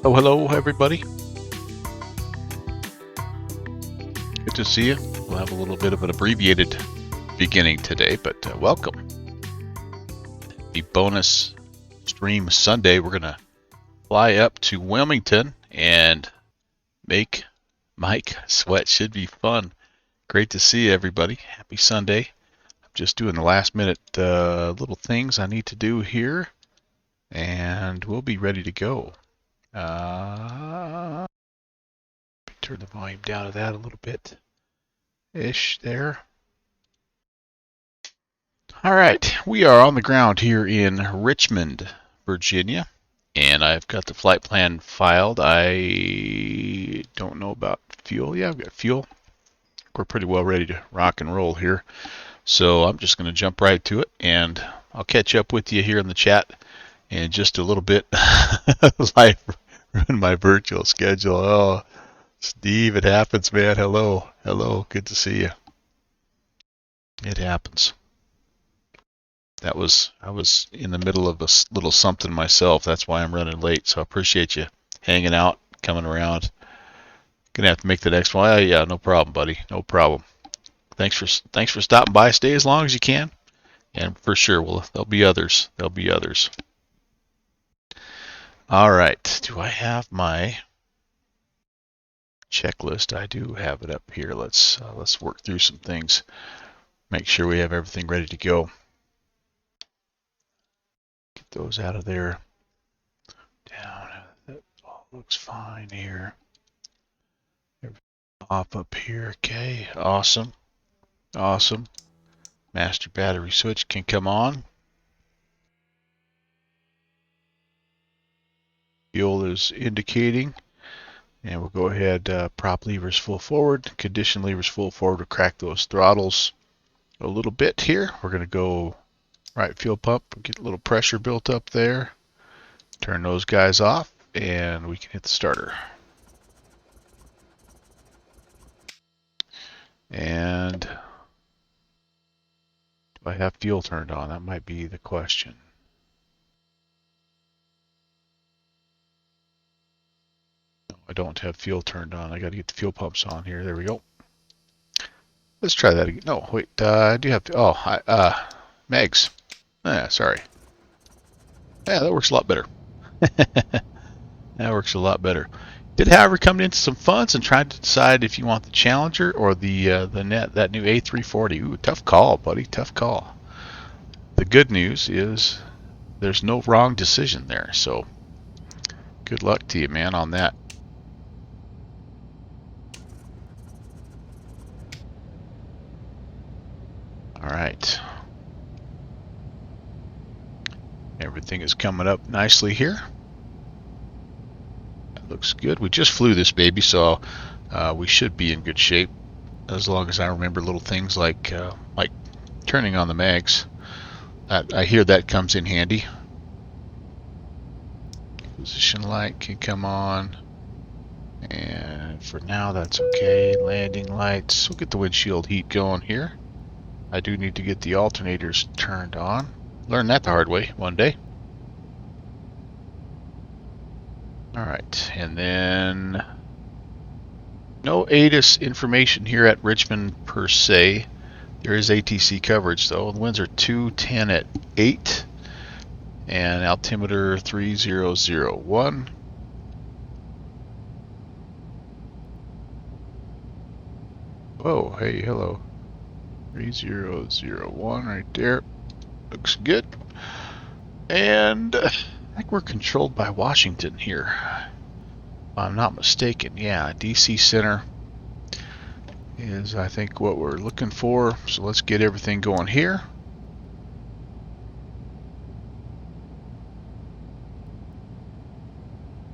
Oh, hello, everybody. Good to see you. We'll have a little bit of an abbreviated beginning today, but welcome. The bonus stream Sunday, we're going to fly up to Wilmington and make Mike sweat. Should be fun. Great to see you, everybody. Happy Sunday. I'm just doing the last minute little things I need to do here, and we'll be ready to go. Turn the volume down to that a little bit. Ish there. All right, we are on the ground here in Richmond, Virginia, and I've got the flight plan filed. I don't know about fuel. Yeah, I've got fuel. We're pretty well ready to rock and roll here. So I'm just going to jump right to it, and I'll catch up with you here in the chat in just a little bit. Life run my virtual schedule. Oh, Steve, it happens, man. Hello. Hello. Good to see you. It happens. I was in the middle of a little something myself. That's why I'm running late. So I appreciate you hanging out, coming around. Gonna have to make the next one. Yeah, no problem, buddy. No problem. Thanks for stopping by. Stay as long as you can, and for sure, there'll be others. There'll be others. All right. Do I have my checklist? I do have it up here. Let's work through some things. Make sure we have everything ready to go. Get those out of there. Down. That all looks fine here. Off up here. Okay. Awesome. Awesome. Master battery switch can come on. Fuel is indicating. And we'll go ahead, prop levers full forward, condition levers full forward to crack those throttles a little bit here. We're going to go right fuel pump, get a little pressure built up there. Turn those guys off, and we can hit the starter. And do I have fuel turned on? That might be the question. No, I don't have fuel turned on. I got to get the fuel pumps on here. There we go. Let's try that again. No, wait. I do have to. Oh, Megs. Sorry. Yeah, that works a lot better. That works a lot better. Did, however, come into some funds and tried to decide if you want the Challenger or the that new A340. Ooh, tough call, buddy. Tough call. The good news is there's no wrong decision there. So good luck to you, man, on that. All right. Everything is coming up nicely here. That looks good. We just flew this baby, so we should be in good shape as long as I remember little things like turning on the mags. I hear that comes in handy. Position light can come on. And for now, that's okay. Landing lights. We'll get the windshield heat going here. I do need to get the alternators turned on. Learn that the hard way one day. Alright, and then no ATIS information here at Richmond per se. There is ATC coverage though. The winds are 210 at 8 and altimeter 3001. Whoa, hey, hello. 3001 right there. Looks good. And I think we're controlled by Washington here. If I'm not mistaken. Yeah, DC Center is, I think, what we're looking for. So let's get everything going here.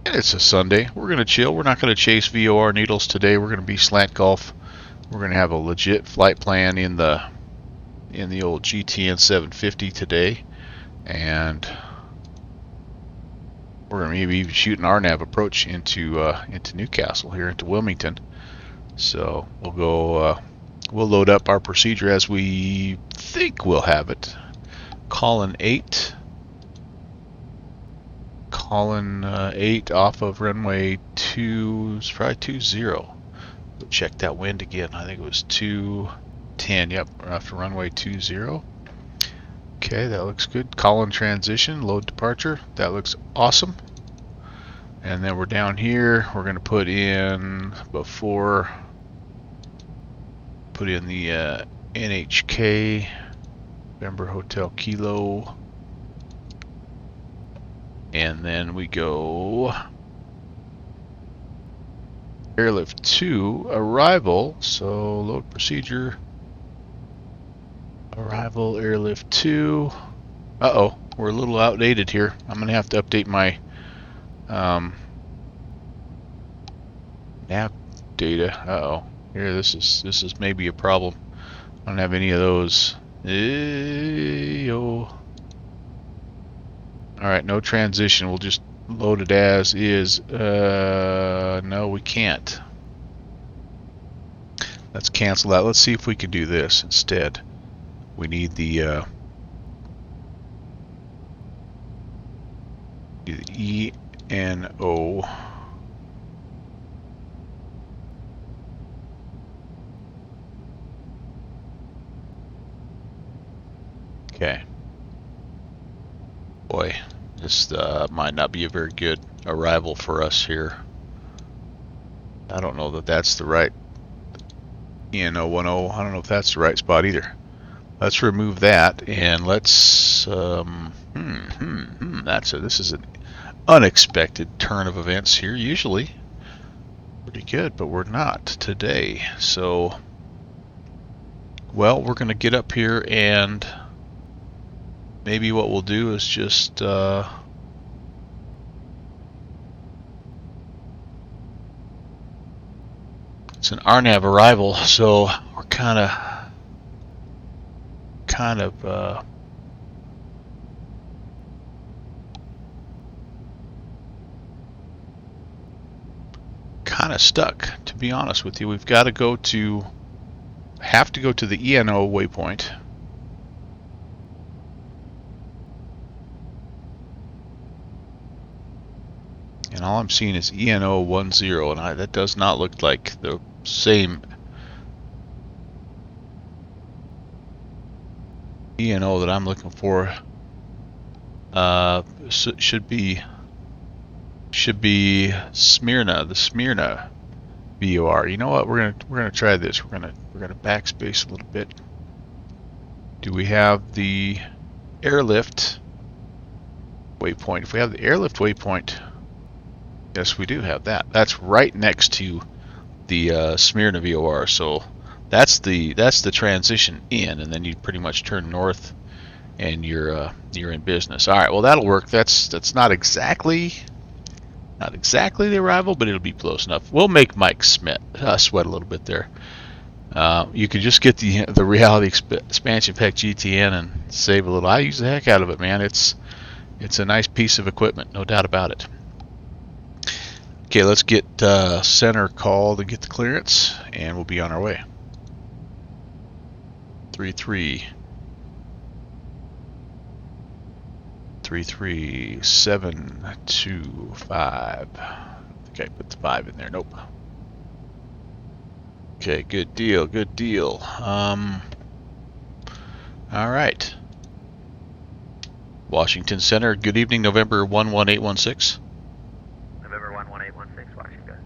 And it's a Sunday. We're going to chill. We're not going to chase VOR needles today. We're going to be slant golf. We're going to have a legit flight plan in the old GTN 750 today. And we're going to maybe even shoot an RNAV approach into Newcastle here, into Wilmington. So we'll go. We'll load up our procedure as we think we'll have it. Colin 8. Calling 8 off of runway 2, it's probably 20. We'll check that wind again. I think it was 210. Yep, we're after runway 20. Okay, that looks good. Calling transition, load departure. That looks awesome. And then we're down here. We're going to put in the NHK, November Hotel Kilo. And then we go airlift 2, arrival. So load procedure, arrival, airlift 2. Uh-oh, we're a little outdated here. I'm going to have to update my nav data. Uh-oh, here, this is maybe a problem. I don't have any of those. All right, no transition. We'll just load it as is. No, we can't. Let's cancel that. Let's see if we can do this instead. We need the ENO. Okay. Boy, this might not be a very good arrival for us here. I don't know that that's the right ENO 10. I don't know if that's the right spot either. Let's remove that and let's this is an unexpected turn of events here. Usually pretty good, but we're not today. So, well, we're going to get up here and maybe what we'll do is just it's an RNAV arrival, so we're kind of stuck, to be honest with you. We've got to go to the ENO waypoint. And all I'm seeing is ENO 10, and that does not look like the same ENO that I'm looking for. Should be Smyrna, the Smyrna VOR. You know what? We're gonna try this. We're gonna backspace a little bit. Do we have the airlift waypoint? If we have the airlift waypoint, yes, we do have that. That's right next to the Smyrna VOR. So that's the transition in, and then you pretty much turn north, and you're in business. All right, well that'll work. That's not exactly the arrival, but it'll be close enough. We'll make Mike sweat a little bit there. You can just get the reality expansion pack GTN and save a little. I use the heck out of it, man. It's a nice piece of equipment, no doubt about it. Okay, let's get center called and get the clearance, and we'll be on our way. 33725. Okay, put the 5 in there. Nope. Okay, good deal, good deal. All right. Washington Center, good evening, November 11816. November 11816, Washington.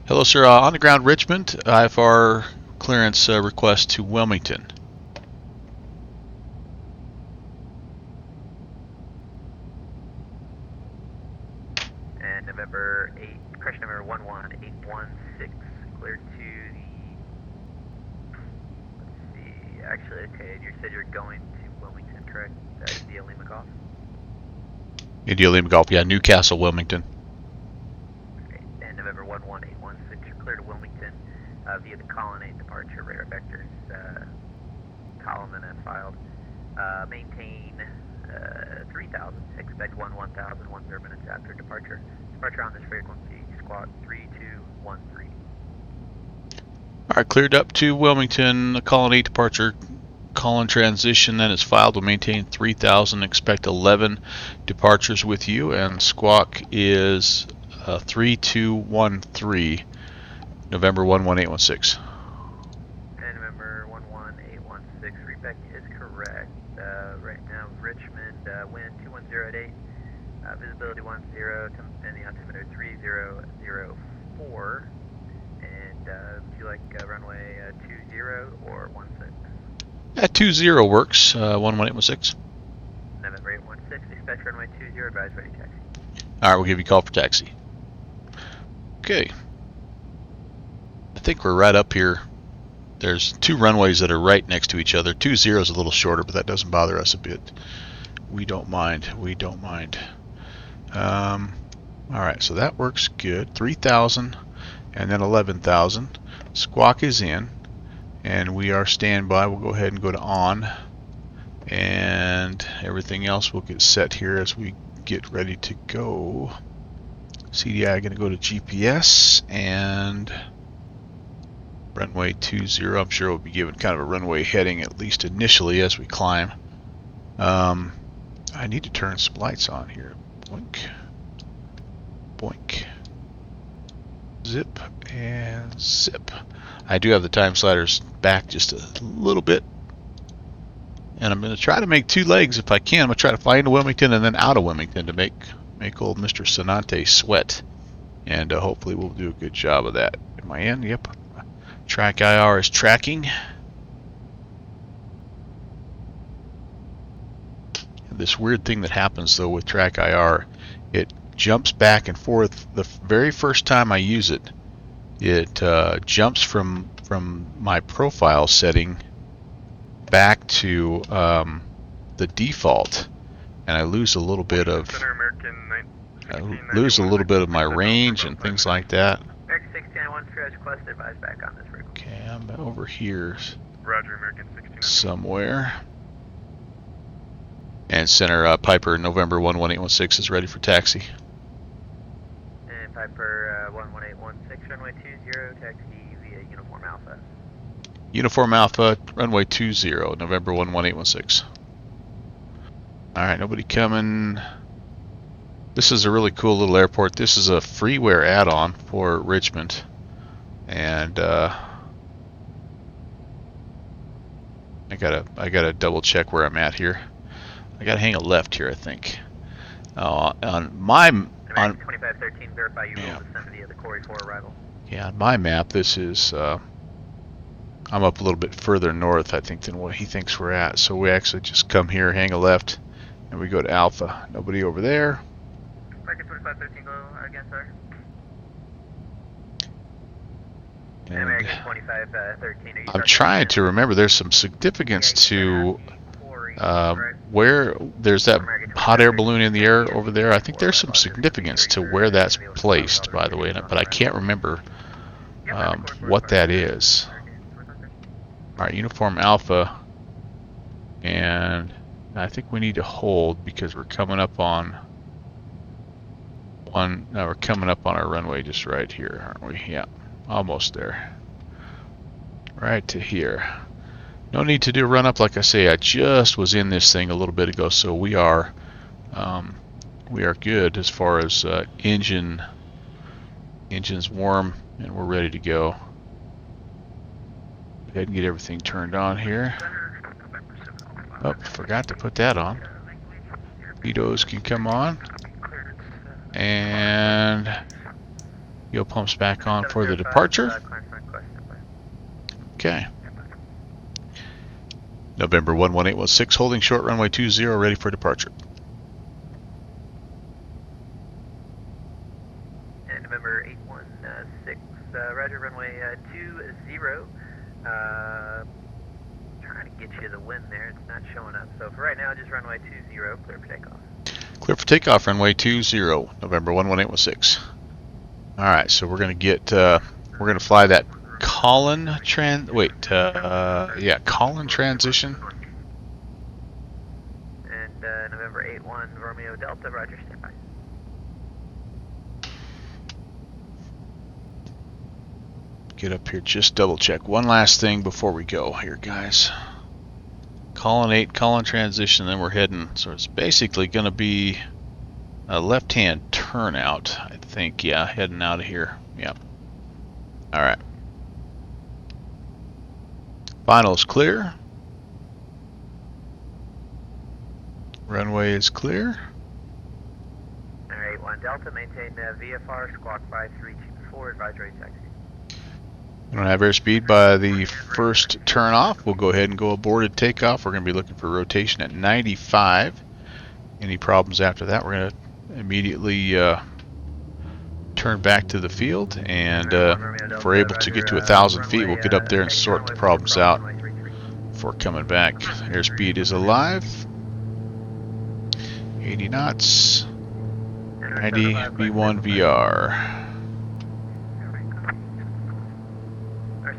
Hello, sir. On the ground, Richmond. IFR clearance request to Wilmington. And November 8, crash number 11816, cleared to the, let's see, actually, okay, you said you're going to Wilmington, correct? That's India Lima Golf? India Lima Golf, yeah, Newcastle, Wilmington. Okay, and November 11816, you're clear to Wilmington via the colonnade departure radar vectors column and filed. Maintain 3000, expect 1000, 1 minutes after departure. Departure on this frequency, squawk 3213. All right, cleared up to Wilmington, colonnade departure. Call-in transition then is filed. We'll maintain 3,000. Expect 11 departures with you, and squawk is 3213, November 11816. And November 11816, readback is correct. Right now, Richmond, wind 210 at 8, visibility 10, and the altimeter 3004. And would you like runway 20 or 16? At 20 works, 11816. November 816, expect runway 20, advise ready taxi. Alright, we'll give you a call for taxi. Okay. I think we're right up here. There's two runways that are right next to each other. 20 is a little shorter, but that doesn't bother us a bit. We don't mind. We don't mind. Alright, so that works good. 3,000 and then 11,000. Squawk is in. And we are standby. We'll go ahead and go to on. And everything else will get set here as we get ready to go. CDI going to go to GPS and runway 20. I'm sure we'll be given kind of a runway heading at least initially as we climb. I need to turn some lights on here. Boink. Boink. Zip and zip. I do have the time sliders back just a little bit. And I'm going to try to make two legs if I can. I'm going to try to fly into Wilmington and then out of Wilmington to make old Mr. Sonante sweat. And hopefully we'll do a good job of that. Am I in? Yep. Track IR is tracking. This weird thing that happens though with track IR, it jumps back and forth. The very first time I use it, it jumps from my profile setting back to the default, and I lose a little bit of my range and things like that. Okay, I'm over here somewhere. And Center Piper November 11816 is ready for taxi. And Piper 11816, runway 20, taxi via Uniform Alpha. Uniform Alpha, runway 20, November 11816. Alright, nobody coming. This is a really cool little airport. This is a freeware add-on for Richmond. And I gotta double check where I'm at here. I gotta hang a left here, I think. On my 2513, verify you will descend via the Corey 4 arrival. Yeah, on my map, this is I'm up a little bit further north, I think, than what he thinks we're at. So we actually just come here, hang a left, and we go to Alpha. Nobody over there. American 2513, go again, sir. And American 2513. I'm trying to remember. There's some significance to where there's that hot air balloon in the air over there. I think there's some significance to where that's placed, by the way, but I can't remember what that is. Alright, Uniform Alpha, and I think we need to hold because we're coming up on we're coming up on our runway just right here, aren't we? Yeah, almost there. Right to here. No need to do a run up, like I say. I just was in this thing a little bit ago, so we are good as far as engine's warm and we're ready to go. Go ahead and get everything turned on here. Oh, forgot to put that on. Vetoes can come on, and fuel pumps back on for the departure. Okay. November 11816, holding short runway 20, ready for departure. And November 816, roger, runway 20. Trying to get you the wind there, it's not showing up. So for right now, just runway 20, clear for takeoff. Clear for takeoff, runway 20, November 11816. Alright, so we're gonna get we're gonna fly that Colin Colin transition. And November 81 Romeo Delta, roger, standby. Get up here, just double check one last thing before we go here, guys. Column 8, column transition, then we're heading, so it's basically going to be a left-hand turnout, I think. Yeah, heading out of here. Yep. Alright. Final's clear. Runway is clear. Alright, 1 Delta, maintain VFR, squawk 5324, advisory taxi. We don't have airspeed by the first turn off. We'll go ahead and go aborted takeoff. We're going to be looking for rotation at 95. Any problems after that, we're going to immediately turn back to the field, and if we're able to get to 1,000 feet, we'll get up there and sort the problems out before coming back. Airspeed is alive. 80 knots. 90 V1 VR.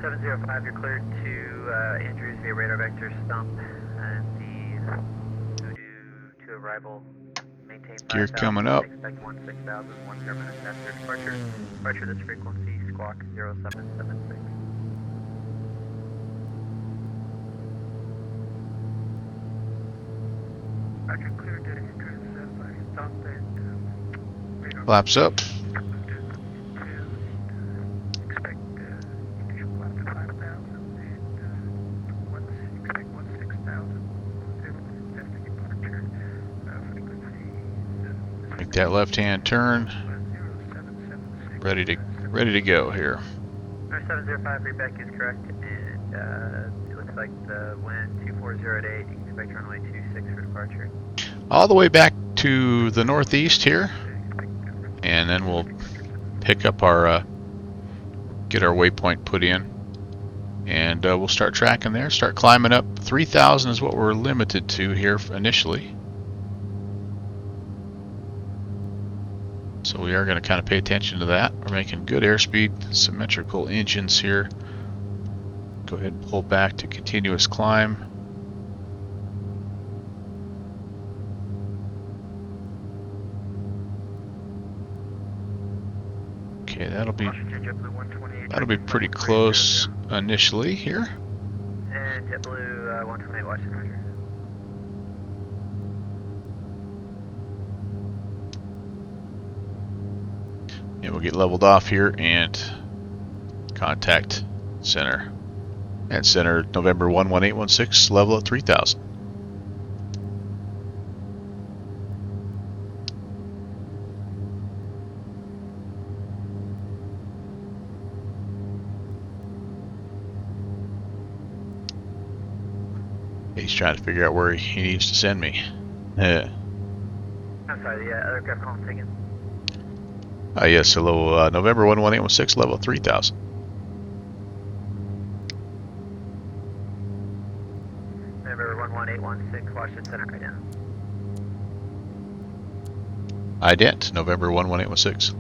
705, you're cleared to Andrews via radar vector stump, and the Voodoo to arrival. Maintain 5,000. Gear coming up. Expect 16,000, 10 minutes after departure. Departure this frequency, squawk 0776. Roger, cleared to Andrews by stump and radar. Flaps up. Make that left-hand turn. Ready to go here. 705, readback is correct, and it looks like the wind 240 at 8. You can expect runway 26 for departure. All the way back to the northeast here, and then we'll pick up our get our waypoint put in, and we'll start tracking there. Start climbing up. 3,000 is what we're limited to here initially. So we are going to kind of pay attention to that. We're making good airspeed, symmetrical engines here. Go ahead and pull back to continuous climb. Okay, that'll be pretty close initially here. And JetBlue 128, Washington, Roger. And we'll get leveled off here and contact center. And center November 11816, level at 3,000. He's trying to figure out where he needs to send me. Yeah. I'm sorry, the other aircraft calling taken. Yes, hello, November 11816, level 3,000. November 11816, Washington Center right now. Ident, November 11816.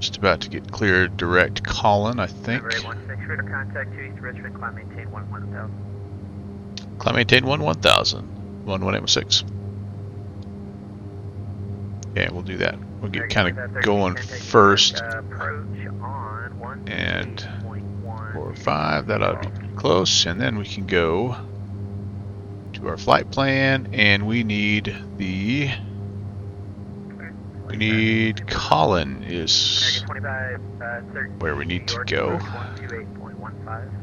Just about to get cleared direct Colin, I think. November 816, radar contact 2 East Richmond, climb maintain 1000. Climb maintain 1000, 11816. Yeah, we'll do that. We'll get kind of going first. And 4-5, that ought to be close. And then we can go to our flight plan, and we need Colin is where we need to go.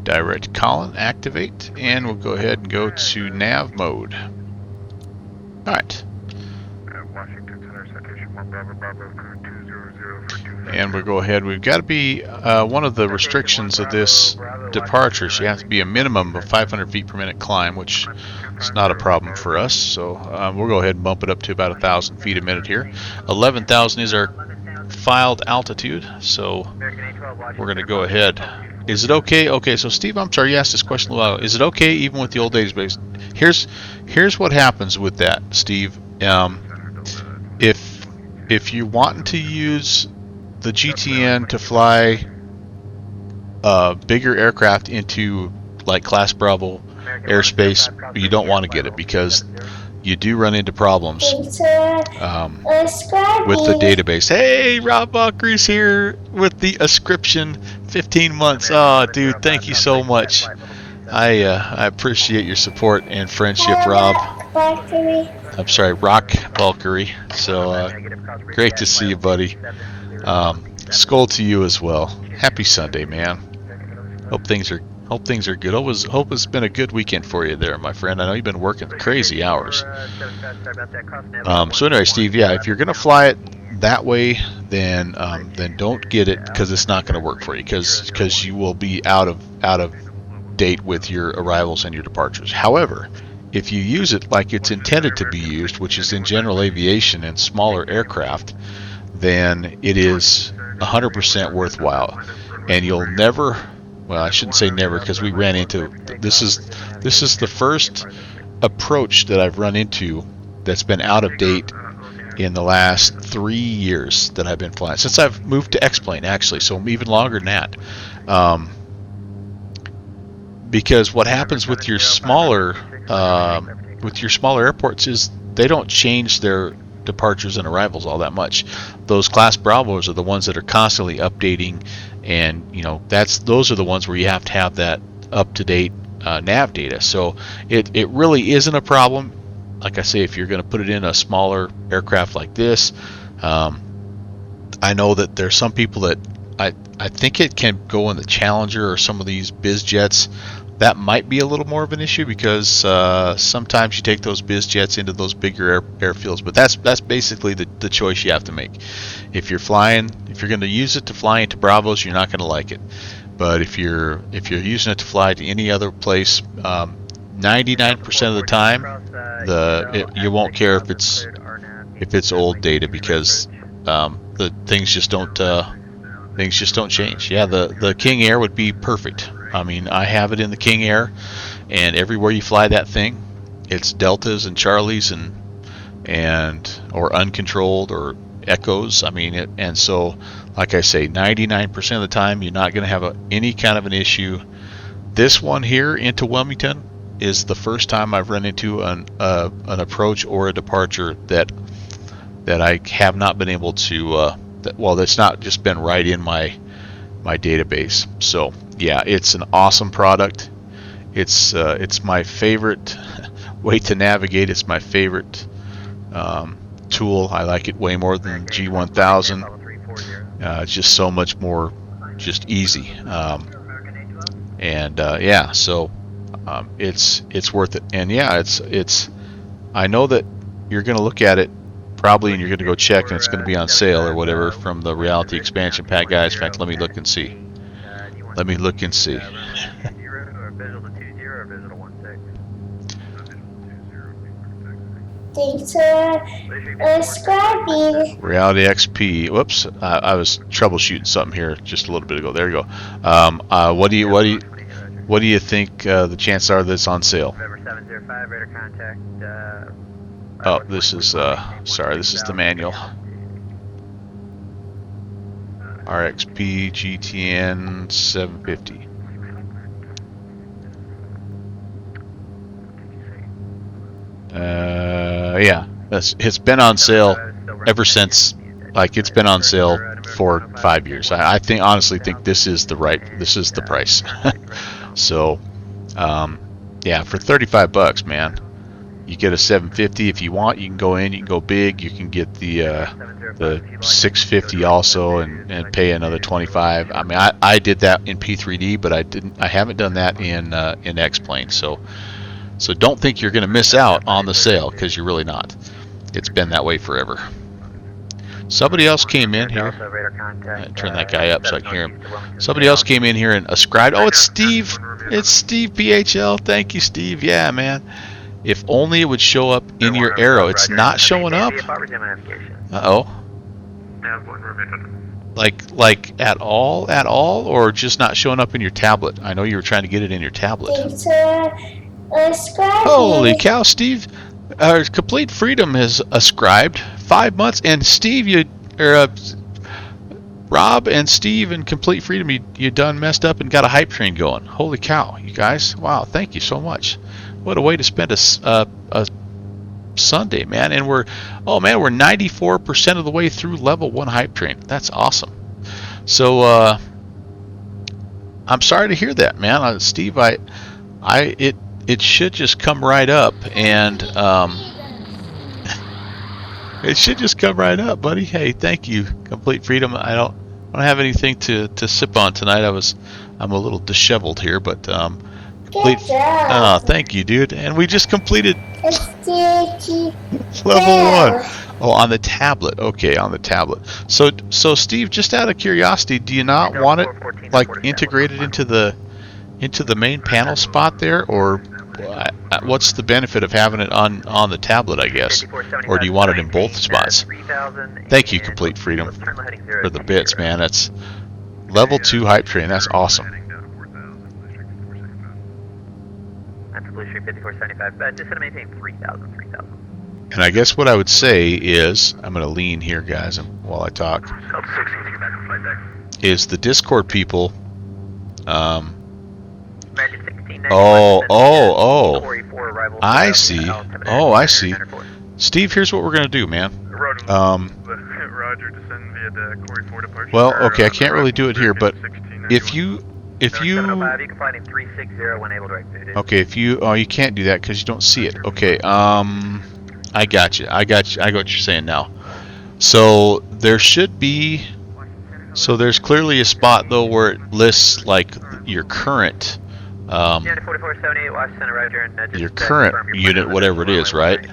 Direct Colin, activate, and we'll go ahead and go to nav mode. Alright. And we'll go ahead. We've got to be, one of the restrictions of this departure is you have to be a minimum of 500 feet per minute climb, which is not a problem for us. So we'll go ahead and bump it up to about 1,000 feet a minute here. 11,000 is our filed altitude, so we're going to go ahead. Is it okay? Okay, so Steve, I'm sorry, you asked this question a while ago. Is it okay even with the old database? Here's what happens with that, Steve. If you're wanting to use the GTN to fly bigger aircraft into like Class Bravo airspace, you don't want to get it because you do run into problems with the database. Hey, Rob Valkyrie's here with the ascription 15 months. Oh, dude, thank you so much. I appreciate your support and friendship, Rob. I'm sorry, Rock Valkyrie. So great to see you, buddy. Skull to you as well. Happy Sunday, man. Hope things are good. Hope it's been a good weekend for you there, my friend. I know you've been working crazy hours. So anyway, Steve, yeah, if you're gonna fly it that way, then don't get it, because it's not going to work for you, because you will be out of date with your arrivals and your departures. However, if you use it like it's intended to be used, which is in general aviation and smaller aircraft, then it is 100% worthwhile, and you'll never, well, I shouldn't say never, because we ran into, this is the first approach that I've run into that's been out of date in the last 3 years that I've been flying, since I've moved to X-Plane, actually, so even longer than that. Because what happens with your smaller airports is they don't change their departures and arrivals all that much. Those Class Bravos are the ones that are constantly updating, and those are the ones where you have to have that up-to-date nav data. So it really isn't a problem. Like I say, if you're going to put it in a smaller aircraft like this, I know that there's some people that I think it can go in the Challenger or some of these biz jets. That might be a little more of an issue, because sometimes you take those biz jets into those bigger airfields. But that's basically the choice you have to make. If you're going to use it to fly into Bravos, you're not going to like it. But if you're using it to fly to any other place, 99% of the time, you won't care if it's old data, because the things just don't change. Yeah, the King Air would be perfect. I mean, I have it in the King Air, and everywhere you fly that thing, it's Deltas and Charlies or uncontrolled or Echoes. I mean, and so, like I say, 99% of the time, you're not going to have any kind of an issue. This one here into Wilmington is the first time I've run into an approach or a departure that I have not been able to. That's not just been right in my database. So yeah, it's an awesome product. It's my favorite way to navigate. It's my favorite tool. I like it way more than G1000. It's just so much more just easy. Yeah, so it's worth it. And yeah, it's I know that you're going to look at it probably, and you're going to go check, and it's going to be on sale or whatever from the Reality Expansion Pack guys. In fact, let me look and see. Thanks for subscribing. Reality XP. Whoops, I was troubleshooting something here just a little bit ago. There you go. What do you think the chances are that it's on sale? Oh, this is sorry, this is the manual. RXP GTN 750. Yeah, it's been on sale ever since. Like, it's been on sale for 5 years. I honestly think this is the price. So, yeah, for $35, man. You get a 750 if you want. You can go in. You can go big. You can get the 650 also, and pay another 25. I mean, I did that in P3D, but I haven't done that in X-Plane. So don't think you're going to miss out on the sale, because you're really not. It's been that way forever. Somebody else came in here. Turn that guy up so I can hear him. Somebody else came in here and ascribed. Oh, it's Steve. It's Steve PHL. Thank you, Steve. Yeah, man. If only it would show up in your arrow. It's not showing up. Uh-oh. Like at all, or just not showing up in your tablet? I know you were trying to get it in your tablet. Holy cow, Steve! Complete Freedom has ascribed 5 months, and Steve, Rob and Steve and Complete Freedom, you done messed up and got a hype train going. Holy cow, you guys! Wow, thank you so much. What a way to spend a Sunday, man, and we're 94% of the way through level 1 hype train. That's awesome. So I'm sorry to hear that, man. Steve, it should just come right up, and it should just come right up, buddy. Hey, thank you, Complete Freedom. I don't have anything to sip on tonight. I'm a little disheveled here, but Good job. thank you, dude. And we just completed Sticky level 1. Oh, on the tablet. Okay, on the tablet. So Steve, just out of curiosity, do you not want it like integrated into the main panel spot there, or what's the benefit of having it on the tablet, I guess? Or do you want it in both spots? Thank you, Complete Freedom, for the bits, man. That's level 2 hype train. That's awesome. That's Blue Street 5475. Just gonna maintain 3,000. And I guess what I would say is, I'm going to lean here, guys, while I talk, is the Discord people. I see. Oh, I see. Steve, here's what we're going to do, man. Roger, descend via the Corey 4 departure. Well, okay, I can't really do it here, but if you you can find him 360 when able direct food. Okay, you can't do that because you don't see it. Okay, I got you. I got what you're saying now. So there should be. So there's clearly a spot though where it lists like your current. Your current unit, whatever it is, right?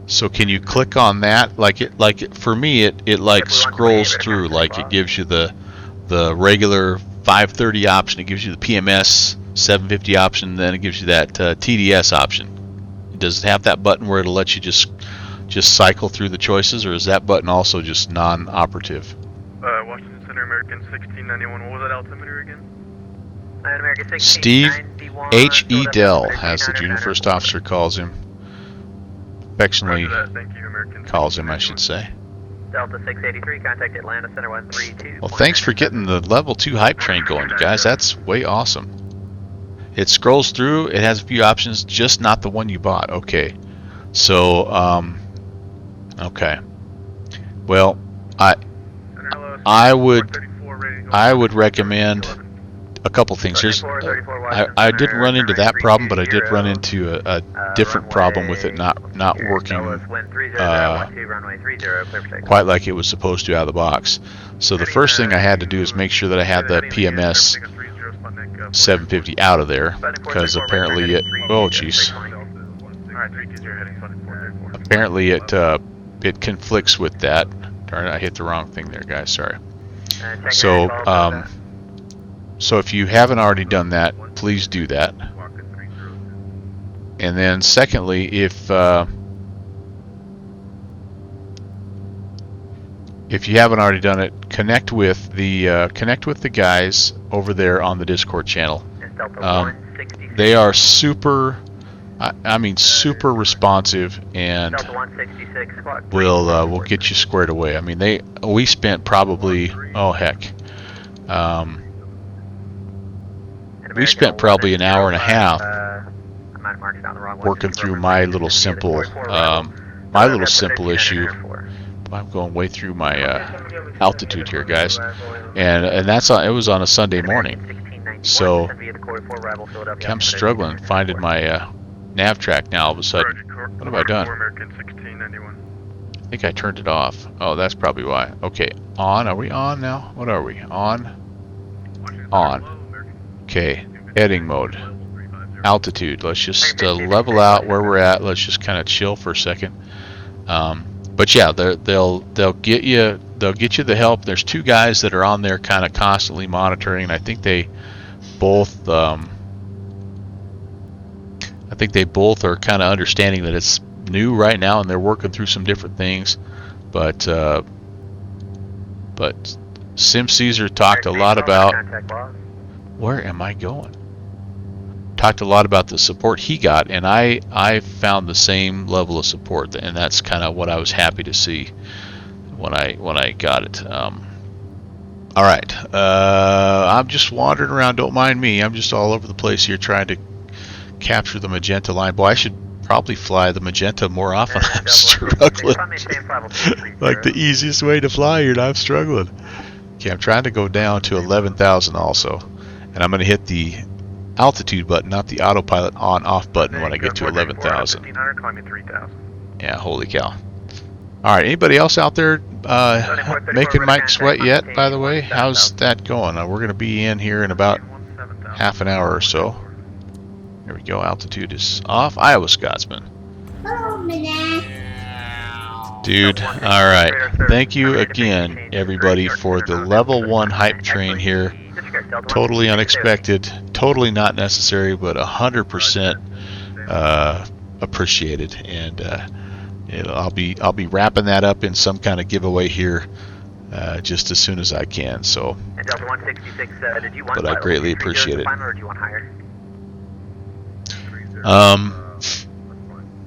So can you click on that? Like for me, it like scrolls through. Like it gives you the regular 530 option. It gives you the PMS 750 option. Then it gives you that TDS option. Does it have that button where it'll let you just cycle through the choices, or is that button also just non-operative? Washington Center, American 1691. What was that altimeter again? Steve H.E. Dell, as the junior first officer calls him. Affectionately calls him, I should say. Delta 683, contact Atlanta Center 132. Well, thanks for getting the level 2 hype train going, you guys. That's way awesome. It scrolls through. It has a few options, just not the one you bought. Okay. So, okay. Well, I would recommend a couple things. Here's I didn't run into that problem, but I did run into a different problem with it not working quite like it was supposed to out of the box. So the first thing I had to do is make sure that I had the PMS 750 out of there, because apparently it apparently it conflicts with that. Darn it, I hit the wrong thing there, guys. Sorry. So if you haven't already done that, please do that. And then secondly, if you haven't already done it, connect with the guys over there on the Discord channel. They are super, I mean super responsive, and will get you squared away. I mean we spent probably we spent probably an hour and a half working through my little simple issue. I'm going way through my altitude here, guys, and it was on a Sunday morning, so I'm struggling finding my nav track now. All of a sudden, what have I done? I think I turned it off. Oh, that's probably why. Okay, on. Are we on now? What are we on? On. Okay, editing mode, altitude. Let's just level out where we're at. Let's just kind of chill for a second. But yeah, they'll get you the help. There's two guys that are on there, kind of constantly monitoring. And I think they both are kind of understanding that it's new right now, and they're working through some different things. But Sim Caesar talked a lot about. Where am I going? Talked a lot about the support he got, and I found the same level of support, and that's kind of what I was happy to see when I got it. All right, I'm just wandering around. Don't mind me. I'm just all over the place here trying to capture the magenta line. Boy, I should probably fly the magenta more often. I'm Delta struggling. 166, maintain flight level 230. Like the easiest way to fly here, and I'm struggling. Okay, I'm trying to go down to 11,000 also, and I'm going to hit the altitude button, not the autopilot on/off button when I get to 11,000. 1500, climbing 3000. Yeah, holy cow. All right, anybody else out there making Mike sweat yet, by the way? How's that going? We're going to be in here in about half an hour or so. There we go, altitude is off. Iowa Scotsman. Oh, man. Dude, alright. Thank you again, everybody, for the level 1 hype train here. Totally unexpected, totally not necessary, but 100% appreciated. And I'll be wrapping that up in some kind of giveaway here just as soon as I can. So, but I greatly appreciate it.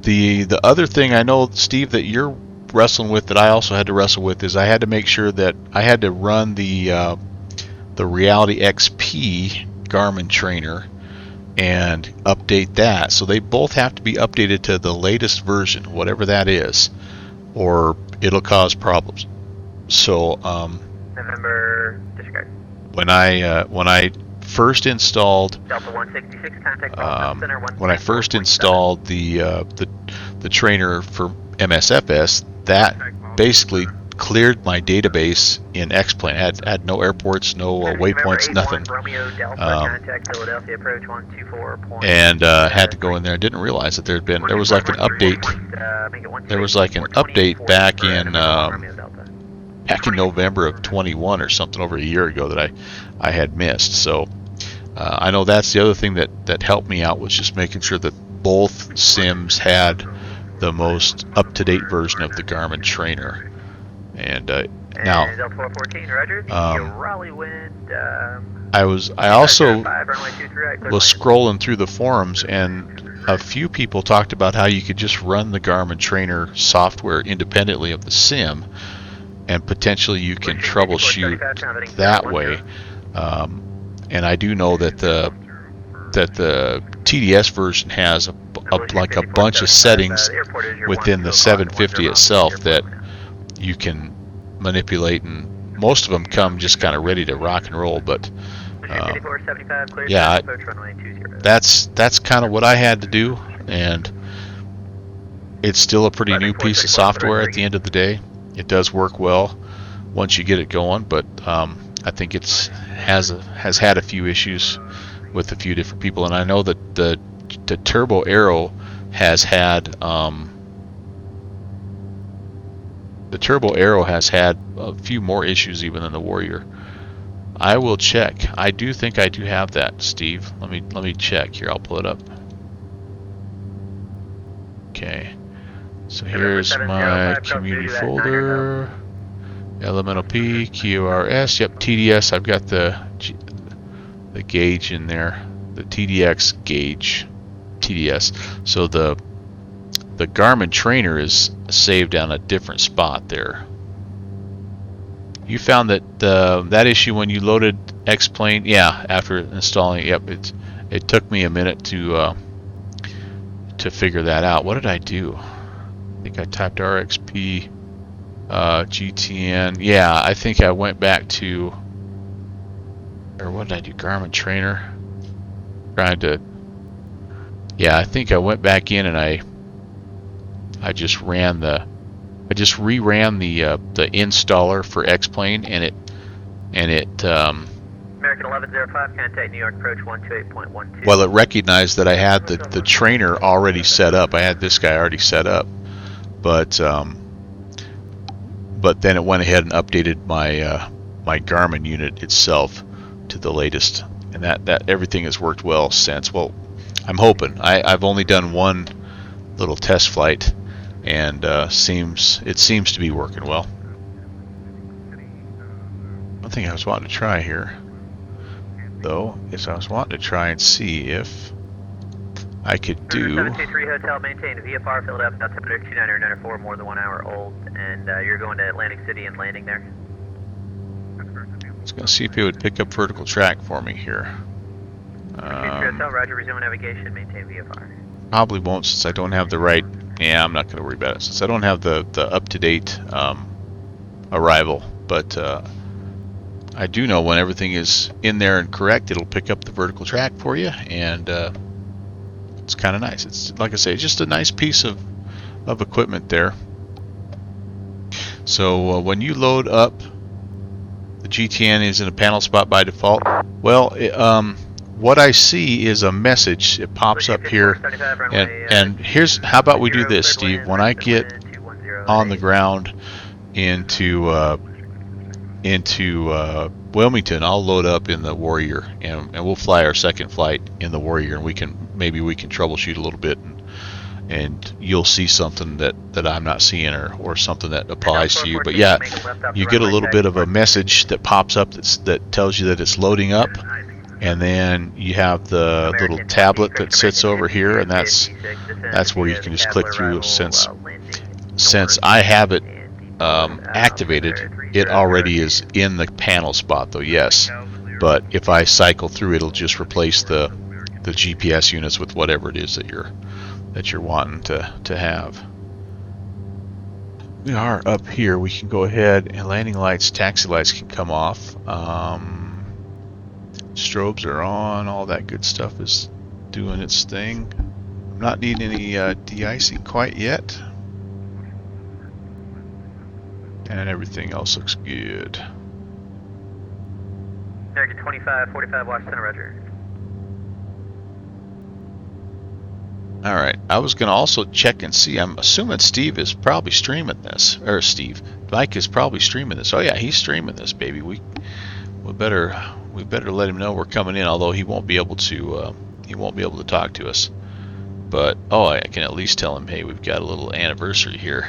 The other thing I know, Steve, that you're wrestling with, that I also had to wrestle with, is I had to make sure that I had to run the Reality XP Garmin trainer and update that. So they both have to be updated to the latest version, whatever that is, or it'll cause problems. So November, disregard. when I first installed Delta 166, contact Boston Center, when I first installed the trainer for MSFS, that basically cleared my database in X-Plane. Had no airports, no waypoints, nothing. And had to go in there. I didn't realize that there was like an update. There was like an update back in November of 21 or something, over a year ago, that I had missed. So I know that's the other thing that helped me out, was just making sure that both sims had the most up-to-date version of the Garmin trainer. And now, I also was scrolling through the forums, and a few people talked about how you could just run the Garmin trainer software independently of the sim, and potentially you can troubleshoot that way. And I do know that the TDS version has like a bunch of settings within the 750 itself that you can manipulate, and most of them come just kind of ready to rock and roll. But yeah, that's kind of what I had to do, and it's still a pretty new piece of software at the end of the day. It does work well once you get it going, but I think has had a few issues with a few different people, and I know that the Turbo Arrow has had a few more issues even than the Warrior. I will check. I do think I do have that, Steve. Let me check here. I'll pull it up. Okay. So here's my community folder. Elemental P, QRS. Yep, TDS. I've got the gauge in there. The TDX gauge. TDS. So the Garmin trainer is saved on a different spot there. You found that that issue when you loaded X-Plane, yeah, after installing it, yep, it took me a minute to figure that out. What did I do? I think I typed RXP GTN. Yeah, I think I went back to, or what did I do? Garmin trainer. Yeah, I think I went back in and I just reran the installer for X-Plane, and it American 1105, contact New York approach 128.12. well, it recognized that I had the trainer already set up. I had this guy already set up, but then it went ahead and updated my my Garmin unit itself to the latest, and that everything has worked well since. Well, I'm hoping. I've only done one little test flight, and it seems to be working well. One thing I was wanting to try here, though, is I was wanting to try and see if I could do. 723 Hotel, maintain VFR filled up, altimeter 2994, more than 1 hour old, and you're going to Atlantic City and landing there. I was going to see if it would pick up vertical track for me here. Hotel, Roger, resume navigation, maintain VFR. probably won't since I don't have the right. Yeah, I'm not going to worry about it since I don't have the up-to-date arrival. But I do know when everything is in there and correct, it'll pick up the vertical track for you, and it's kind of nice. It's, like I say, just a nice piece of equipment there. So when you load up, the GTN is in a panel spot by default. Well, what I see is a message. It pops up here, and here's how about we do this, Steve. When I get on the ground into Wilmington, I'll load up in the Warrior, and we'll fly our second flight in the Warrior, and maybe we can troubleshoot a little bit, and you'll see something that I'm not seeing, or something that applies to you. But yeah, you get a little bit of a message that pops up that tells you that it's loading up, and then you have the little tablet that sits over here, and that's where you can just click through. Since I have it activated, it already is in the panel spot though, yes, but if I cycle through, it'll just replace the GPS units with whatever it is that you're wanting to have. We are up here. We can go ahead, and landing lights, taxi lights can come off. Strobes are on. All that good stuff is doing its thing. I'm not needing any de-icing quite yet, and everything else looks good. American 2545, watch center, roger. All right, I was going to also check and see. I'm assuming Steve is probably streaming this, or Mike is probably streaming this. Oh yeah, he's streaming this, baby. We better let him know we're coming in. Although he won't be able to talk to us. But I can at least tell him, hey, we've got a little anniversary here.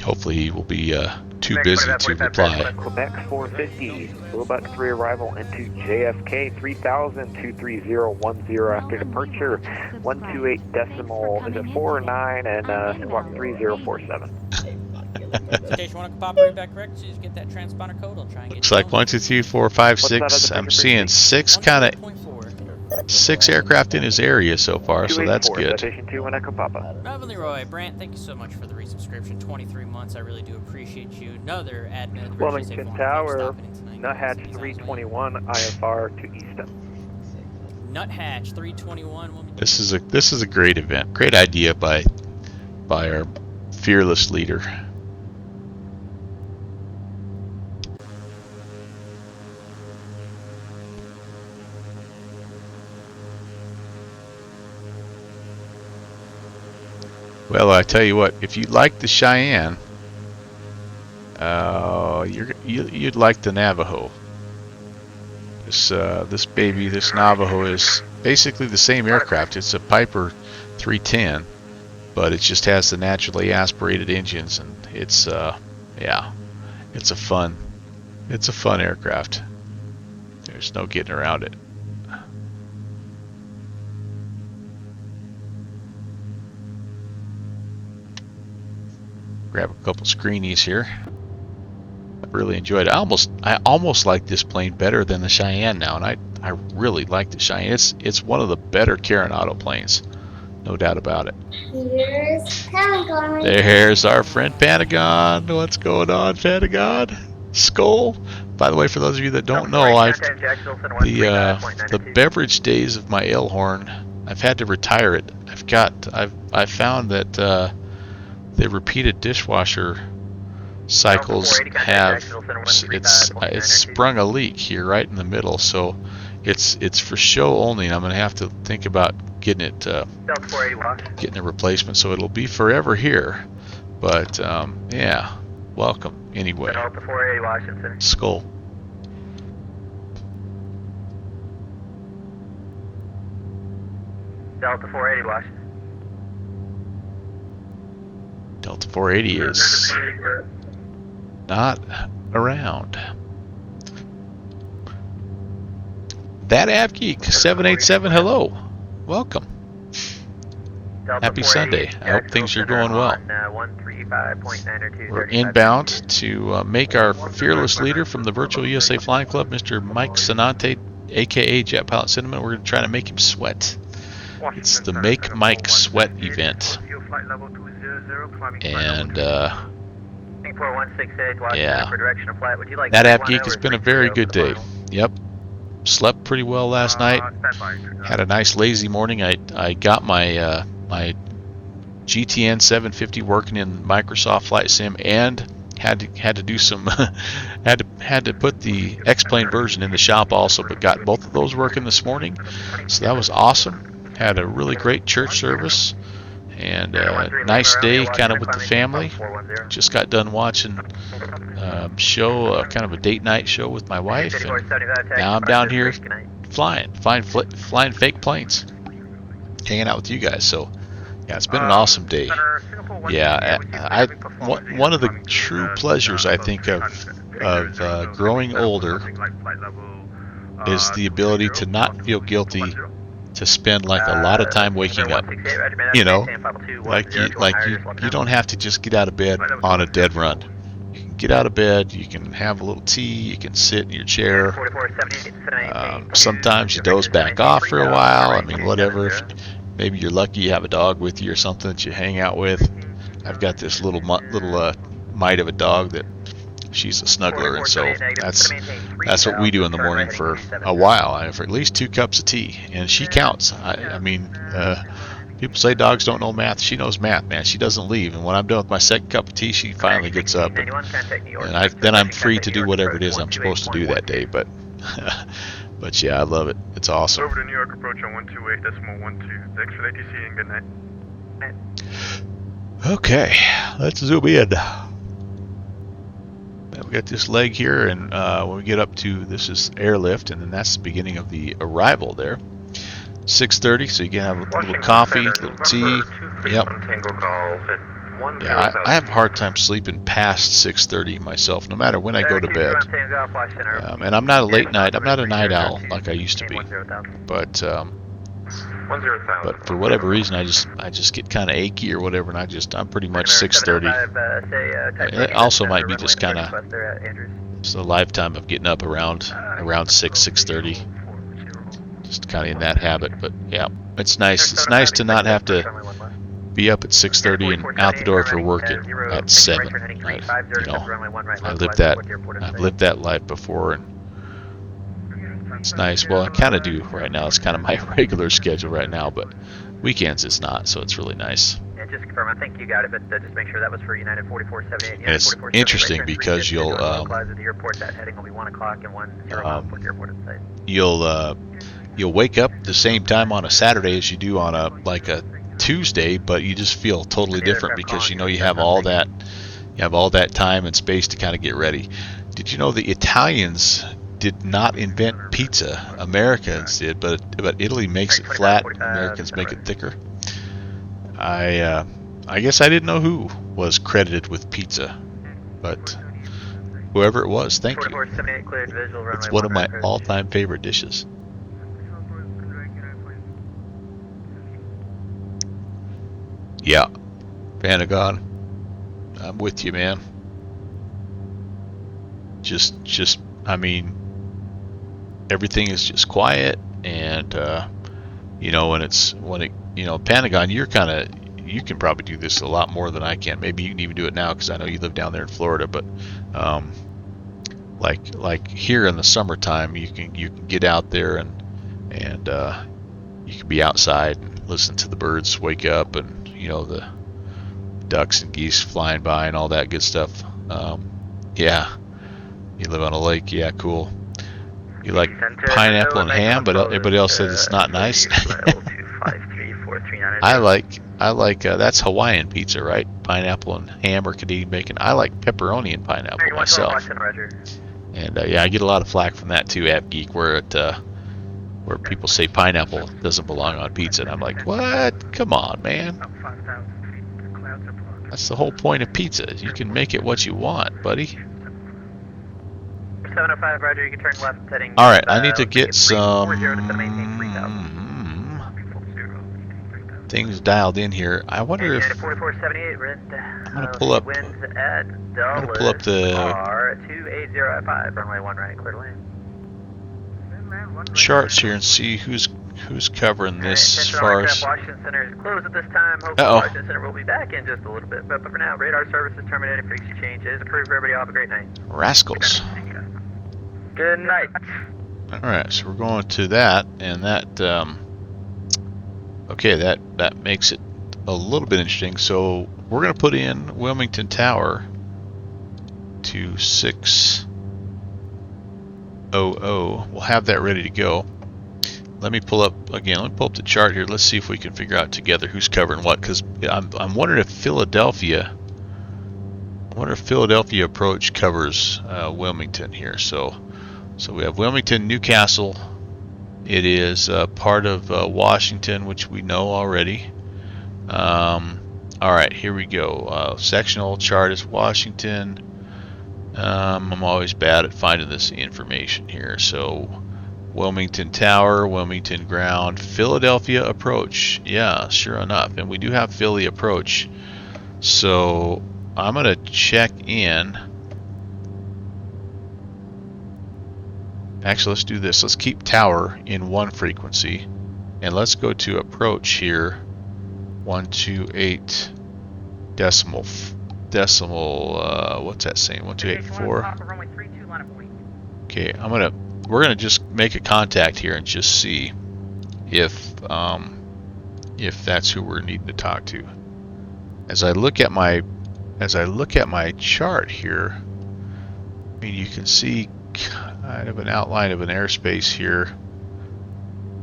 Hopefully he will be too busy to reply. Quebec 450, Robot 3 arrival into JFK 3000 23010 after departure 128 decimal, is it 49 and squawk 3047. Station 1 pop right back correct, so just get that transponder code. I'll try and get Looks like 1, 2, 3, 4, 5, 6. I'm seeing 6 aircraft in his area so far, so that's good. Station 2 Echo Papa. Robin Leroy, Brant, thank you so much for the resubscription. 23 months, I really do appreciate you. Another admin. Wilmington Tower, Nuthatch 321, IFR to Easton. Nuthatch 321. Wilmington. This is a great event. Great idea by our fearless leader. Well, I tell you what, if you like the Cheyenne, you'd like the Navajo. This Navajo is basically the same aircraft. It's a Piper 310, but it just has the naturally aspirated engines, and it's a fun aircraft. There's no getting around it. Grab a couple screenies here. I really enjoyed it. I almost like this plane better than the Cheyenne now, and I really like the Cheyenne. It's one of the better Coronado planes, no doubt about it. Here's Pentagon. There's our friend Pentagon. What's going on, Pentagon? Skull. By the way, for those of you that don't know, the beverage days of my Elhorn, I've had to retire it. I've found that the repeated dishwasher cycles have it's sprung a leak here right in the middle, so it's for show only, and I'm gonna have to think about getting a replacement, so it'll be forever here. But yeah, welcome anyway. Skull. Delta 480 Washington. Delta 480 is not around. That AvGeek 787, hello, welcome. Happy Sunday. I hope things are going well. We're inbound to make our fearless leader from the Virtual USA Flying Club, Mr. Mike Sanante, aka Jet Pilot Cinnamon. We're going to try to make him sweat. It's the Make Mike Sweat event. And yeah, that AvGeek has been a very good day. Yep. Slept pretty well last night. Had a nice lazy morning. I got my my GTN 750 working in Microsoft Flight Sim, and had to do some had to put the X-Plane version in the shop also, but got both of those working this morning. So that was awesome. Had a really great church service and a nice day kind of with the family. Just got done watching show, kind of a date night show with my wife, and now I'm down here flying fake planes, hanging out with you guys. So yeah, it's been an awesome day. Yeah, one of the true pleasures I think of growing older is the ability to not feel guilty to spend like a lot of time waking up. You know, like you don't have to just get out of bed on a dead run. You can get out of bed, you can have a little tea, you can sit in your chair. Sometimes you doze back off for a while. I mean, whatever. Maybe you're lucky you have a dog with you or something that you hang out with. I've got this little mite of a dog that she's a snuggler, and so that's what we do in the morning for a while. For at least 2 cups of tea, and she counts. I mean, people say dogs don't know math. She knows math, man. She doesn't leave, and when I'm done with my second cup of tea, she finally gets up, and then I'm free to do whatever it is I'm supposed to do that day. But but yeah, I love it. It's awesome. Over to New York, approach on 128.12. Thanks for the ATC and good night. Okay, let's zoom in. We got this leg here, and when we get up to, this is airlift, and then that's the beginning of the arrival there. 6:30, so you can have a little coffee, a little tea. Yep. Yeah, I have a hard time sleeping past 6:30 myself, no matter when I go to bed. And I'm not a late night. I'm not a night owl like I used to be. But for whatever reason, I just get kind of achy or whatever, and I'm pretty much 6:30. It also might be just kind of just a lifetime of getting up around 6:30. Just kind of in that habit. But yeah, it's nice. It's nice to not have to be up at 6:30 and out the door for work at 7. I've lived that life before, and it's nice. Well, I kind of do right now. It's kind of my regular schedule right now, but weekends it's not, so it's really nice. And just confirm, I think you got it, but just make sure that was for United 4478. And it's interesting because you'll you'll wake up the same time on a Saturday as you do on a Tuesday, but you just feel totally different because you have all that time and space to kind of get ready. Did you know the Italians did not invent pizza? Americans did, but Italy makes it flat. Americans make it thicker. I guess I didn't know who was credited with pizza, but whoever it was, thank you. It's one of my all-time favorite dishes. Yeah, Pentagon, I'm with you, man. Just, I mean, everything is just quiet, and Pentagon, you can probably do this a lot more than I can. Maybe you can even do it now because I know you live down there in Florida. But like here in the summertime, you can get out there and you can be outside and listen to the birds wake up, and the ducks and geese flying by and all that good stuff. Yeah, you live on a lake. Yeah, cool. You like pineapple and ham, but everybody else says it's not nice. I like that's Hawaiian pizza, right? Pineapple and ham or Canadian bacon. I like pepperoni and pineapple myself. And yeah, I get a lot of flack from that too, AvGeek, where people say pineapple doesn't belong on pizza, and I'm like, what? Come on, man. That's the whole point of pizza. You can make it what you want, buddy. 705, Roger, you can turn left heading. All right, I need to get some 340 to maintain 3000. things dialed in here. I wonder if 4478, wind, I'm gonna pull up. winds at I'm Dulles gonna pull up the are 280 runway 1 right, clear to land. charts here and see who's covering this as far as. Washington Center is closed at this time. Hopefully Washington Center will be back in just a little bit. But for now, radar service is terminated. Frequency change is approved for everybody. All have a great night. Rascals. Good night. All right, so we're going to that, and that. Okay, that makes it a little bit interesting. So we're going to put in Wilmington Tower to 600. We'll have that ready to go. Let me pull up again. Let me pull up the chart here. Let's see if we can figure out together who's covering what. Because I'm wondering if Philadelphia. I wonder if Philadelphia approach covers Wilmington here. So we have Wilmington, Newcastle. It is part of Washington, which we know already. All right, here we go. Sectional chart is Washington. I'm always bad at finding this information here. So Wilmington Tower, Wilmington Ground, Philadelphia approach. Yeah, sure enough. And we do have Philly approach. So I'm going to check in. Actually, let's do this. Let's keep tower in one frequency. And let's go to approach here. 128 decimal, what's that saying? 1284. Okay, we're gonna just make a contact here and just see if that's who we're needing to talk to. As I look at my chart here, I mean, you can see kind of an outline of an airspace here,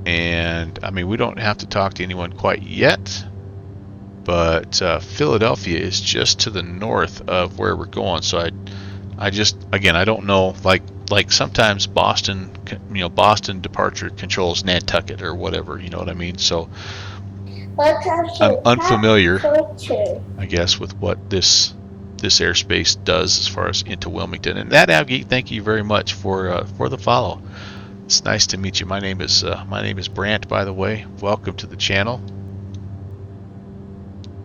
and I mean, we don't have to talk to anyone quite yet, but Philadelphia is just to the north of where we're going. So I just, again, I don't know, like sometimes Boston departure controls Nantucket or whatever, you know what I mean? So I'm unfamiliar, I guess, with what this airspace does as far as into Wilmington. And that, Avgeet, thank you very much for the follow. It's nice to meet you. My name is Brant, by the way. Welcome to the channel.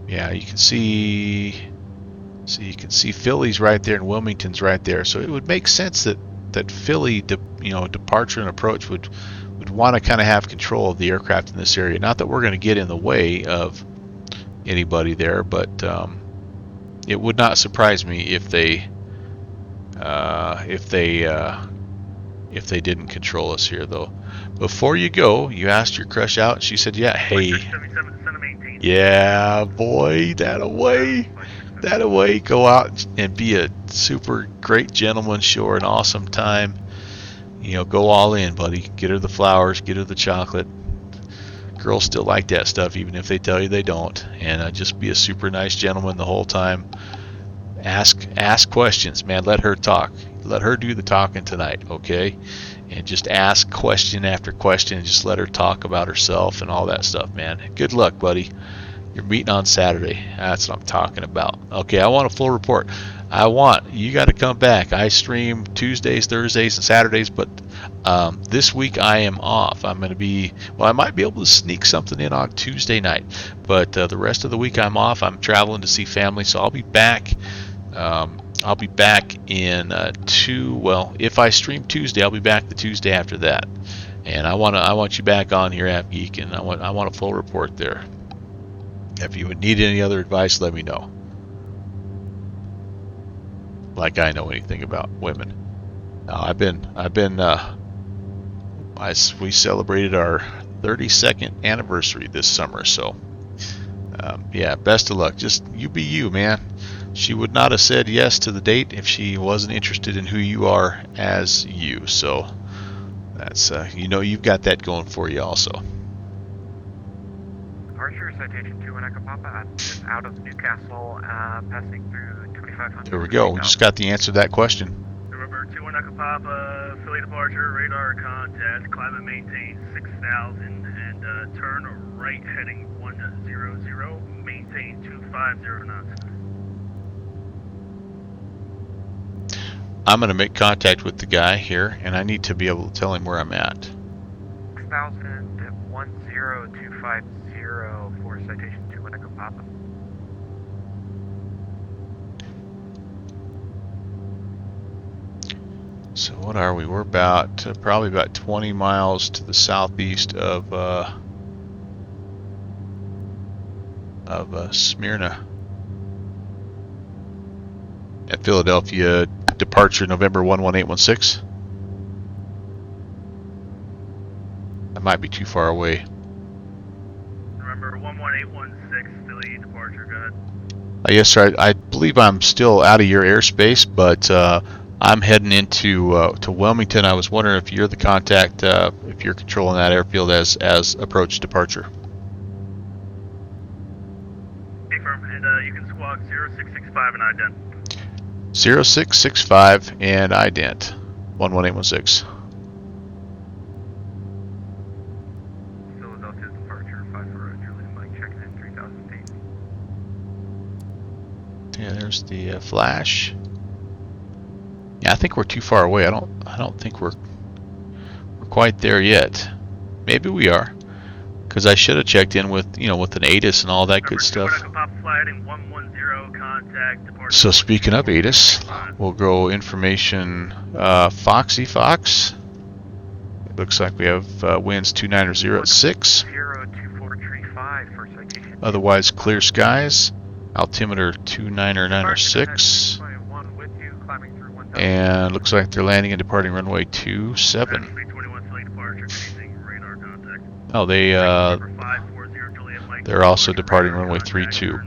Yeah, you can see Philly's right there and Wilmington's right there. So it would make sense that Philly, departure and approach would want to kind of have control of the aircraft in this area. Not that we're going to get in the way of anybody there, but it would not surprise me if they didn't control us here, though. Before you go, you asked your crush out, and she said, "Yeah, hey, yeah, boy, that away, go out and be a super great gentleman, show her an awesome time. Go all in, buddy. Get her the flowers, get her the chocolate. Girls still like that stuff, even if they tell you they don't. And just be a super nice gentleman the whole time. Ask questions, man. Let her talk. Let her do the talking tonight, okay? And just ask question after question and just let her talk about herself and all that stuff, man. Good luck, buddy. You're meeting on Saturday. That's what I'm talking about. Okay, I want a full report. You got to come back. I stream Tuesdays, Thursdays, and Saturdays, but this week I am off. I'm going to be, I might be able to sneak something in on Tuesday night, but the rest of the week I'm off. I'm traveling to see family, so I'll be back. I'll be back in if I stream Tuesday, I'll be back the Tuesday after that. And I want you back on here, App Geek, and I want a full report there. If you would need any other advice, let me know. Like I know anything about women. We celebrated our 32nd anniversary this summer, so yeah, best of luck. Just you be you, man. She would not have said yes to the date if she wasn't interested in who you are as you. So that's you've got that going for you also. Archer, citation 2 Echo Papa. I'm just out of Newcastle, passing through 2500. There we go. We just got the answer to that question. Remember, 2 Echo Papa, Philly departure, radar contact, climb and maintain 6000, and turn right heading 100, maintain 250 knots. I'm going to make contact with the guy here, and I need to be able to tell him where I'm at. 6,000-10250 for citation 2 Echo Papa. So what are we? We're about probably about 20 miles to the southeast of Smyrna. At Philadelphia, departure November 11816. That might be too far away. Remember 11816, Philly departure, go ahead. Yes, sir. I believe I'm still out of your airspace, but I'm heading into to Wilmington. I was wondering if you're the contact, if you're controlling that airfield as approach departure. Confirm, and you can squawk 0665 and ident. 0665 and ident 11816. Philadelphia departure 54 Juliet Mike checking in 3,000 feet. Yeah, there's the flash. Yeah, I think we're too far away. I don't think we're quite there yet. Maybe we are, because I should have checked in with with an ATIS and all that good stuff. So speaking of ATIS, we'll go information Foxy Fox. It looks like we have winds 290 at 6. 02435 for citation. Otherwise clear skies. Altimeter 29906. And looks like they're landing and departing runway 27. Oh, they're also departing runway 32.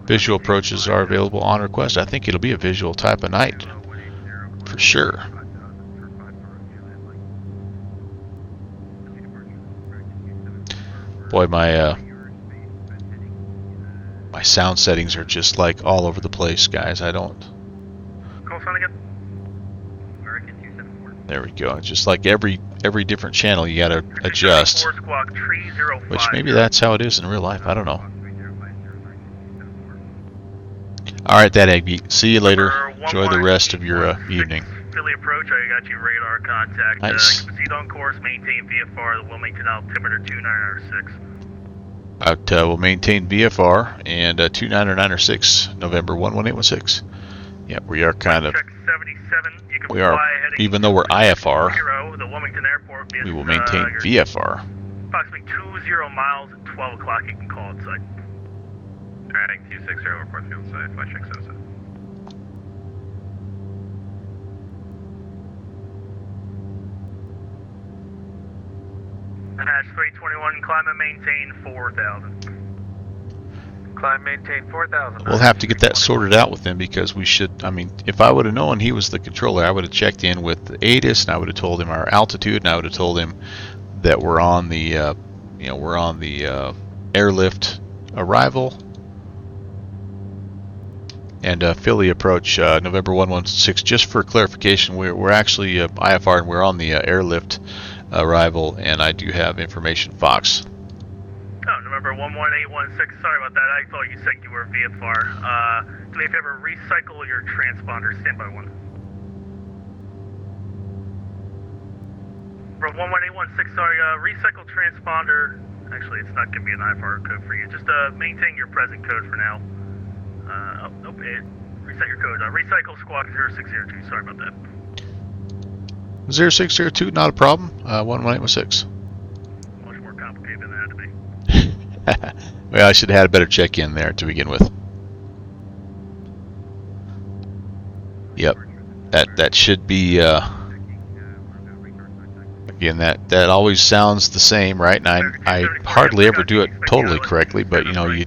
Visual approaches are available on request. I think it'll be a visual type of night for sure. Boy, my sound settings are just like all over the place, guys. I don't. There we go. Just like every different channel, you gotta adjust. Which maybe that's how it is in real life. I don't know. All right, that Eggy. See you later. Enjoy the rest of your evening. Philly approach. I got you radar contact. Nice. Proceed on course. Maintain VFR. The Wilmington altimeter 2906. We'll maintain VFR and 29906 November 11816. Yeah, we are kind of. Check 77. You can We are, fly heading even though we're IFR, 0, the Wilmington Airport is, we will maintain your VFR. approximately 20 miles at 12 o'clock. You can call it site. Alright, 260 report field site. Flight check 77. Hatch 321, climb and maintain 4,000. Climb maintain 4,000. We'll have to get that sorted out with him, because we should. I mean, if I would have known he was the controller, I would have checked in with the ATIS, and I would have told him our altitude, and I would have told him that we're on the, airlift arrival. And Philly approach November 116. Just for clarification, we're actually IFR, and we're on the airlift arrival, and I do have information Fox. Oh, November 11816. Sorry about that. I thought you said you were VFR. Do me a favor, recycle your transponder. Standby 1. For 11816, sorry, recycle transponder. Actually, it's not going to be an IFR code for you. Just maintain your present code for now. Reset your code. Recycle squawk 0602. Sorry about that. 0602, not a problem. 11816. Much more complicated than that to be. Well, I should have had a better check-in there to begin with. Yep, that should be. Again, that always sounds the same, right? And I hardly ever do it totally correctly, but you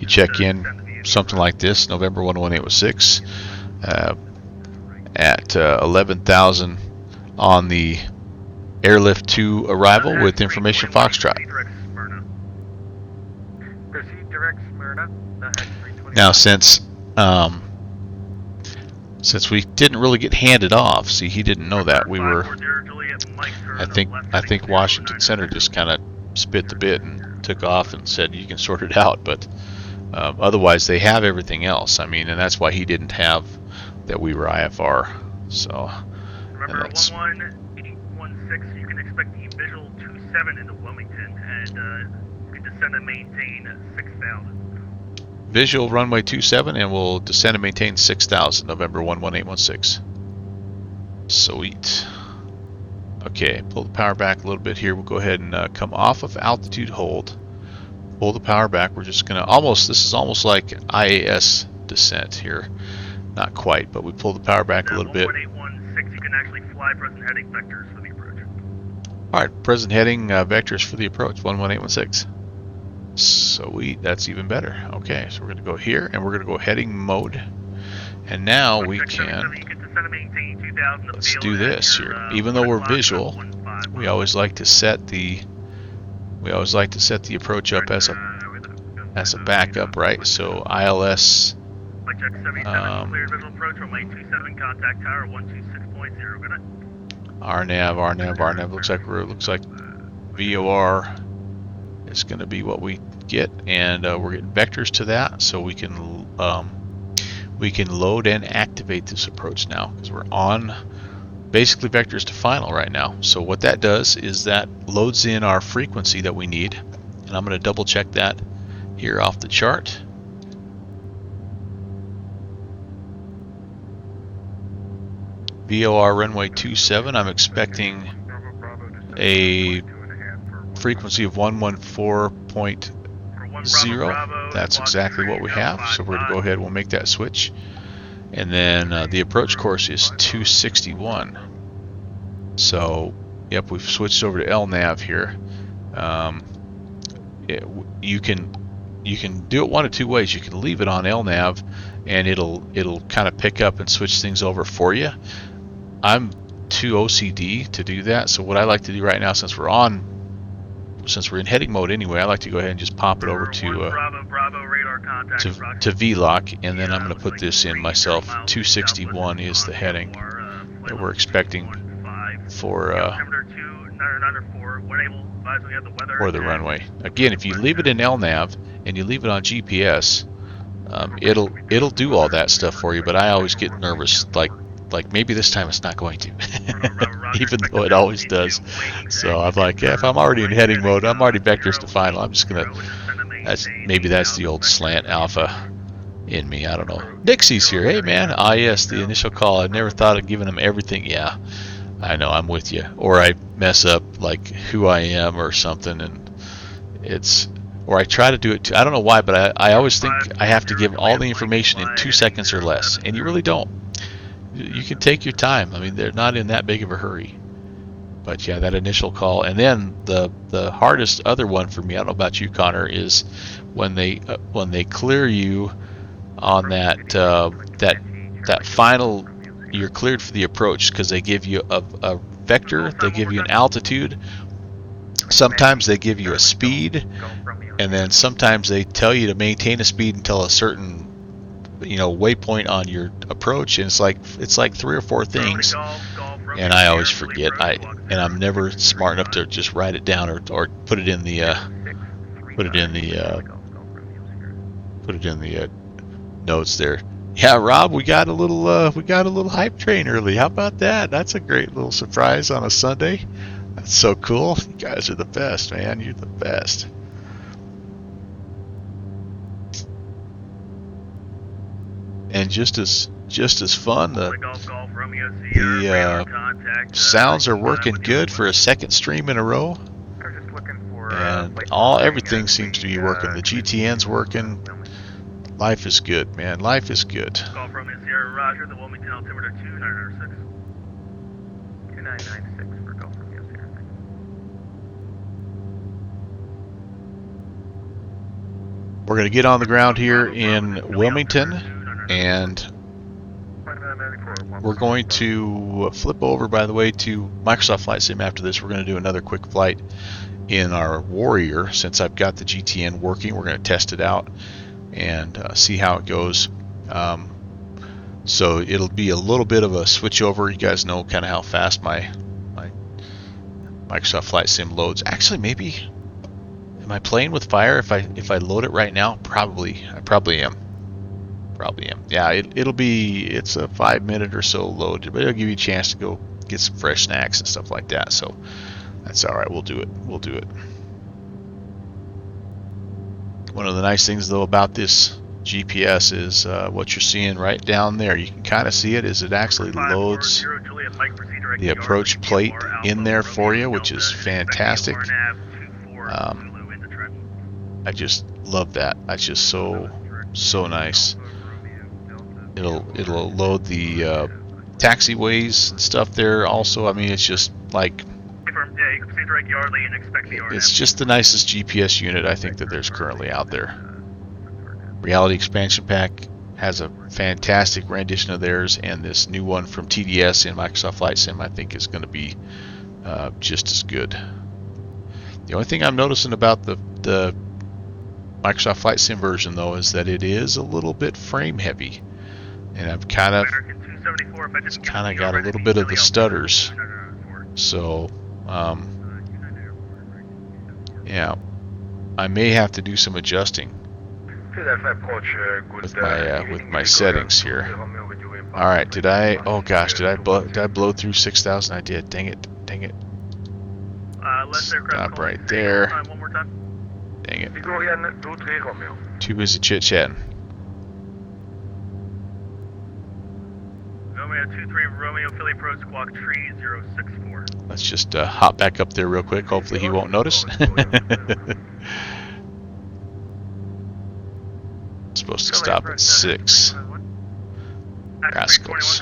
check in something like this, November 11816, at 11,000 on the airlift 2 arrival with information Foxtrot. Proceed direct Smyrna. Now, since we didn't really get handed off, see, he didn't know that we were. I think Washington Center just kind of spit the bit and took off and said you can sort it out, but otherwise they have everything else. I mean, and that's why he didn't have that we were IFR. So, Remember, that's 11816, you can expect the visual 27 into Wilmington, and you can descend and maintain 6,000. visual runway 27, and we'll descend and maintain 6,000, November 11816. Sweet. Okay, pull the power back a little bit here. We'll go ahead and come off of altitude hold. Pull the power back. We're just gonna this is almost like IAS descent here. Not quite, but we pull the power back a little bit. 11816, you can actually fly present heading vectors for the approach. Alright, present heading vectors for the approach, 11816. Sweet, that's even better. Okay, so we're going to go here, and we're going to go heading mode. And now we can, let's do this here. Even though we're visual, we always like to set the approach up as a backup, right? So ILS RNAV looks like VOR is going to be what we get, and we're getting vectors to that, so we can load and activate this approach now, because we're on basically vectors to final right now. So what that does is that loads in our frequency that we need, and I'm going to double check that here off the chart. VOR runway 27, I'm expecting a frequency of 114.0. That's exactly what we have, so we're going to go ahead and we'll make that switch. And then the approach course is 261. So, yep, we've switched over to LNAV here. You can do it one of two ways. You can leave it on LNAV, and it'll kind of pick up and switch things over for you. I'm too OCD to do that, so what I like to do right now, since we're in heading mode anyway, I like to go ahead and just pop it over to VLOC, and then I'm going to put this in myself. 261 is the heading that we're expecting for the runway. Again, if you leave it in LNAV and you leave it on GPS, it'll do all that stuff for you, but I always get nervous, like maybe this time it's not going to, even though it always does. So I'm like, yeah, if I'm already in heading mode, I'm already vectors to final, I'm just gonna, maybe that's the old slant alpha in me, I don't know. Dixie's here. Hey man, yes, the initial call, I never thought of giving them everything. Yeah, I know, I'm with you. Or I mess up like who I am or something, and or I try to do it too. I don't know why, but I always think I have to give all the information in 2 seconds or less, and you really don't. You can take your time. I mean, they're not in that big of a hurry. But yeah, that initial call, and then the hardest other one for me, I don't know about you, Connor, is when they clear you on that final, you're cleared for the approach, because they give you a vector, they give you an altitude, sometimes they give you a speed, and then sometimes they tell you to maintain a speed until a certain waypoint on your approach, and it's like 3 or 4 things, and I always forget. I'm never smart enough to just write it down or put it in the notes there. Yeah, Rob, we got a little hype train early. How about that? That's a great little surprise on a Sunday. That's so cool. You guys are the best, man. You're the best. And just as fun, the sounds are working good for a second stream in a row, and everything seems to be working. The GTN's working. Life is good, man. Life is good. Call from Sierra Roger, the Wilmington altimeter 2996. 2996 for call from Sierra. We're going to get on the ground here in Wilmington, and we're going to flip over, by the way, to Microsoft Flight Sim after this. We're going to do another quick flight in our Warrior. Since I've got the GTN working, we're going to test it out and see how it goes. So it'll be a little bit of a switch over. You guys know kind of how fast my Microsoft Flight Sim loads. Actually, maybe, am I playing with fire if I load it right now? I probably am. Probably am. Yeah, it's a 5-minute or so load, but it'll give you a chance to go get some fresh snacks and stuff like that. So that's all right. We'll do it. We'll do it. One of the nice things though about this GPS is what you're seeing right down there. You can kind of see it as it actually loads the approach plate in there for you, which is fantastic. I just love that. That's just so nice. It'll load the taxiways and stuff there also. I mean, it's just like, it's just the nicest GPS unit I think that there's currently out there. Reality Expansion Pack has a fantastic rendition of theirs, and this new one from TDS and Microsoft Flight Sim I think is going to be just as good. The only thing I'm noticing about the Microsoft Flight Sim version though is that it is a little bit frame heavy, and I've kind of got a little bit of the stutters. So yeah, I may have to do some adjusting with my settings here. All right, did I? Oh gosh, did I blow through 6,000? I did. Dang it! Stop right there. Dang it! Too busy chit chatting. Romeo 23 Romeo Philly Pro Squawk Tree 064. Let's just hop back up there real quick. Hopefully he won't notice. Supposed to stop at 6. Rascals.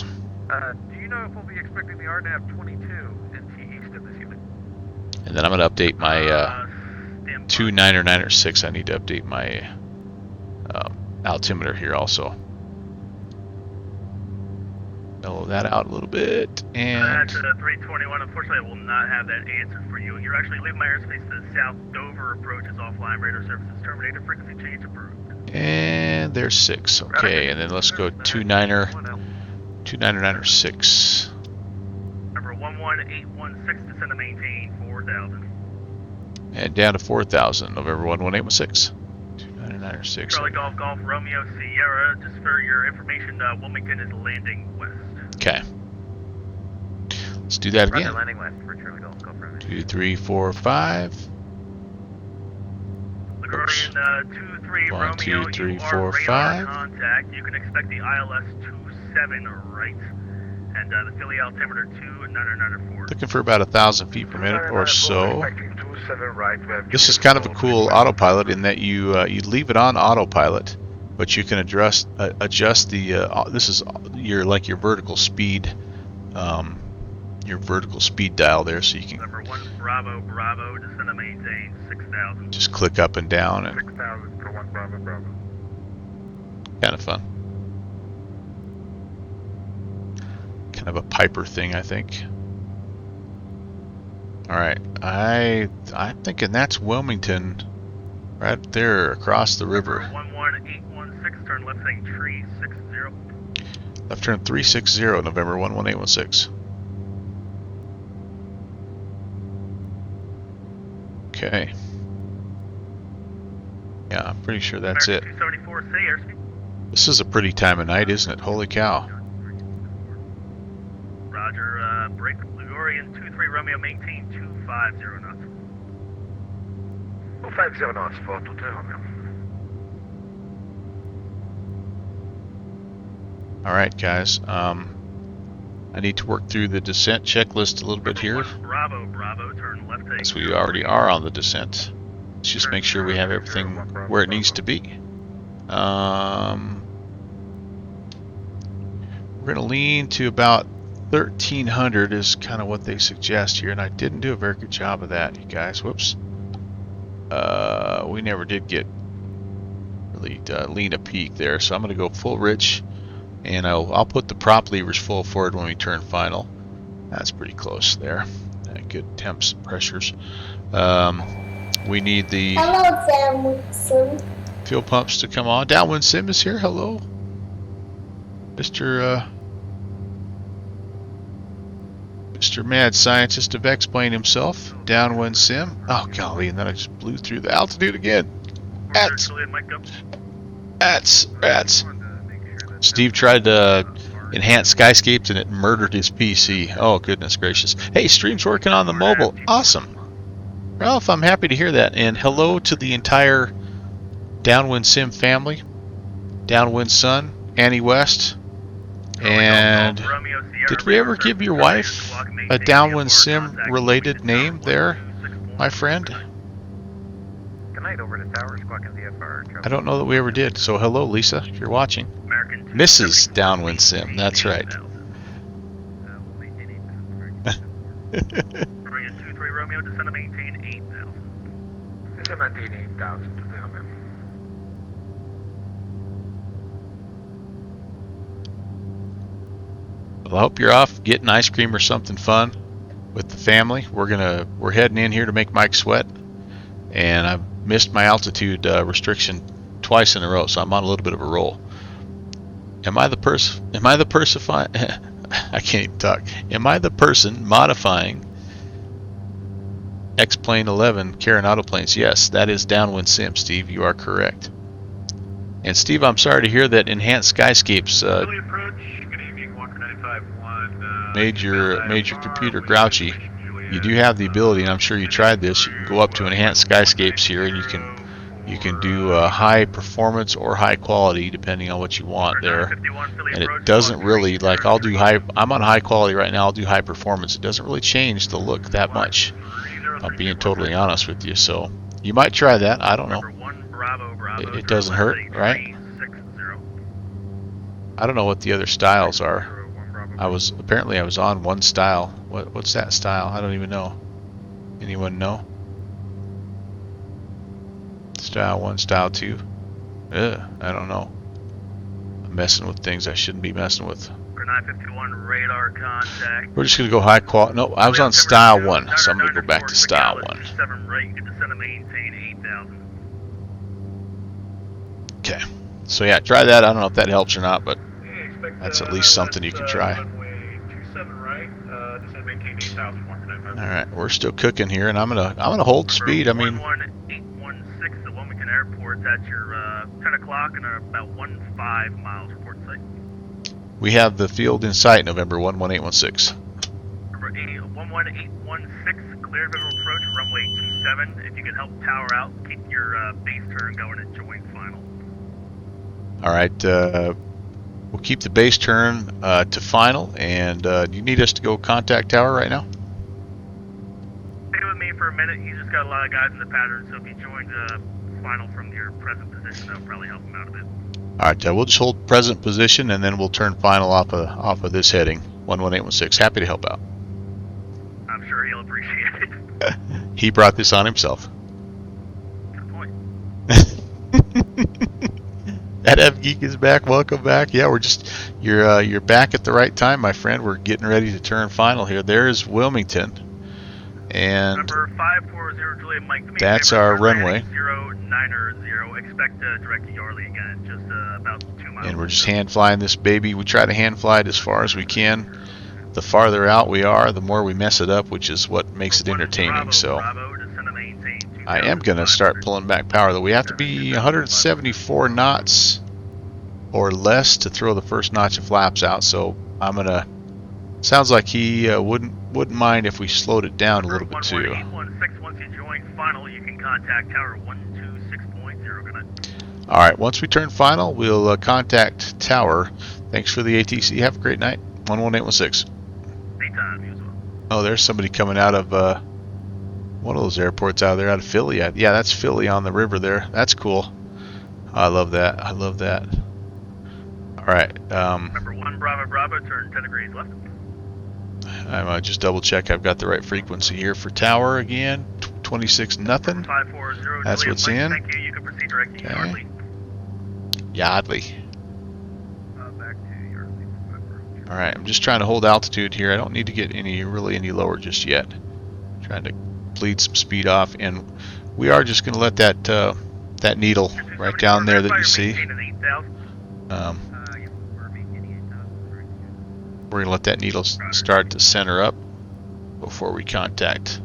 Do you know if we'll be expecting the RNAV 22 NT east of this unit? And then I'm going to update my 29906. I need to update my altimeter here also. Mellow that out a little bit. And that's 321. Unfortunately, I will not have that answer for you. You're actually leaving my airspace to the south. Dover approach is offline. Radar services terminated. Frequency change approved. And there's 6. Okay, and then let's go 29906. Number 11816, descend to maintain 4,000. And down to 4,000, November 11816. 29906. Charlie Golf Golf Romeo Sierra. Just for your information, Wilmington is landing west. Okay. Let's do that again. Landing west for Charlie Golf Golf Romeo. 2, 3, 4, 5. LaGuardian 23 1, Romeo, 2, 3, you 4, are 5. radar contact. You can expect the ILS 27 right, and the Philly altimeter 2994. Looking for about 1,000 feet per minute or so. This is kind of a cool autopilot in that you leave it on autopilot, but you can adjust the this is your vertical speed, your vertical speed dial there, so you can Number 1 Bravo Bravo, descend to maintain 6,000. just click up and down, and 6,000 for 1 Bravo Bravo. kind of fun. Kind of a Piper thing, I think. All right, I'm thinking that's Wilmington, right there across the river. 11816, turn left heading tree 60. Left turn 360, November 11816. Okay. Yeah, I'm pretty sure that's it. 274, say airspeed. This is a pretty time of night, isn't it? Holy cow. Roger, break Ligurian 23 Romeo, maintain 250 knots. 250 knots for 23 Romeo. Alright guys, I need to work through the descent checklist a little bit here, Bravo, Bravo, turn left heading. as we already are on the descent. Let's just make sure we have everything where it needs to be. We're going to lean to about 1,300 is kind of what they suggest here, and I didn't do a very good job of that, you guys. Whoops. We never did get really lean a peak there, so I'm going to go full rich, and I'll put the prop levers full forward when we turn final. That's pretty close there. Good temps, pressures. We need the fuel pumps to come on. Downwind Sim is here. Hello, Mr. Mad Scientist of X-Plane himself. Downwind Sim. Oh golly, and then I just blew through the altitude again. Rats. Steve tried to enhance skyscapes and it murdered his PC. Oh, goodness gracious. Hey, stream's working on the mobile. Awesome. Ralph, I'm happy to hear that. And hello to the entire Downwind Sim family. Downwind Son, Annie West. And did we ever give your wife a Downwind Sim related name there, my friend? Good night, over to Tower, Squawk and VFR. I don't know that we ever did. So hello, Lisa, if you're watching. Mrs. Downwind Sim, that's right. Korean 23 Romeo, descend to maintain 8,000. It's a 8,000 to them. Well, I hope you're off getting ice cream or something fun with the family. We're heading in here to make Mike sweat, and I've missed my altitude restriction twice in a row, so I'm on a little bit of a roll. Am I the person I can't even talk. Am I the person modifying X-Plane 11 Karen autoplanes? Yes, that is Downwind Sim, Steve. You are correct. And Steve, I'm sorry to hear that enhanced skyscapes made your computer grouchy. You do have the ability, and I'm sure you tried this. You can go up to enhanced skyscapes here, and you can do high performance or high quality depending on what you want there. And it doesn't really, like, I'm on high quality right now. I'll do high performance. It doesn't really change the look that much. I'm being totally honest with you. So you might try that. I don't know. It doesn't hurt, right? I don't know what the other styles are. I was on one style. What's that style? I don't even know. Anyone know? Style 1, Style 2. I don't know. I'm messing with things I shouldn't be messing with. 951 radar contact. We're just gonna go high quality. No, I was on Style 1, so I'm gonna go back to Style 1. 7 right, you can descend to maintain 8,000. Okay. So yeah, try that. I don't know if that helps or not, but that's at least something you can try. All right, we're still cooking here, and I'm gonna hold speed. I mean, 11816 at Wilmington Airport. That's your 10 o'clock and about 15 miles report site. we have the field in sight, November 11816. Number 11816, cleared visual approach, runway 27. If you can help tower out, keep your base turn going and join final. All right, we'll keep the base turn to final, and do you need us to go contact tower right now? Stay with me for a minute. He's just got a lot of guys in the pattern, so if you join final from your present position, that'll probably help him out a bit. All right, we'll just hold present position, and then we'll turn final off of this heading, 11816. Happy to help out. I'm sure he'll appreciate it. He brought this on himself. Good point. That F Geek is back. Welcome back. Yeah, you're back at the right time, my friend. We're getting ready to turn final here. There's Wilmington, and number 540 Juliet Mike. that's our runway. 090. Expect direct to Yardley again. Just about 2 miles. And we're just hand flying this baby. We try to hand fly it as far as we can. The farther out we are, the more we mess it up, which is what makes it entertaining. So I am going to start pulling back power, though. We have to be 174 knots or less to throw the first notch of flaps out. So I'm going to... Sounds like he wouldn't mind if we slowed it down a little bit too. 11816, once you join final, you can contact tower 126.0. Good night. All right, once we turn final, we'll contact tower. Thanks for the ATC. Have a great night. 11816. Anytime, you as well. Oh, there's somebody coming out of one of those airports out there, out of Philly. Yeah, that's Philly on the river there. That's cool. I love that. I love that. All right. Number 1 Bravo, turn 10 degrees left. I'm just double check I've got the right frequency here for tower again. 26 nothing. 540. That's what's in. Thank you. You can proceed direct to Yardley. Yardley. Back to Yardley. All right. I'm just trying to hold altitude here. I don't need to get any lower just yet. Trying to bleed some speed off, and we are just going to let that needle right down there that you see. We're going to let that needle start to center up before we contact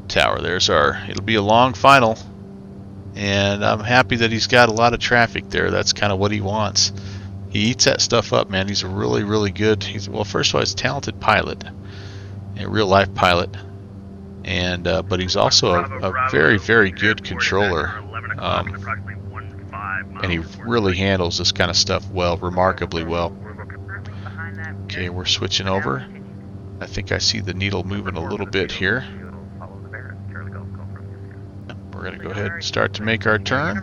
tower. There's it'll be a long final. And I'm happy that he's got a lot of traffic there. That's kind of what he wants. He eats that stuff up, man. He's a really, really good. Well, first of all, he's a talented pilot, a real life pilot, and but he's also a very, very good controller. And he really handles this kind of stuff well, remarkably well. Okay, we're switching over. I think I see the needle moving a little bit here. We're going to go ahead and start to make our turn.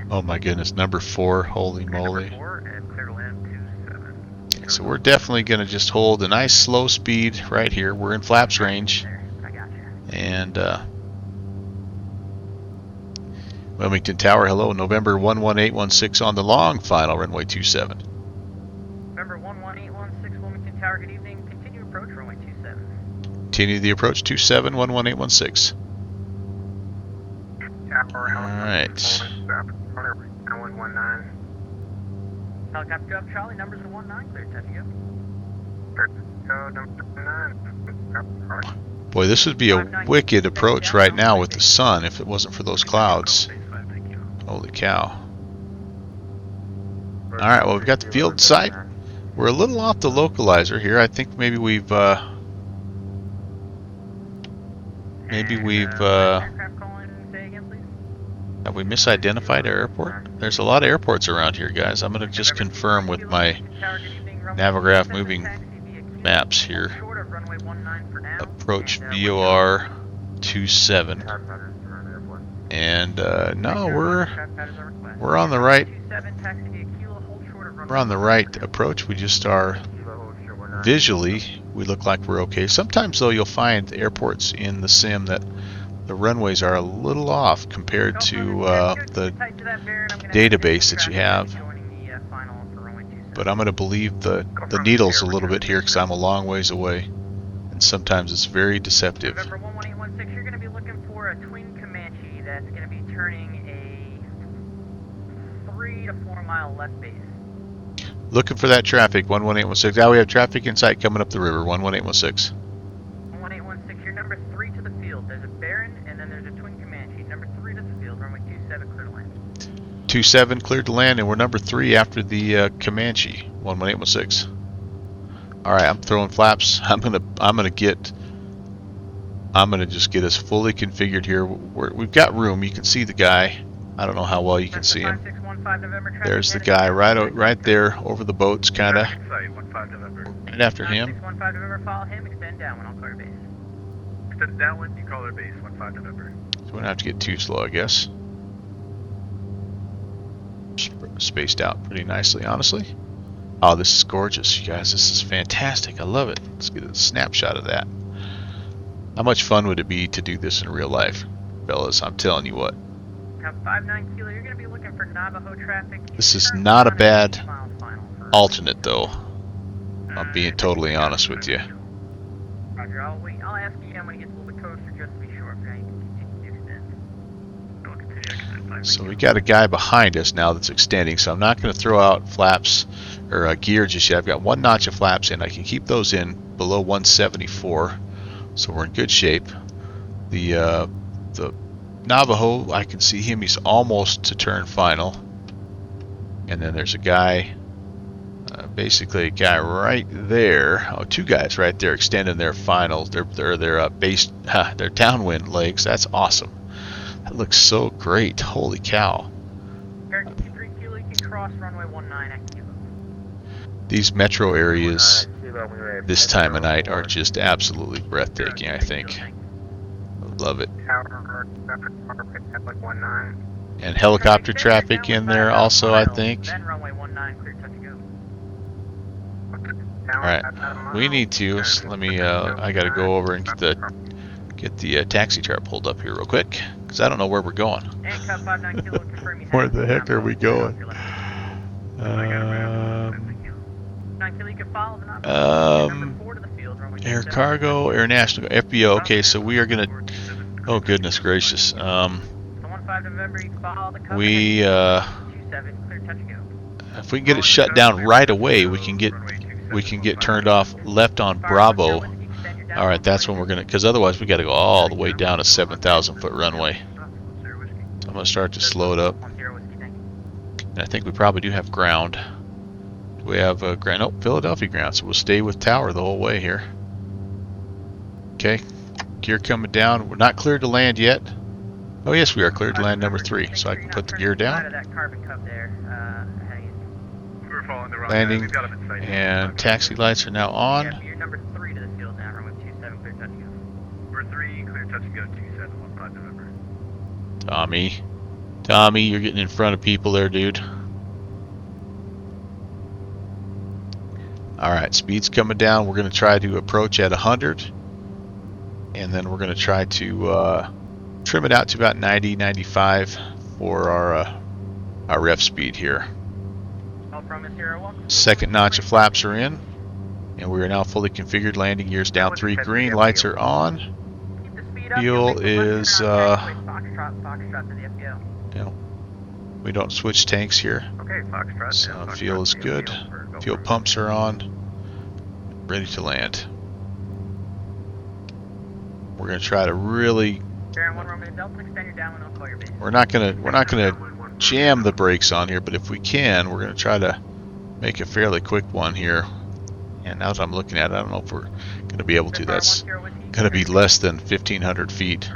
Oh my goodness, number 4, holy moly. Okay, so we're definitely going to just hold a nice slow speed right here. We're in flaps range. And Wilmington Tower, hello, November 11816 on the long, final runway 27. November 11816, Wilmington Tower, good evening. Continue approach, runway 27. Continue the approach 27, 11816. Alright. Helicopter up, Charlie, numbers are 19, clear, touch you. Boy, this would be a wicked approach right now with the sun if it wasn't for those clouds. Holy cow. Alright, well, we've got the field sight. We're a little off the localizer here. I think maybe we've have we misidentified our airport? There's a lot of airports around here, guys. I'm going to just confirm with my Navograph moving maps here. Approach VOR 27. And no, we're on the right. We're on the right approach. We just are visually. We look like we're okay. Sometimes though, you'll find airports in the sim that the runways are a little off compared to the database that you have. But I'm going to believe the needles a little bit here because I'm a long ways away. And sometimes it's very deceptive. November 11816, you're going to be looking for a twin Comanche that's going to be turning a 3 to 4 mile left base. Looking for that traffic, 11816. Now we have traffic in sight coming up the river, 11816. 11816, you're number 3 to the field. There's a Baron and then there's a twin Comanche. Number 3 to the field, runway 27, clear to land. 27 cleared to land, and we're number 3 after the Comanche, 11816. All right, I'm throwing flaps. I'm gonna just get us fully configured here. We've got room. You can see the guy. I don't know how well you can see him. There's the guy right there over the boats, kind of. Right after him. 15 November, follow him. Extend downwind. I'll call your base. Extend downwind. You call their base. 15 November. So we don't have to get too slow, I guess. Spaced out pretty nicely, honestly. Oh, this is gorgeous, you guys. This is fantastic. I love it. Let's get a snapshot of that. How much fun would it be to do this in real life, fellas? I'm telling you what. Now 59 kilo, you're going to be looking for Navajo traffic. This is not a bad alternate, though. I'm being totally honest with you. Roger, I'll wait. I'll ask you when it gets a little bit closer just to be sure. Okay, you can continue to extend. So we got a guy behind us now that's extending, so I'm not going to throw out flaps or gear just yet. I've got 1 notch of flaps in. I can keep those in below 174, so we're in good shape. The Navajo, I can see him. He's almost to turn final. And then there's a guy, basically a guy right there. Oh, 2 guys right there extending their finals. Their downwind legs. That's awesome. That looks so great. Holy cow. KRIC 3 kilo, you can cross runway 19 at kilo. These metro areas this time of night are just absolutely breathtaking, I think. I love it. And helicopter traffic in there also, I think. Alright, we need to, so let me, I gotta go over and get the taxi chart pulled up here real quick, because I don't know where we're going. Where the heck are we going? Air cargo, air national, FBO. Okay, so we are gonna. Oh goodness gracious. If we can get it shut down right away, we can get turned off left on Bravo All right, that's when we're gonna, because otherwise we got to go all the way down a 7,000-foot runway. So I'm gonna start to slow it up. And I think we probably do have ground. Do we have ground? Nope, Philadelphia ground. So we'll stay with tower the whole way here. Okay, gear coming down. We're not cleared to land yet. Oh yes, we are cleared to land number 3. So I can put the gear down. Landing and taxi lights are now on. Yeah, you're number 3 to the field now, runway 27, clear touch and go. Number 3, clear touch and go 2715 November. Tommy, you're getting in front of people there, dude. Alright, speed's coming down. We're going to try to approach at 100. And then we're going to try to trim it out to about 90, 95 for our ref speed here. Second notch of flaps are in. And we are now fully configured. Landing gears down 3 green. Lights are on. Fuel is... we don't switch tanks here. So fuel is good. Fuel pumps are on. Ready to land. We're going to try to really... We're not gonna jam the brakes on here, but if we can, we're going to try to make a fairly quick one here. And now that I'm looking at it, I don't know if we're going to be able to. That's going to be less than 1,500 feet.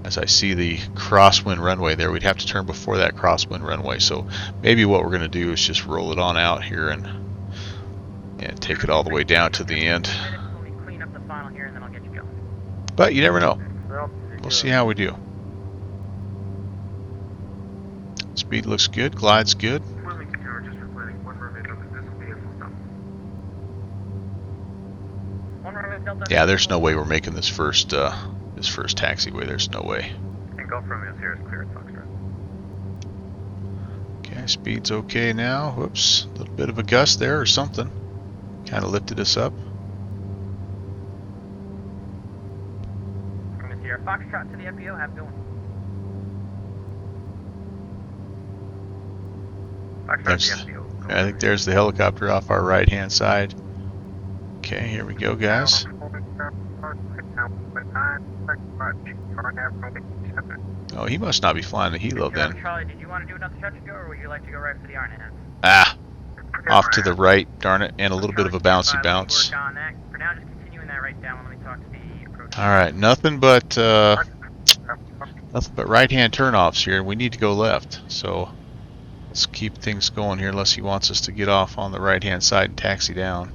As I see the crosswind runway there, we'd have to turn before that crosswind runway. So maybe what we're going to do is just roll it on out here and take it all the way down to the end. But you never know. We'll see how we do. Speed looks good. Glide's good. Yeah, there's no way we're making this first taxiway. There's no way. And go from here is clear at Foxtrot. Okay, speed's okay now. Whoops, a little bit of a gust there or something. Kind of lifted us up. From here, Foxtrot to the FBO, have a good one. Foxtrot to the FBO. I think there's the helicopter off our right-hand side. Okay, here we go, guys. Oh, he must not be flying the helo then. Charlie, did you want to do another touch and go, or would you like to go right for the Arnett? Ah, off to the right, darn it, and a little bit of a bouncy bounce. For now, just continuing that right down. Let me talk to the approach. All right, nothing but right-hand turnoffs here, and we need to go left. So let's keep things going here, unless he wants us to get off on the right-hand side and taxi down.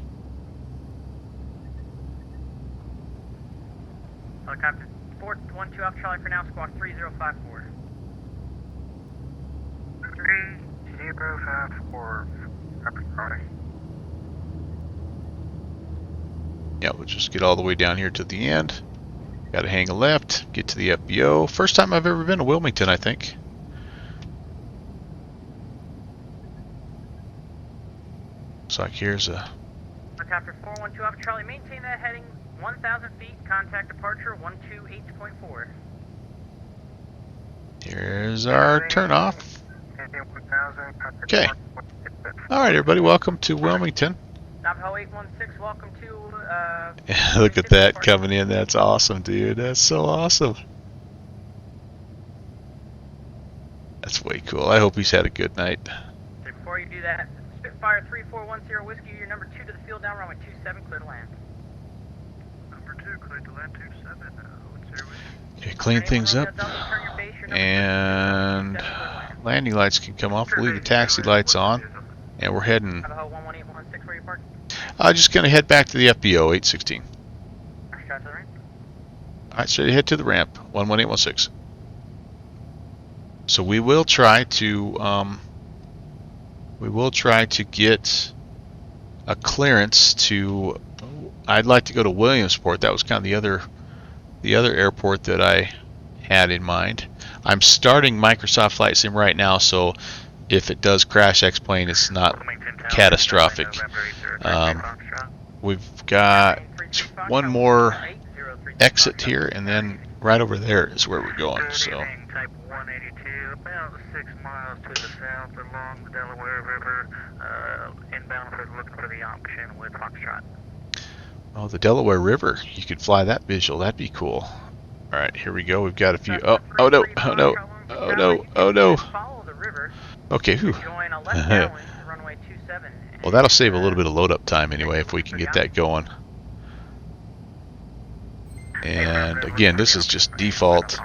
Helicopter 412 Alpha Charlie for now, squawk 3054. 3054, Alpha Charlie. Yeah, we'll just get all the way down here to the end. Got to hang a left, get to the FBO. First time I've ever been to Wilmington, I think. Looks like here's a... Helicopter 412 Alpha Charlie, maintain that heading 1,000 feet, contact departure 128.4. Here's our turnoff. Okay. Alright everybody, welcome to Wilmington. Navajo 816, welcome to... Look at that coming in, that's awesome, dude. That's so awesome. That's way cool. I hope he's had a good night. Before you do that, Spitfire 3410 Whiskey, you're number 2 to the field down runway 27, clear to land. Number 2, clear to land 27. What's your wish? Okay, clean things up. And landing lights can come off. We'll leave the taxi lights on. And we're heading... Navajo 11816, where are you parked? just going to head back to the FBO, 816. Shot to the ramp. Alright, straight ahead to the ramp, 11816. So we will try to... get a clearance to... I'd like to go to Williamsport. That was kind of the other airport that I had in mind. I'm starting Microsoft Flight Sim right now, so if it does crash X-Plane, it's not catastrophic. We've got one more exit here, and then right over there is where we're going. So Type 182, about 6 miles to the south along the Delaware River, inbound for looking for the option with Foxtrot. Oh, the Delaware River. You could fly that visual. That'd be cool. All right, here we go. We've got a few. Oh, oh no, oh no, oh no, oh no. Follow the river Okay, whew. to join a left downwind to runway 27. Well, that'll save a little bit of load up time anyway if we can get that going. And again, this is just default.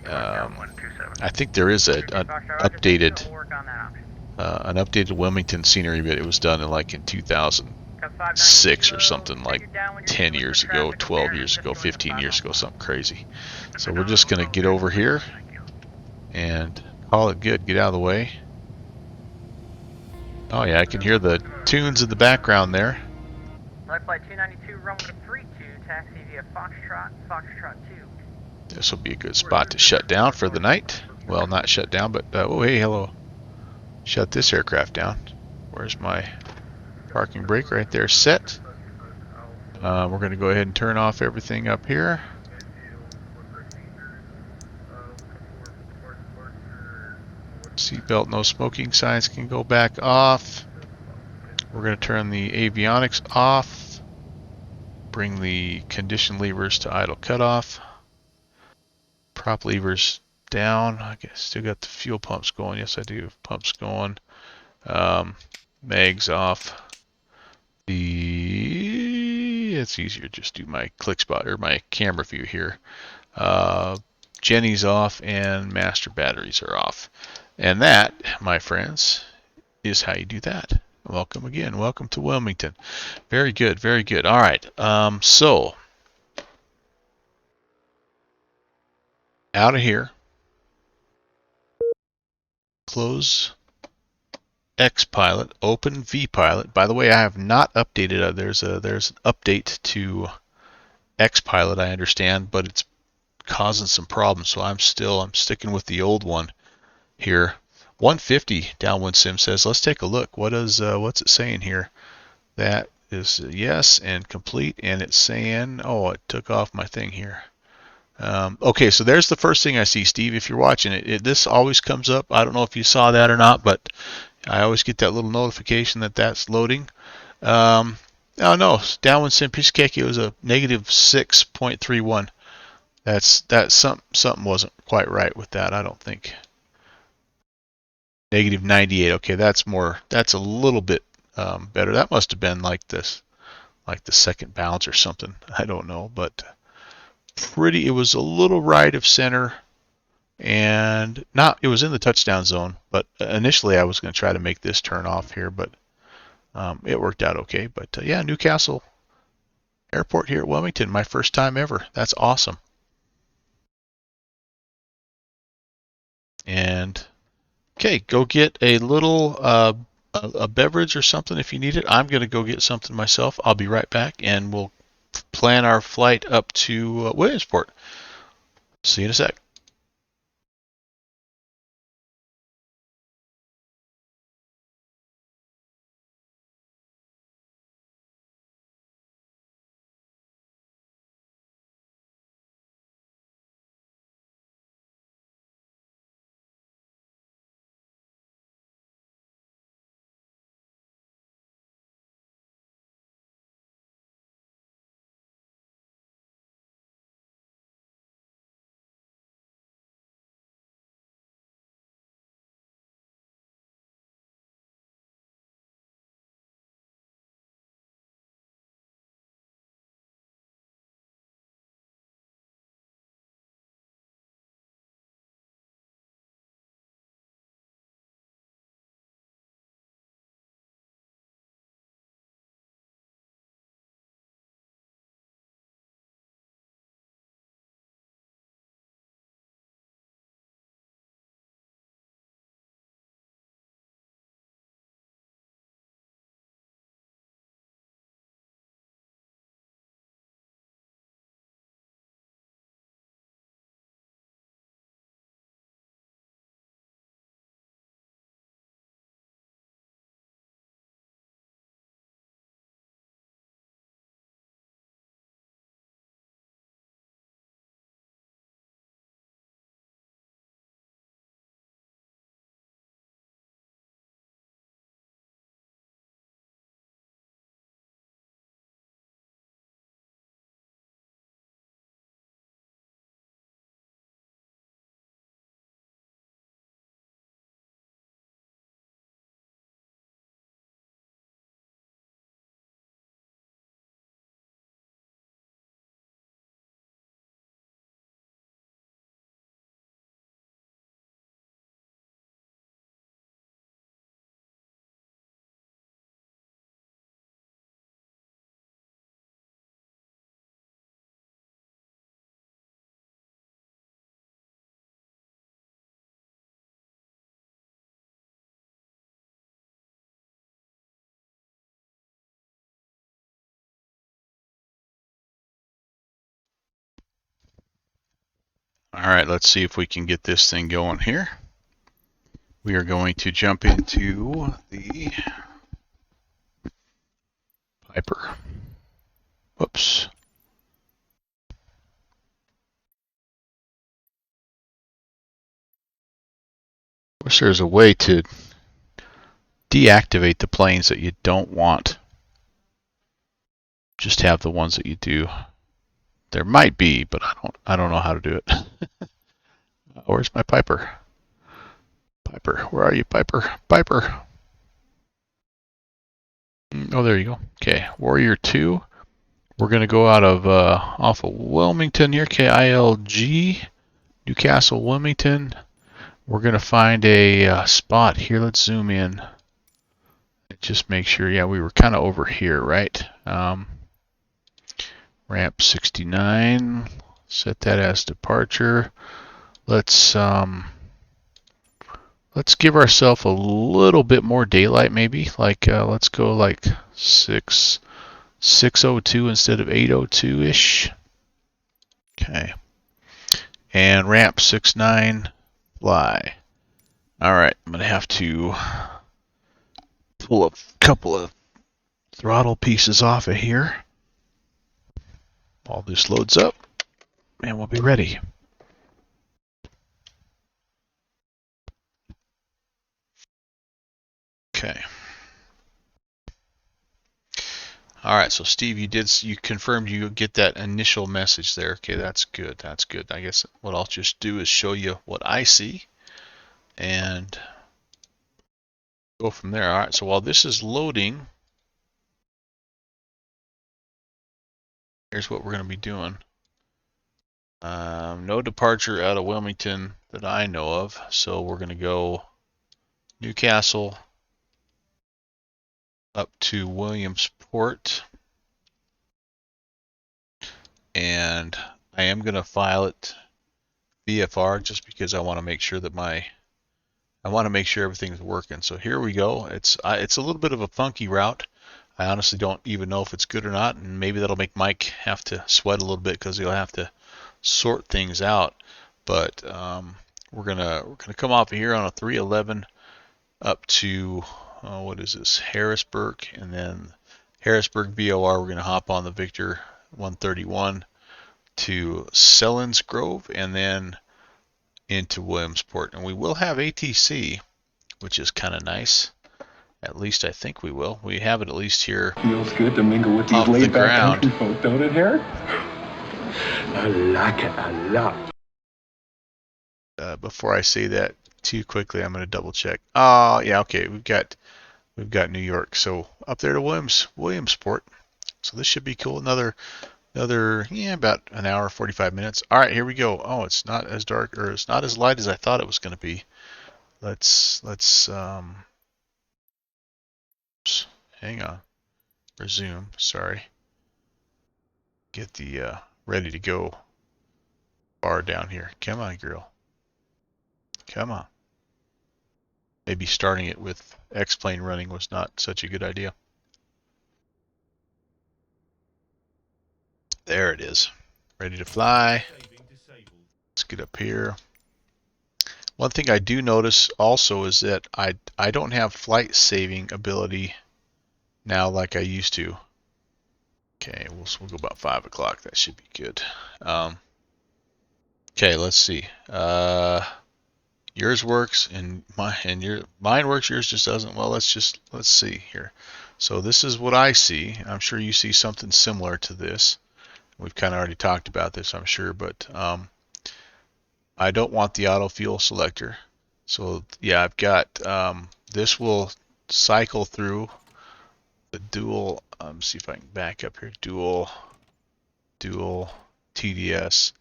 I think there is an updated Wilmington scenery, but it was done in like in 2006 or something, like 10 years ago, 12 years ago, 15 years ago, something crazy. So we're just going to get over here and call it good. Get out of the way. Oh yeah, I can hear the tunes in the background there. Flight 292, runway 32, taxi via Foxtrot, Foxtrot 2. This will be a good spot to shut down for the night. Well, not shut down, but oh hey, hello. Shut this aircraft down. Where's my parking brake? Right there, set. We're going to go ahead and turn off everything up here. Seatbelt no smoking signs can go back off. We're going to turn the avionics off. Bring the condition levers to idle cutoff. Prop levers down. I guess still got the fuel pumps going. Yes, I do. Pumps going. Mags off. It's easier to just do my click spot or my camera view here. Jenny's off and master batteries are off. And that, my friends, is how you do that. Welcome again. Welcome to Wilmington. Very good. Very good. All right. So out of here. Close XPilot. Open VPilot. By the way, I have not updated. There's an update to XPilot, I understand, but it's causing some problems. So I'm sticking with the old one here. 150 downwind sim says, let's take a look. What's it saying here? That is yes and complete, and it's saying, oh, it took off my thing here. Okay, so there's the first thing I see, Steve. If you're watching it, this always comes up. I don't know if you saw that or not, but I always get that little notification that that's loading. Oh no, downwind sim Pishkeki was a negative 6.31. That's something wasn't quite right with that, I don't think. Negative 98. Okay, that's a little bit better. That must have been like this, like the second bounce or something. I don't know, but it was a little right of center, and it was in the touchdown zone, but initially I was going to try to make this turn off here, but it worked out okay. But yeah, Newcastle Airport here at Wilmington, my first time ever. That's awesome. And okay, go get a little a beverage or something if you need it. I'm going to go get something myself. I'll be right back, and we'll plan our flight up to Williamsport. See you in a sec. Alright, let's see if we can get this thing going here. We are going to jump into the Piper. Whoops. Of course, there's a way to deactivate the planes that you don't want. Just have the ones that you do. There might be, but I don't know how to do it. Where's my Piper? Piper, where are you, Piper? Piper. Oh, there you go. Okay, Warrior 2. We're going to go out of off of Wilmington here, KILG, Newcastle, Wilmington. We're going to find a spot here. Let's zoom in. Just make sure, yeah, we were kind of over here, right? Ramp 69. Set that as departure. Let's give ourselves a little bit more daylight, maybe. Like let's go like 6:02 instead of 8:02-ish. Okay. And ramp 69, fly. All right, I'm gonna have to pull a couple of throttle pieces off of here. All this loads up, and we'll be ready. Okay. All right, so Steve, you confirmed you get that initial message there. Okay, that's good. That's good. I guess what I'll just do is show you what I see and go from there. All right, so while this is loading, here's what we're going to be doing. No departure out of Wilmington that I know of, so we're going to go Newcastle up to Williamsport, and I am going to file it VFR just because I want to make sure that everything's working. So here we go. It's a little bit of a funky route. I honestly don't even know if it's good or not, and maybe that'll make Mike have to sweat a little bit because he'll have to sort things out. But we're gonna come off of here on a 311 up to what is this, Harrisburg, and then Harrisburg VOR. We're gonna hop on the Victor 131 to Sellens Grove, and then into Williamsport, and we will have ATC, which is kind of nice. At least I think we will. We have it at least here. Feels good to mingle with these laid back country folk, don't it, Harry? I like it a lot. Before I say that too quickly, I'm going to double check. Oh, yeah, okay. We've got New York, so up there to Williamsport. So this should be cool. Another about an hour 45 minutes. All right, here we go. Oh, it's not as dark, or it's not as light as I thought it was going to be. Let's hang on. Resume. Sorry. Get the ready to go bar down here. Come on, girl. Come on. Maybe starting it with X-plane running was not such a good idea. There it is. Ready to fly. Let's get up here. One thing I do notice also is that I don't have flight saving ability now like I used to. Okay, we'll go about 5 o'clock. That should be good. Okay, let's see. Yours works and mine works. Yours just doesn't. Well, let's see here. So this is what I see. I'm sure you see something similar to this. We've kind of already talked about this, I'm sure, but I don't want the auto fuel selector. So yeah, I've got this will cycle through the dual. See if I can back up here. Dual TDS.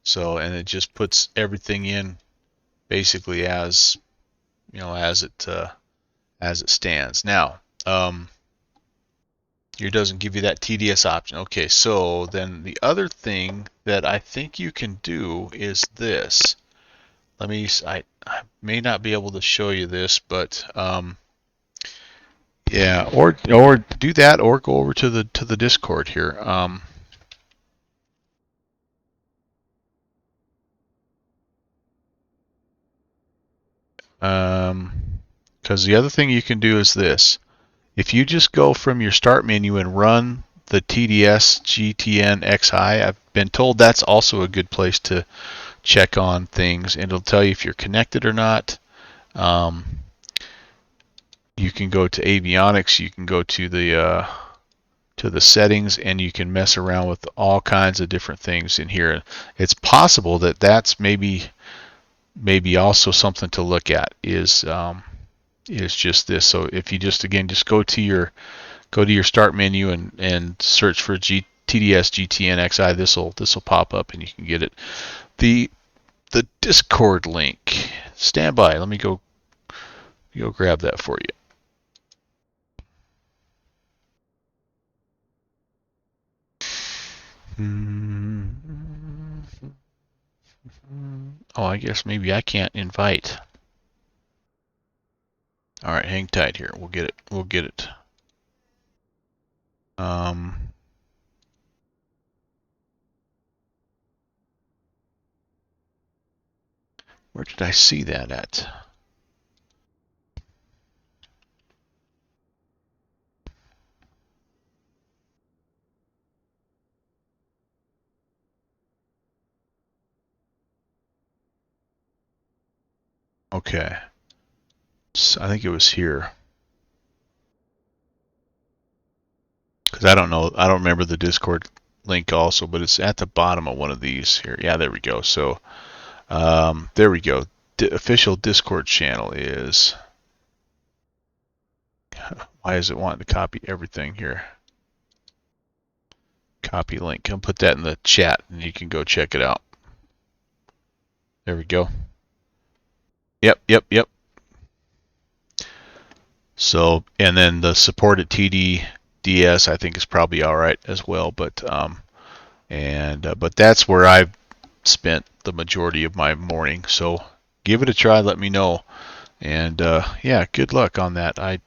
So, and it just puts everything in basically as as it stands. Now, here doesn't give you that TDS option. Okay, so then the other thing that I think you can do is this. I may not be able to show you this, but yeah, or do that, or go over to the Discord here. because the other thing you can do is this. If you just go from your start menu and run the TDS GTN XI, I've been told that's also a good place to check on things, and it'll tell you if you're connected or not. You can go to avionics, you can go to the settings, and you can mess around with all kinds of different things in here. It's possible that that's maybe also something to look at is just this. So if you just go to your start menu and search for TDS GTN XI, this will pop up and you can get it. The Discord link. Stand by. Let me go grab that for you. Oh, I guess maybe I can't invite. All right, hang tight here. We'll get it. Where did I see that at? Okay. So I think it was here. Because I don't know. I don't remember the Discord link also, but it's at the bottom of one of these here. Yeah, there we go. So there we go. Official Discord channel is. Why is it wanting to copy everything here? Copy link. I'll put that in the chat and you can go check it out. There we go. Yep. So, and then the support at TDS I think is probably all right as well, but that's where I've spent the majority of my morning. So give it a try. Let me know, and yeah, good luck on that. I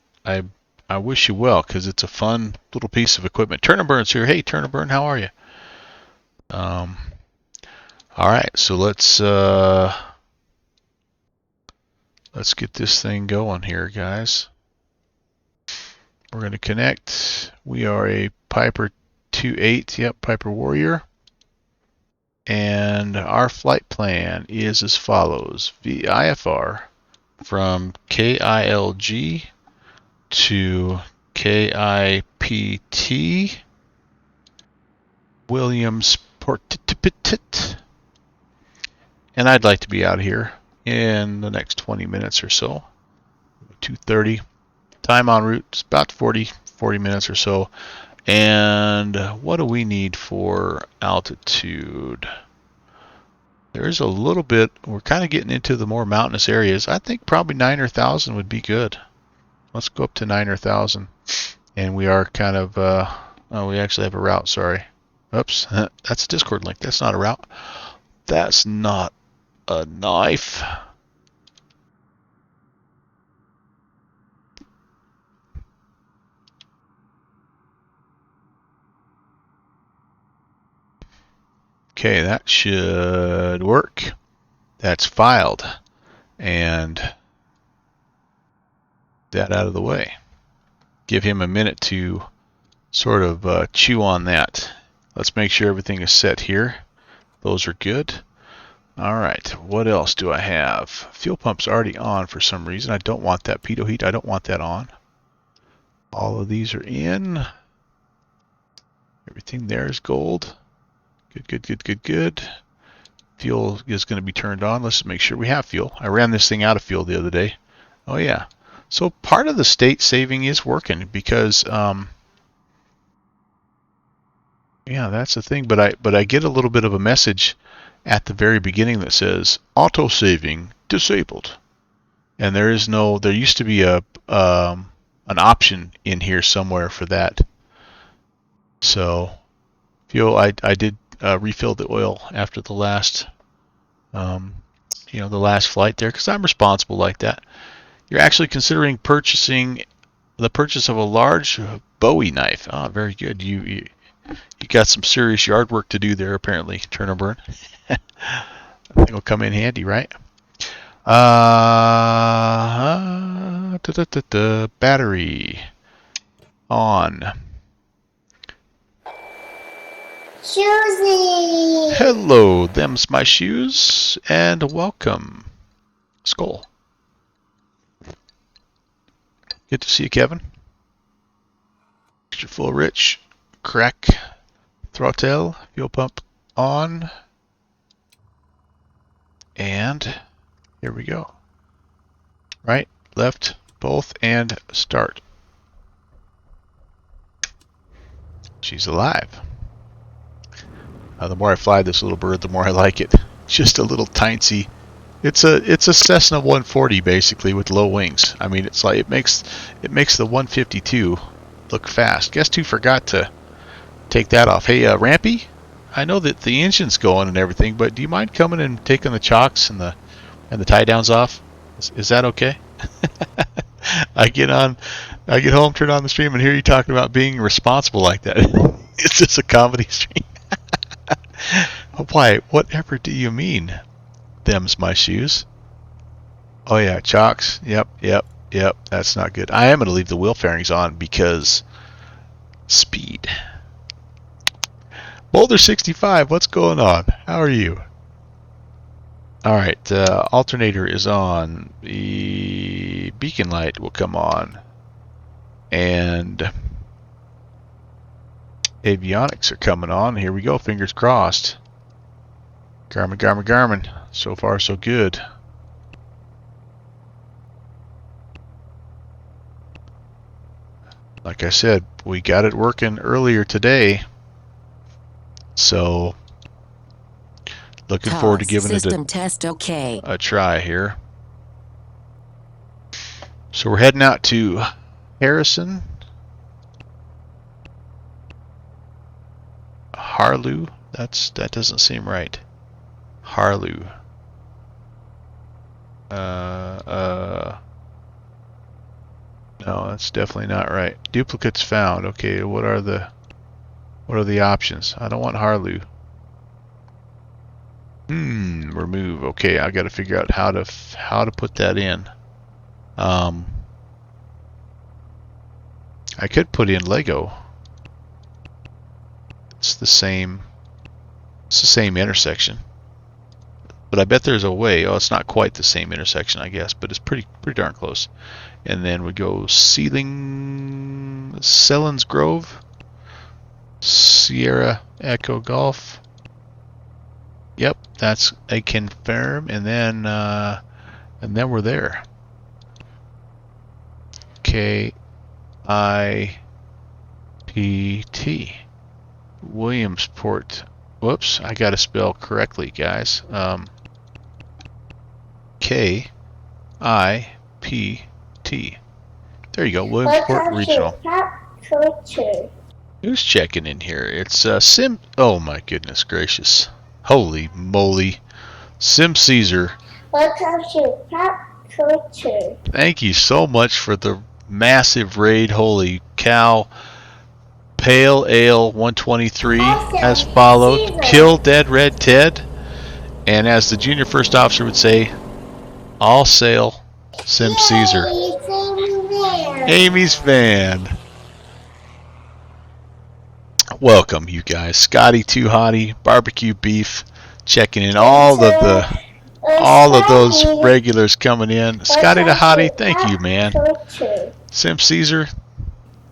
wish you well because it's a fun little piece of equipment. Turn and Burn's here. Hey, Turn and Burn, how are you? All right, so let's get this thing going here, guys. We're going to connect. We are a Piper 2.8, yep, Piper Warrior. And our flight plan is as follows. VIFR from KILG to KIPT, Williamsport, and I'd like to be out here in the next 20 minutes or so. 2:30. Time en route is about 40 minutes or so. And what do we need for altitude? There's a little bit. We're kind of getting into the more mountainous areas. I think probably 9 or 1,000 would be good. Let's go up to 9 or 1,000. And we are kind of, oh, we actually have a route, sorry. Oops, that's a Discord link. That's not a route. That's not a knife. Okay, that should work. That's filed. And that out of the way. Give him a minute to sort of chew on that. Let's make sure everything is set here. Those are good. All right, what else do I have? Fuel pump's already on for some reason. I don't want that pitot heat. I don't want that on. All of these are in. Everything there is gold. Good. Fuel is going to be turned on. Let's make sure we have fuel. I ran this thing out of fuel the other day. Oh yeah. So part of the state saving is working because yeah, that's the thing. But I get a little bit of a message at the very beginning that says auto saving disabled, and there used to be an option in here somewhere for that. So fuel, I did refill the oil after the last the last flight there because I'm responsible like that. You're actually considering purchasing the purchase of a large Bowie knife. Ah, very good. You got some serious yard work to do there, apparently, Turn and Burn. I think it'll come in handy, right? Battery on. Shoesy. Hello, them's my shoes, and welcome. Skull. Good to see you, Kevin. Extra full rich. Crack. Throttle. Fuel pump on. And here we go. Right, left, both, and start. She's alive. The more I fly this little bird, the more I like it. Just a little tiny. It's a Cessna 140 basically with low wings. I mean, it's like it makes the 152 look fast. Guess who forgot to take that off? Hey, Rampy, I know that the engine's going and everything, but do you mind coming and taking the chocks and the tie downs off? Is that okay? I get home, turn on the stream, and hear you talking about being responsible like that. It's just a comedy stream. Why? Whatever do you mean? Them's my shoes. Oh yeah, chocks. Yep. That's not good. I am going to leave the wheel fairings on because speed. Boulder 65, what's going on? How are you? All right, alternator is on. The beacon light will come on, and avionics are coming on. Here we go. Fingers crossed. Garmin. So far, so good. Like I said, we got it working earlier today, so looking forward to giving it a try here. So we're heading out to Harrison, Harlew. That doesn't seem right. Harlew. No, that's definitely not right. Duplicates found. Okay, what are the options? I don't want Harlew. Remove. Okay, I got to figure out how to put that in. I could put in Lego. It's the same intersection. But I bet there's a way. Oh, it's not quite the same intersection, I guess, but it's pretty darn close. And then we go Selins Grove, Sierra Echo Golf. Yep, that's a confirm, and then we're there. KIPT, Williamsport. Whoops, I got to spell correctly, guys. KIPT. There you go, Williamsport Regional. Who's checking in here? It's Sim. Oh my goodness gracious! Holy moly, Sim Caesar. Welcome to Pop Culture. Thank you so much for the massive raid. Holy cow! Pale Ale 123 has followed. Kill Dead Red Ted, and as the junior first officer would say, all sail Sim Caesar. Amy's van. Welcome, you guys. Scotty Too Hottie, Barbecue Beef, checking in. All of those regulars coming in. Scotty the Hottie, thank you, man. Sim Caesar,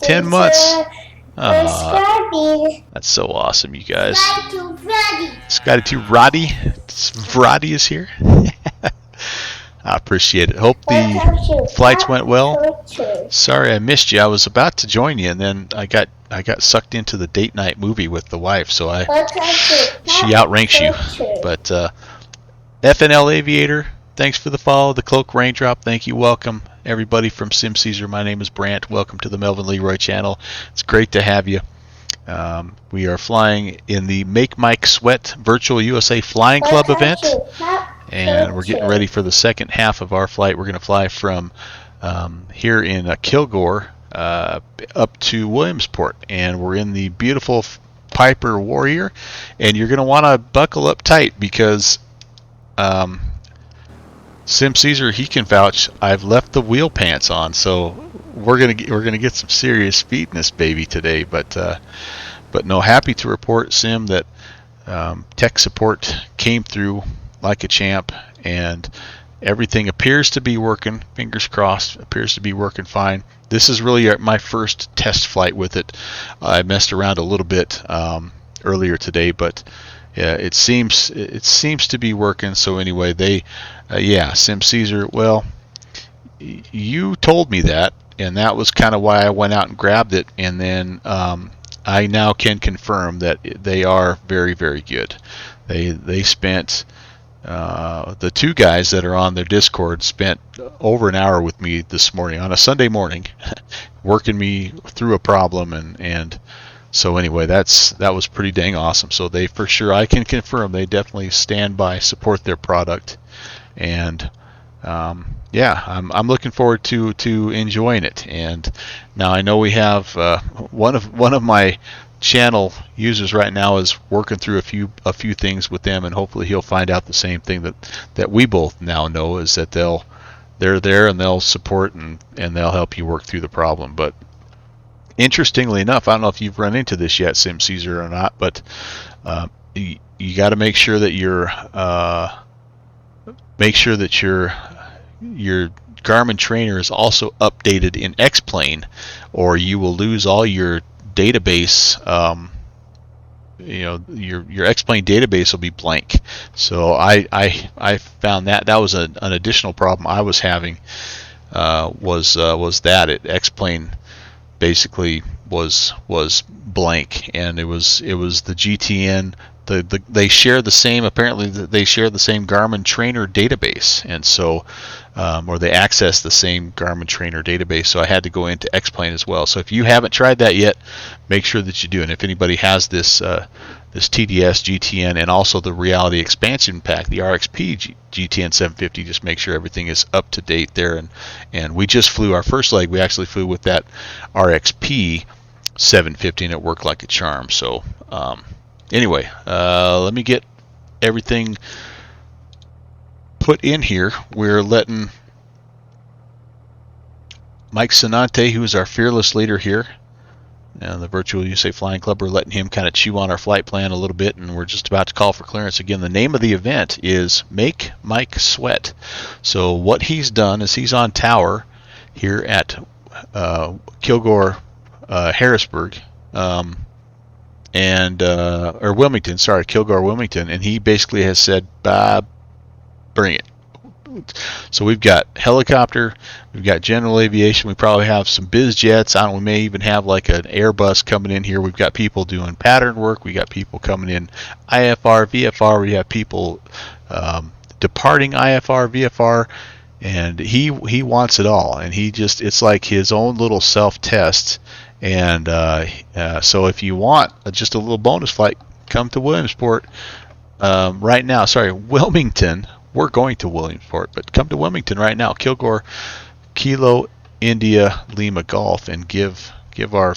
10 months. That's so awesome, you guys. Scotty Too Roddy. Roddy is here. I appreciate it. Hope the flights went well. Sorry I missed you. I was about to join you, and then I got sucked into the date night movie with the wife, so she outranks you. But FNL Aviator, thanks for the follow. The Cloak Raindrop, thank you. Welcome, everybody from Sim Caesar. My name is Brant. Welcome to the Melvin Leroy channel. It's great to have you. We are flying in the Make Mike Sweat Virtual USA Flying Club event. And we're getting ready for the second half of our flight. We're going to fly from here in Kilgore up to Williamsport. And we're in the beautiful Piper Warrior. And you're going to want to buckle up tight because Sim Caesar, he can vouch. I've left the wheel pants on, so we're gonna get some serious speed in this baby today. But no, happy to report, Sim, that tech support came through like a champ, and everything appears to be working. Fingers crossed, appears to be working fine. This is really my first test flight with it. I messed around a little bit earlier today, but it seems to be working. So anyway, Sim Caesar. Well, you told me that, and that was kind of why I went out and grabbed it, and then I now can confirm that they are very, very good. They spent the two guys that are on their Discord spent over an hour with me this morning on a Sunday morning, working me through a problem, and so anyway, that was pretty dang awesome. So they, for sure, I can confirm, they definitely stand by, support their product, and I'm looking forward to enjoying it. And now I know we have one of my channel users right now is working through a few things with them, and hopefully he'll find out the same thing that we both now know, is that they're there and they'll support and they'll help you work through the problem. But interestingly enough, I don't know if you've run into this yet, Sim Caesar, or not, but you got to make sure that your Garmin trainer is also updated in X-Plane, or you will lose all your database. Your X-Plane database will be blank. So I found that was an additional problem I was having. Was that X-Plane basically was blank, and it was the GTN. They share the same, apparently they share the same Garmin trainer database, and so or they access the same Garmin trainer database, so I had to go into X-Plane as well. So if you haven't tried that yet, make sure that you do. And if anybody has this TDS GTN and also the Reality Expansion Pack, the RXP GTN 750, just make sure everything is up to date there. And we just flew our first leg. We actually flew with that RXP 750, and it worked like a charm. So anyway, let me get everything put in here. We're letting Mike Sinante, who is our fearless leader here, and the Virtual USA Flying Club, we're letting him kind of chew on our flight plan a little bit, and we're just about to call for clearance. Again, the name of the event is Make Mike Sweat. So what he's done is he's on tower here at Kilgore, Harrisburg, or Wilmington, sorry, Kilgore, Wilmington, and he basically has said, bring it. So we've got helicopter, we've got general aviation, we probably have some biz jets, we may even have like an Airbus coming in here. We've got people doing pattern work, we got people coming in IFR, VFR, we have people departing IFR, VFR, and he wants it all, and it's like his own little self-test. And so if you want just a little bonus flight, come to Williamsport right now. Sorry, Wilmington. We're going to Williamsport, but come to Wilmington right now. Kilgore, Kilo, India, Lima Golf, and give our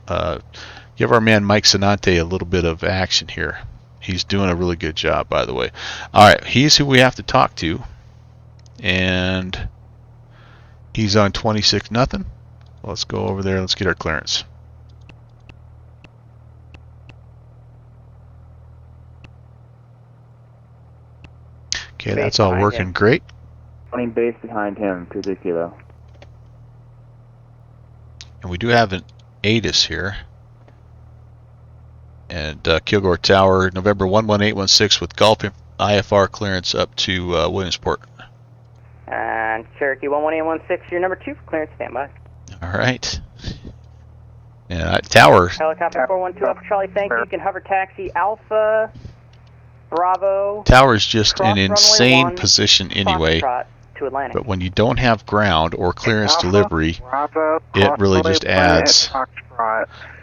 man Mike Sinante a little bit of action here. He's doing a really good job, by the way. All right, he's who we have to talk to, and he's on 26-0. Let's go over there. Let's get our clearance. Okay, that's all working great. Running base behind him, 2 kilo. And we do have an ATIS here. And Kilgore Tower, November 11816 with Gulf IFR clearance up to Williamsport. And Cherokee 11816, your number 2 for clearance, standby. All right. Yeah, Tower. Helicopter 412 Alpha Charlie, thank you. You can hover taxi Alpha Bravo. Tower's just an insane position anyway. To Atlantic. But when you don't have ground or clearance delivery, it really just adds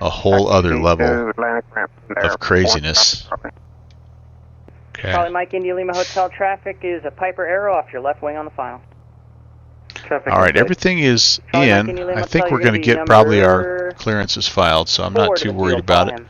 a whole other level of craziness. Okay. Charlie Mike India Lima Hotel traffic is a Piper Arrow off your left wing on the final. All right, everything is in. I think we're going to get probably our clearances filed, so I'm not too worried about it.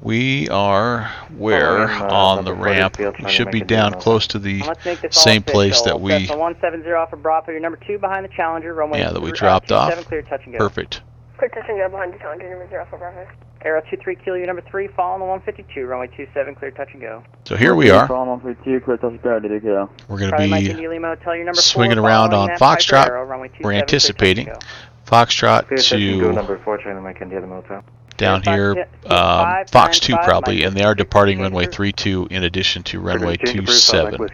We are where on the ramp? We should be down close to the same place that we. Cessna 170 off of Bravo. You're number 2 behind the Challenger. Runway Yeah, that we dropped off. 27, clear touch and go. Perfect. Clear touch and go behind the Challenger, number 0 for Bravo. Aero 23 Kilo, you're number 3, following the 152. Runway 27, clear touch and go. So here we are. Following 152, clear touch and go. Did it go? We're going Charlie Mike to India Lima Hotel, you're number be 4, swinging around on following that Piper Arrow, Foxtrot. runway 27, We're clear touch and anticipating go. Foxtrot Clear touch and go, to number 4, Charlie Mike India Lima Hotel. down here, Fox 2 probably, and they are departing runway 32 in addition to runway 27.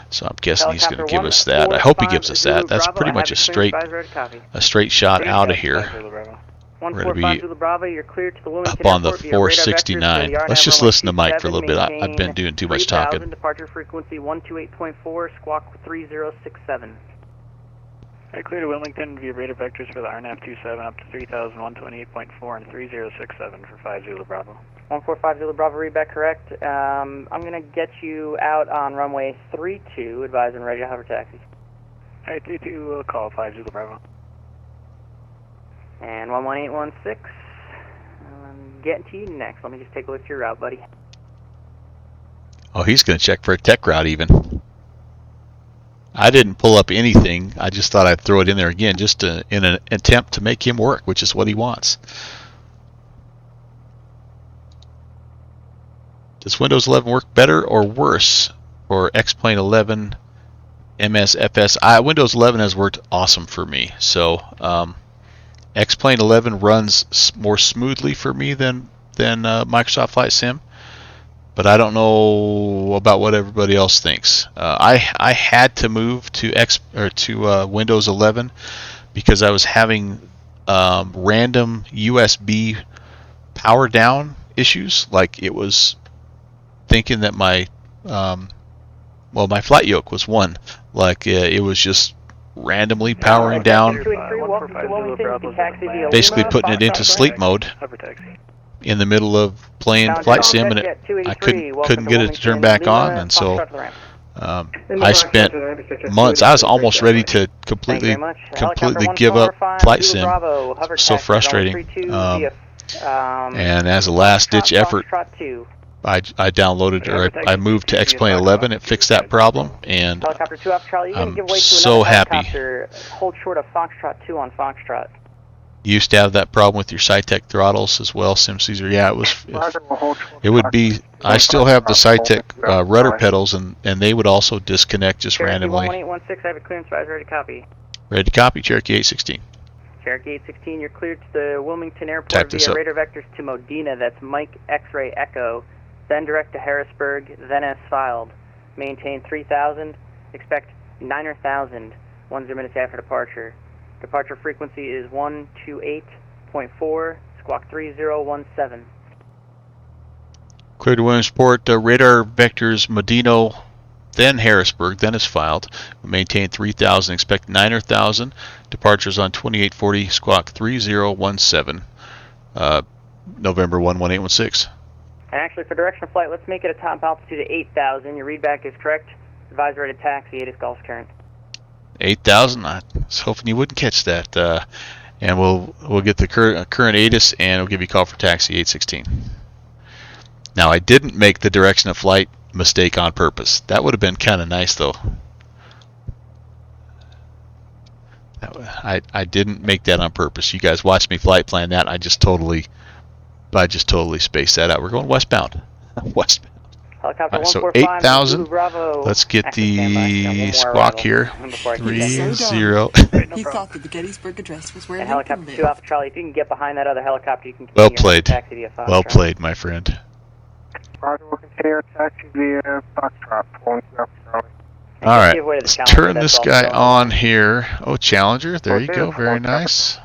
So I'm guessing he's going to give us that. I hope he gives us that. That's pretty much a straight shot out of here. We're going to be up on the 469. Let's just listen to Mike for a little bit. I've been doing too much talking. Departure frequency 128.4, squawk 3067. I clear to Wilmington via radar vectors for the RNAV 27 up to 3,128.4 and 3067 for 5 Zulu Bravo. 145 Zulu Bravo, read back correct. I'm going to get you out on runway 32, advise and ready to hover taxi. Alright, 32 will call 5 Zulu Bravo. And 11816, I'm getting to you next. Let me just take a look at your route, buddy. Oh, he's going to check for a tech route even. I didn't pull up anything. I just thought I'd throw it in there again just in an attempt to make him work, which is what he wants. Does Windows 11 work better or worse for X-Plane 11 MSFS? Windows 11 has worked awesome for me. So X-Plane 11 runs more smoothly for me than Microsoft Flight Sim. But I don't know about what everybody else thinks. I had to move to Windows 11 because I was having random USB power down issues. Like it was thinking that my flight yoke was one. Like it was just randomly powering down, basically putting it into sleep mode in the middle of playing Flight Sim, and I couldn't get it to turn back on, and so I spent months. I was almost ready to completely give up Flight Sim. So frustrating. And as a last-ditch effort, I downloaded, or I moved to X-Plane 11. It fixed that problem, and I'm so happy. Hold short of Foxtrot 2 on Foxtrot. You used to have that problem with your Cytec throttles as well, SimCaesar. Yeah, it would be. I still have the Cytec rudder pedals, and they would also disconnect just randomly. 1816, I have a clearance advisor, ready to copy. Ready to copy, Cherokee 816. Cherokee 816, you're cleared to the Wilmington Airport via radar vectors to Modena. That's Mike X-Ray Echo. Then direct to Harrisburg, then as filed. Maintain 3000, expect 9,000, 10 minutes after departure. Departure frequency is 128.4, squawk 3017. Clear to Williamsport, radar vectors Medino, then Harrisburg, then is filed. Maintain 3000, expect 9,000. Departures on 2840, squawk 3017, November 11816. And actually, for direction of flight, let's make it a top altitude of 8,000. Your readback is correct. Advisor to taxi, 8 is Gulf current. 8,000. I was hoping you wouldn't catch that. And we'll get the current ATIS, and we'll give you a call for taxi 816. Now, I didn't make the direction of flight mistake on purpose. That would have been kind of nice, though. I didn't make that on purpose. You guys watched me flight plan that. I just totally spaced that out. We're going westbound. Westbound. Right, so 8,000. Let's get the squawk here. 30. He thought that the Gettysburg Address was where Helicopter 2 Alpha Charlie, if you can get behind that other helicopter, you can well played. Well played, my friend. Roger, we'll continue taxi via Foxtrot. All right, let's turn this guy on here. Oh, Challenger, there you go. Very nice.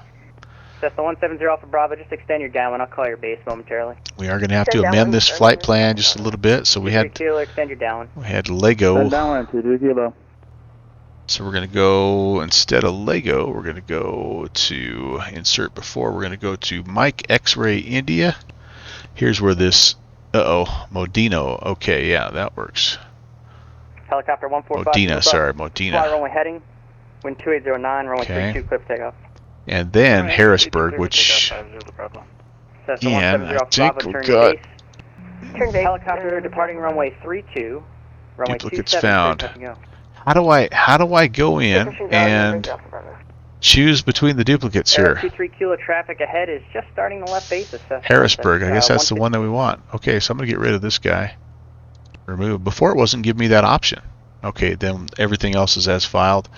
Cessna 170 Alpha Bravo, just extend your downwind. I'll call your base momentarily. We are going to have to amend this flight plan just a little bit, so we had extend your downwind. We had Lego. So we're going to go, instead of Lego, we're going to go to insert before. We're going to go to Mike X-Ray India. Here's where this, Modino. Okay, yeah, that works. Helicopter 145. Modena, sorry, Modena. Fly runway heading, wind 2809, runway 32, clip takeoff. And then Harrisburg, which, again, I think we got Helicopter departing runway 32. Runway Duplicates 27, found. touch and go. How do I go in and choose between the duplicates here? 23 kilo traffic ahead is just starting the left base. Harrisburg, I guess that's the one that we want. Okay, so I'm going to get rid of this guy. Remove. Before it wasn't giving me that option. Okay, then everything else is as filed.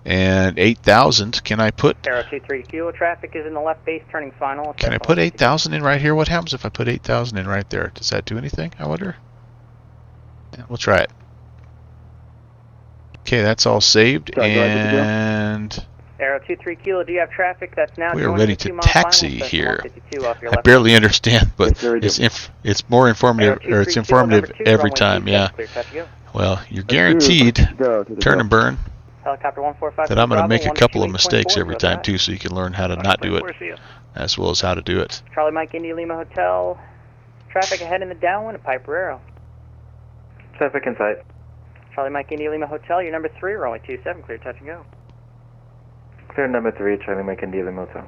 And 8,000, can I put... 23 kilo traffic is in the left base, turning final. Can I put 8,000 in right here? What happens if I put 8,000 in right there? Does that do anything, I wonder? Yeah, we'll try it. Okay, that's all saved, and... Arrow 23 kilo, do you have traffic that's now... We are ready to taxi here. I barely understand, but it's more informative, or it's informative every time, yeah. Well, you're guaranteed, turn and burn, Helicopter 145 that I'm going to make a couple of mistakes every time, too, so you can learn how to not do it, as well as how to do it. Charlie Mike India Lima Hotel, traffic ahead in the downwind at Piper Arrow. Traffic in sight. Charlie Mike India Lima Hotel, you're number 3, runway 27, clear touch and go. Clear number 3, Charlie Mike India Lima Hotel.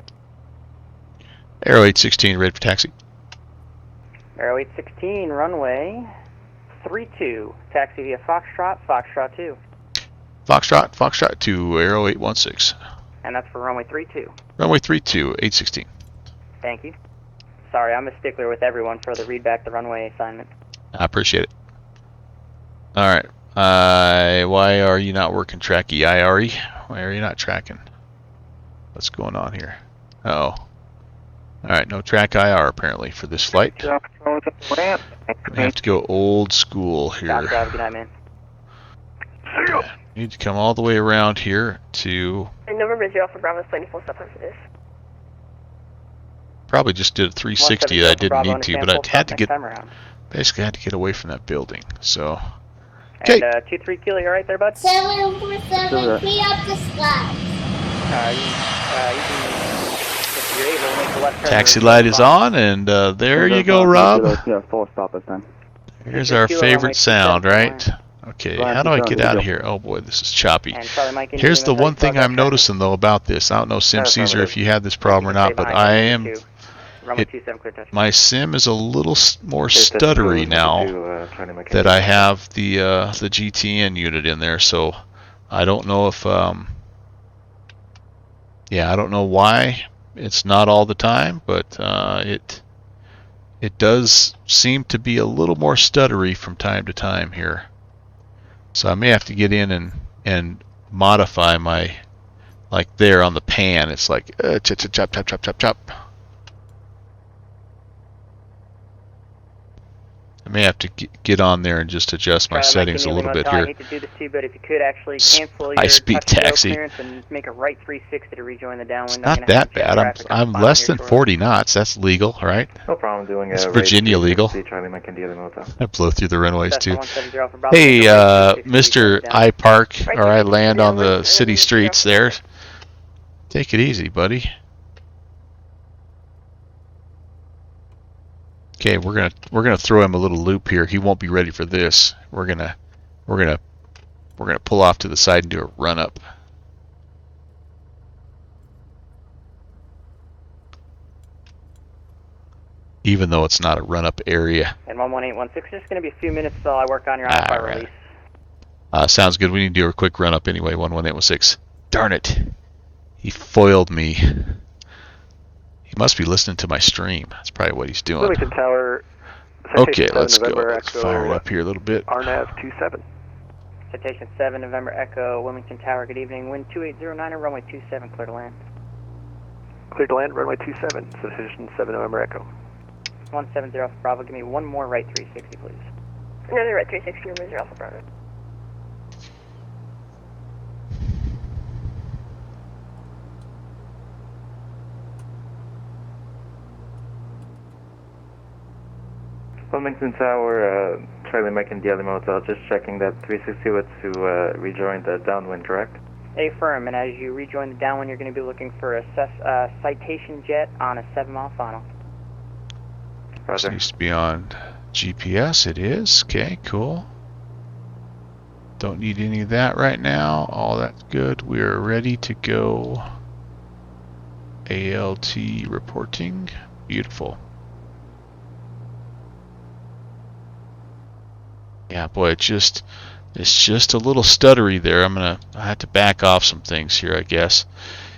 Arrow 816, ready for taxi. Arrow 816, runway 32, taxi via Foxtrot, Foxtrot 2. Foxtrot to Arrow 816. And that's for runway 32. Runway 32, 816. Thank you. Sorry, I'm a stickler with everyone for the read back the runway assignment. I appreciate it. Alright. Why are you not working track EIRE? Why are you not tracking? What's going on here? Uh oh. Alright, no track IR apparently for this flight. We have to go old school here. Good night, man. Okay. Need to come all the way around here to... November 0 for Bravo's planning full stop for this. Probably just did a 360 that I didn't need to, but I had to get... Basically, I had to get away from that building, so... Okay. And 23 kilo, you alright there, bud? 747, free up the slide. Taxi light is on, and there you go, Rob. Yeah, full stop this time. Here's our favorite sound, right? Okay, how do I get out of here? Oh boy, this is choppy. Here's the one thing I'm noticing though about this. I don't know, Sim Caesar, if you had this problem or not, but I am... my sim is a little more stuttery now that I have the GTN unit in there, so I don't know if... yeah, I don't know why it's not all the time, but it does seem to be a little more stuttery from time to time here. So I may have to get in and modify my, like there on the pan, it's like chop chop chop chop chop chop. I may have to get on there and just adjust my settings a little bit here. I hate to do this to you, but if you could actually cancel your high-speed taxi clearance and make a right 360 to rejoin the downwind. It's not that bad. I'm less than 40 knots. That's legal, right? No problem doing it. It's Virginia legal. I blow through the runways too. Hey, Mr. I park or I land on the city streets there. Take it easy, buddy. Okay, we're gonna throw him a little loop here. He won't be ready for this. We're gonna pull off to the side and do a run up. Even though it's not a run up area. And 11816, it's just gonna be a few minutes while I work on your IFR release. Sounds good. We need to do a quick run up anyway. 11816. Darn it! He foiled me. Must be listening to my stream. That's probably what he's doing. Wilmington Tower. Okay, let's go. Let's fire it up here a little bit. RNAV 27. Citation 7 November Echo, Wilmington Tower. Good evening. Wind 2809 and runway 27. Clear to land. Clear to land. Runway 27. Citation 7 November Echo. 170 Alpha Bravo. Give me one more right 360, please. Another right 360. November 0 Alpha Bravo. Wilmington Tower, Charlie Mike and India Lima Hotel, just checking that 360 was to rejoin the downwind, correct? Affirm, and as you rejoin the downwind, you're going to be looking for a citation jet on a 7-mile final. This needs to be on GPS, it is. Okay, cool. Don't need any of that right now. All that's good. We are ready to go. ALT reporting. Beautiful. Yeah, boy, it's just a little stuttery there. I have to back off some things here, I guess.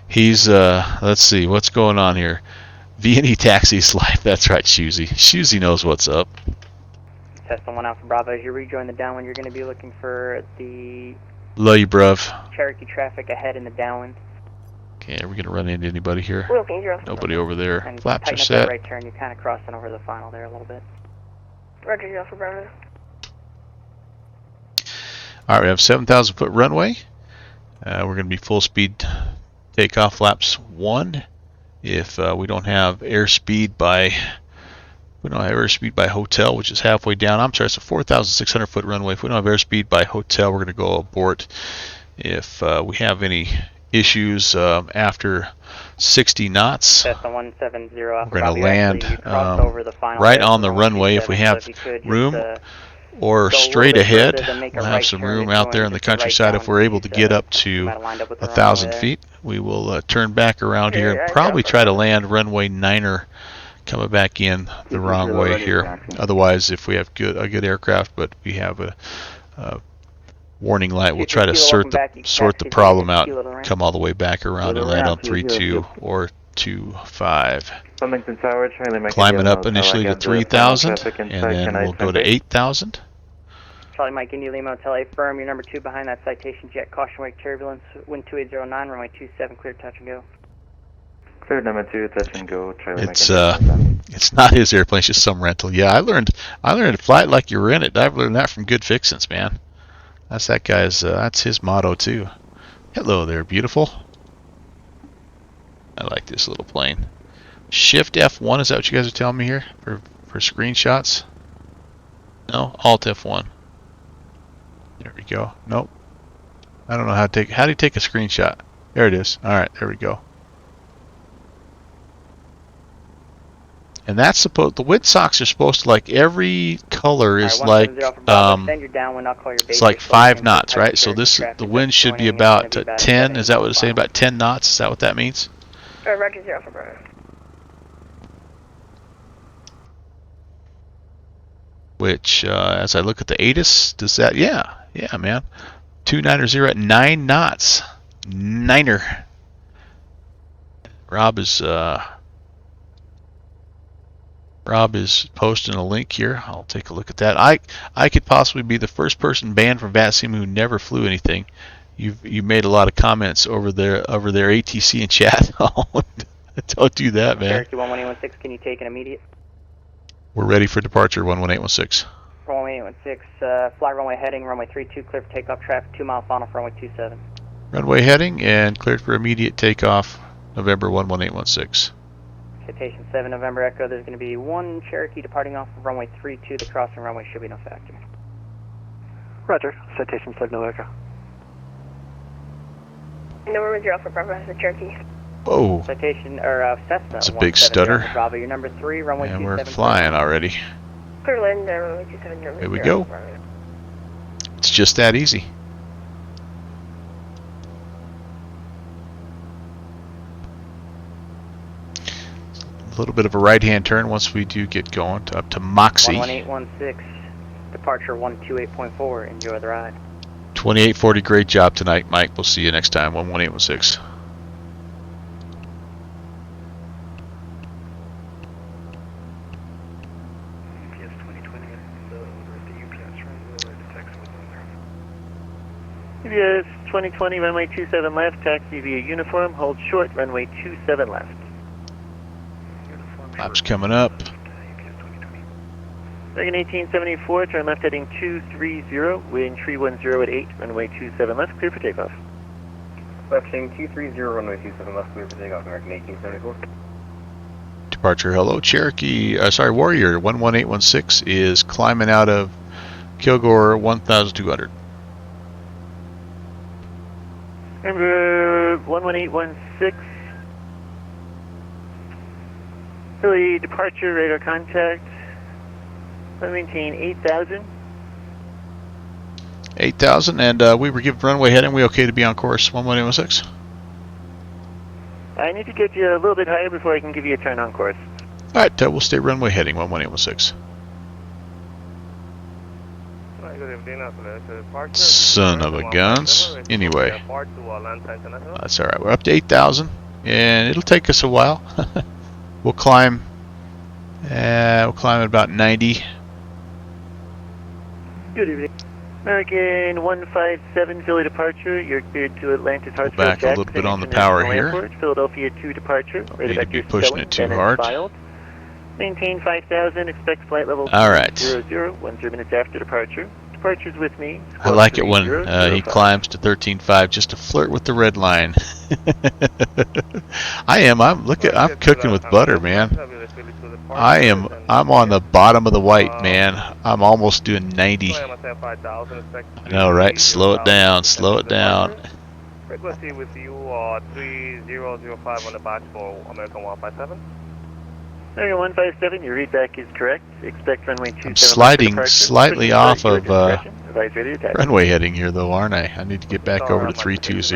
He's let's see what's going on here. V&E Taxi's live. That's right, Shusey. Shusey knows what's up. Tesla 1 Alpha Bravo. As you rejoin the downwind, you're going to be looking for the Love you, bruv. Cherokee traffic ahead in the downwind. Okay, are we going to run into anybody here? Wilmington, Nobody over there. And Flaps are tighten up set. that right turn. You're kind of crossing over the final there a little bit. Roger, Alpha Bravo. Alright, we have 7,000 foot runway. We're going to be full speed takeoff flaps 1. If we don't have airspeed by hotel, which is halfway down. I'm sorry, it's a 4,600 foot runway. If we don't have airspeed by hotel, we're going to go abort. If we have any issues after 60 knots, we're going to land right on the runway if we have room, or straight ahead. We'll have some room out there in the countryside if we're able to get up to 1,000 feet. We will turn back around here and probably try to land runway 9er coming back in the wrong way here. Otherwise, if we have a good aircraft, but we have a warning light, we'll try to sort the problem out, come all the way back around and land on 3-2 or 2-5. Wilmington Tower, climbing up initially to 3,000, and then we'll go to 8,000. Charlie Mike, India Lima, Hotel A, firm. You're number 2 behind that citation jet. Caution wake turbulence. Wind 2809, runway 27, clear touch and go. Clear number 2, touch and go. Charlie It's not his airplane, it's just some rental. Yeah, I learned to fly it like you were in it. I've learned that from Good Fixins, man. That's that guy's. That's his motto too. Hello there, beautiful. I like this little plane. Shift F1. Is that what you guys are telling me here for screenshots? No, Alt F1. There we go. Nope. I don't know how do you take a screenshot? There it is. All right, there we go. And that's supposed. The windsocks are supposed to, like, every color is like it's like 5 knots, right? So the wind should be about 10. Is that what it's saying? About 10 knots? Is that what that means? Roger, 0 for Bravo. Which, as I look at the ATIS, does that? Yeah, man. 290 at 9 knots. Niner. Rob is posting a link here. I'll take a look at that. I could possibly be the first person banned from VATSIM who never flew anything. You made a lot of comments over there ATC and chat. Don't do that, man. Cherokee 11816, can you take an immediate? We're ready for departure, 11816. 11816, fly runway heading, runway 32, clear for takeoff, traffic 2 mile final for runway 27. Runway heading and cleared for immediate takeoff, November 11816. Citation 7 November Echo, there's going to be 1 Cherokee departing off of runway 32, the crossing runway should be no factor. Roger, citation 7 November Echo. November 0 for Bravo, that's a Cherokee. Whoa. Citation, or Cessna. That's a big stutter. Bravo, you're number 3, runway 27. And we're flying already. Clear land, runway 27, November Here we go. It's just that easy. A little bit of a right-hand turn once we do get going up to Moxie. 11816, departure 128.4. Enjoy the ride. 2840, great job tonight, Mike. We'll see you next time, 11816. UPS 2020, runway 27 left, taxi via uniform, hold short, runway 27 left. Flaps coming up. Dragon 1874, turn left heading 230, wind 310 at 8, runway 27 left, clear for takeoff. Left heading 230, runway 27 left, clear for takeoff, American 1874. Departure, hello, Cherokee, Warrior 11816 is climbing out of Kilgore 1200. Number 11816, Philly departure, radar contact, maintain 8,000. 8,000, and we were given runway heading. We okay to be on course, 11816? I need to get you a little bit higher before I can give you a turn on course. Alright, we'll stay runway heading, 11816. Son of a guns. Anyway, that's alright. We're up to 8,000, and it'll take us a while. We'll climb at about 90. Good evening. American 157, Philly departure. You're cleared to Atlantis Hartsfield. Back a little bit on the power here. Airport, Philadelphia 2 departure. Don't need to be pushing it too hard. Maintain 5,000. Expect flight level. All right. 00, 10 minutes after departure. Departure's with me. I like it when he climbs to 13.5 just to flirt with the red line. I'm cooking with butter, man. I'm on the bottom of the white, man. I'm almost doing 90. I know, right? Slow it down, slow it down. Frequency with you 3005 on the batch for American 157. American 157, your readback is correct. Expect runway 27. I'm sliding slightly off of runway heading here, though, aren't I? I need to get back over to 320.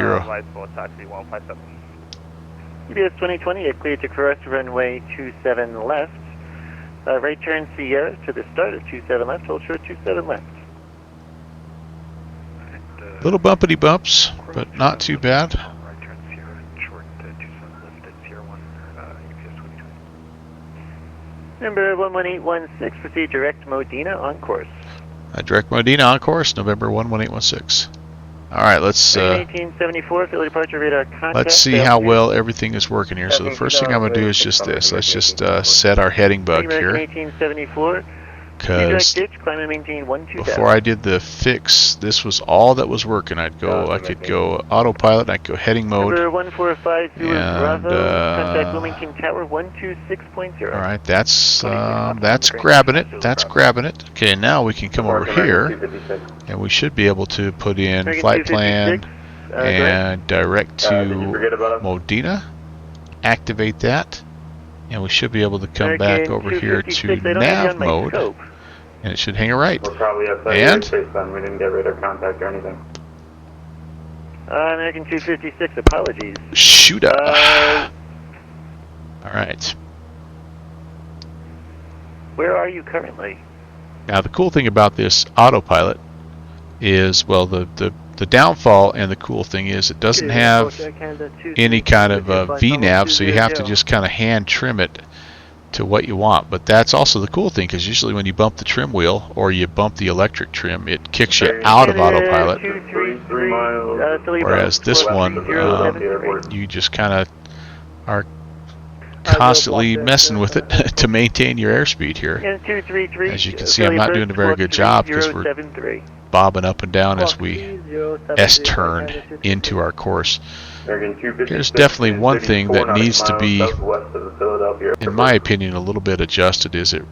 UBS 2020, it cleared to cross runway 27 left. Right turn Sierra to the start of 27 left, hold short 27 left. Little bumpity bumps, but not too bad. Right turn Sierra, short 27 left at Sierra 1, UBS 2020. Number 11816, proceed direct Modena on course. Direct Modena on course, November 11816. Alright, let's 1874, Philly departure radar contact. Let's see how well everything is working here. So the first thing I'm going to do is just this. Let's just set our heading bug here. 1874. Because before I did the fix, this was all that was working. I could go autopilot, I'd go heading mode. Number 1450 Bravo, contact Wilmington Tower 126.0. Alright, that's grabbing it. That's grabbing it. Okay, now we can come over here, and we should be able to put in flight plan and direct to Modena. Activate that, and we should be able to come back over here to nav mode. And it should hang a right. We're probably outside and airspace then. We didn't get radar contact or anything. American 256, apologies. Shoot up. Alright. Where are you currently? Now the cool thing about this autopilot is, well, the downfall and the cool thing is it doesn't have any kind of VNAV, so you have to just kind of hand trim it to what you want. But that's also the cool thing, because usually when you bump the trim wheel or you bump the electric trim, it kicks you out of autopilot. Whereas this one, you just kind of are constantly messing with it to maintain your airspeed here. As you can see, I'm not doing a very good job because we're bobbing up and down as we S-turn into our course. Here's definitely one thing that needs to be, in my opinion, a little bit adjusted. Is it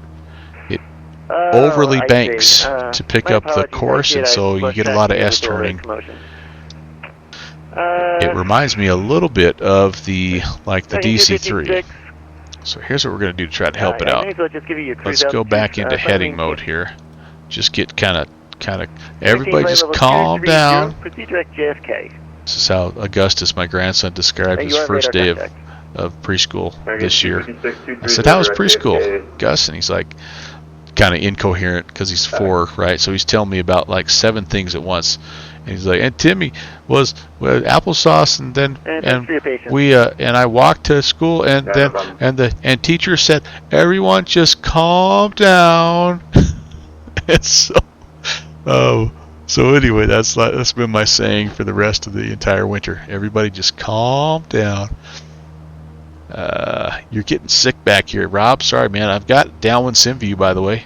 overly banks to pick up the course, and so you get a lot of S-turning. It reminds me a little bit of the DC-3. So here's what we're going to do to try to help it out. Let's go back into heading mode here. Just get kind of, everybody just calm down. This is how Augustus, my grandson, described his first day of preschool this year. I said, "How was preschool, Gus?" And he's like, kind of incoherent because he's 4, right? So he's telling me about like 7 things at once. And he's like, "And Timmy was applesauce, and then and I walked to school, and then teacher said, everyone just calm down." And so anyway, that's been my saying for the rest of the entire winter. Everybody just calm down. You're getting sick back here, Rob. Sorry, man. I've got downwind sim view, by the way.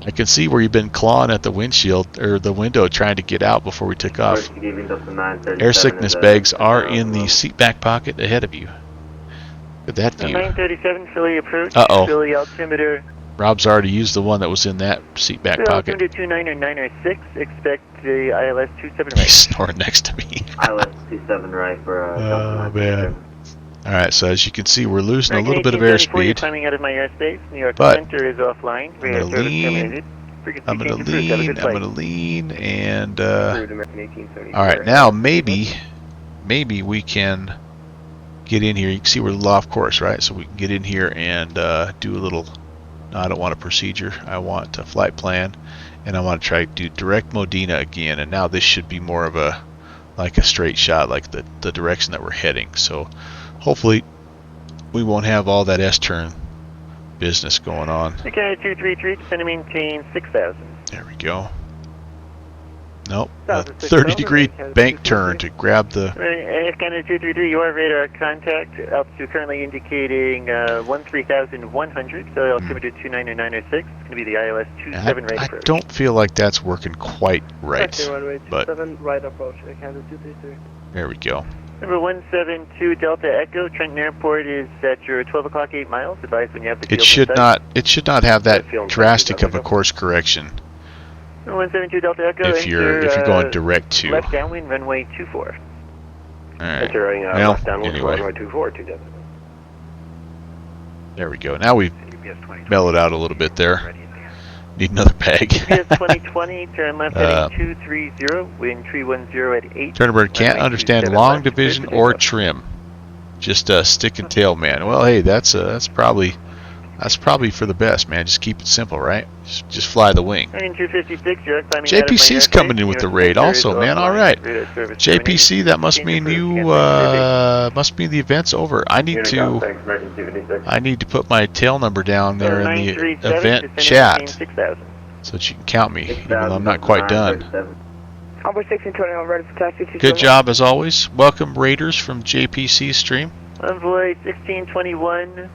I can see where you've been clawing at the windshield or the window trying to get out before we took off. Air sickness bags are in the seat back pocket ahead of you. Look at that view. 937 Philly approach. Philly altimeter. Rob's already used the one that was in that seat back pocket. 29 or 9 or 6. Expect the ILS 27 right. He's snoring next to me. ILS 27 right for. Oh man. All right, so as you can see, we're losing a little bit of airspeed. Climbing out of my airspace. New York But Center is offline. I'm gonna lean, and all right, now maybe we can get in here. You can see we're a little off course, right? So we can get in here and do a little No, I don't want a procedure. I want a flight plan, and I want to try to do direct Modena again. And now this should be more of a like a straight shot, like the direction that we're heading. So hopefully we won't have all that S-turn business going on. Okay, 233, descend and maintain 6,000. There we go. Nope, a 30-degree bank turn to grab the... Scanner 233, your radar contact, altitude currently indicating 13,100, so altimeter 29906. It's going to be the ILS 27 right approach. I don't feel like that's working quite right, but right approach, Scanner 233. there we go. Number 172 Delta Echo, Trenton Airport is at your 12 o'clock 8 miles. Advise when you have the It should not have that drastic of a course correction. 172 Delta Echo. If you're going direct to left downwind runway 24. All right. Well, left downwind runway 24 to there we go. Now we've mellowed out a little bit there. Need another bag. UPS 2020, turn left heading 230, wind 310 at 8. Turnerbird can't understand long division or trim. Just stick and tail, man. Well, hey, that's probably for the best, man. Just keep it simple, right? Just fly the wing. JPC's coming in with the raid also, man. All right. JPC, that must mean you must mean the event's over. I need to put my tail number down there in the event chat so that you can count me, even though I'm not quite done. Good job as always. Welcome Raiders from JPC stream. Envoy 1621.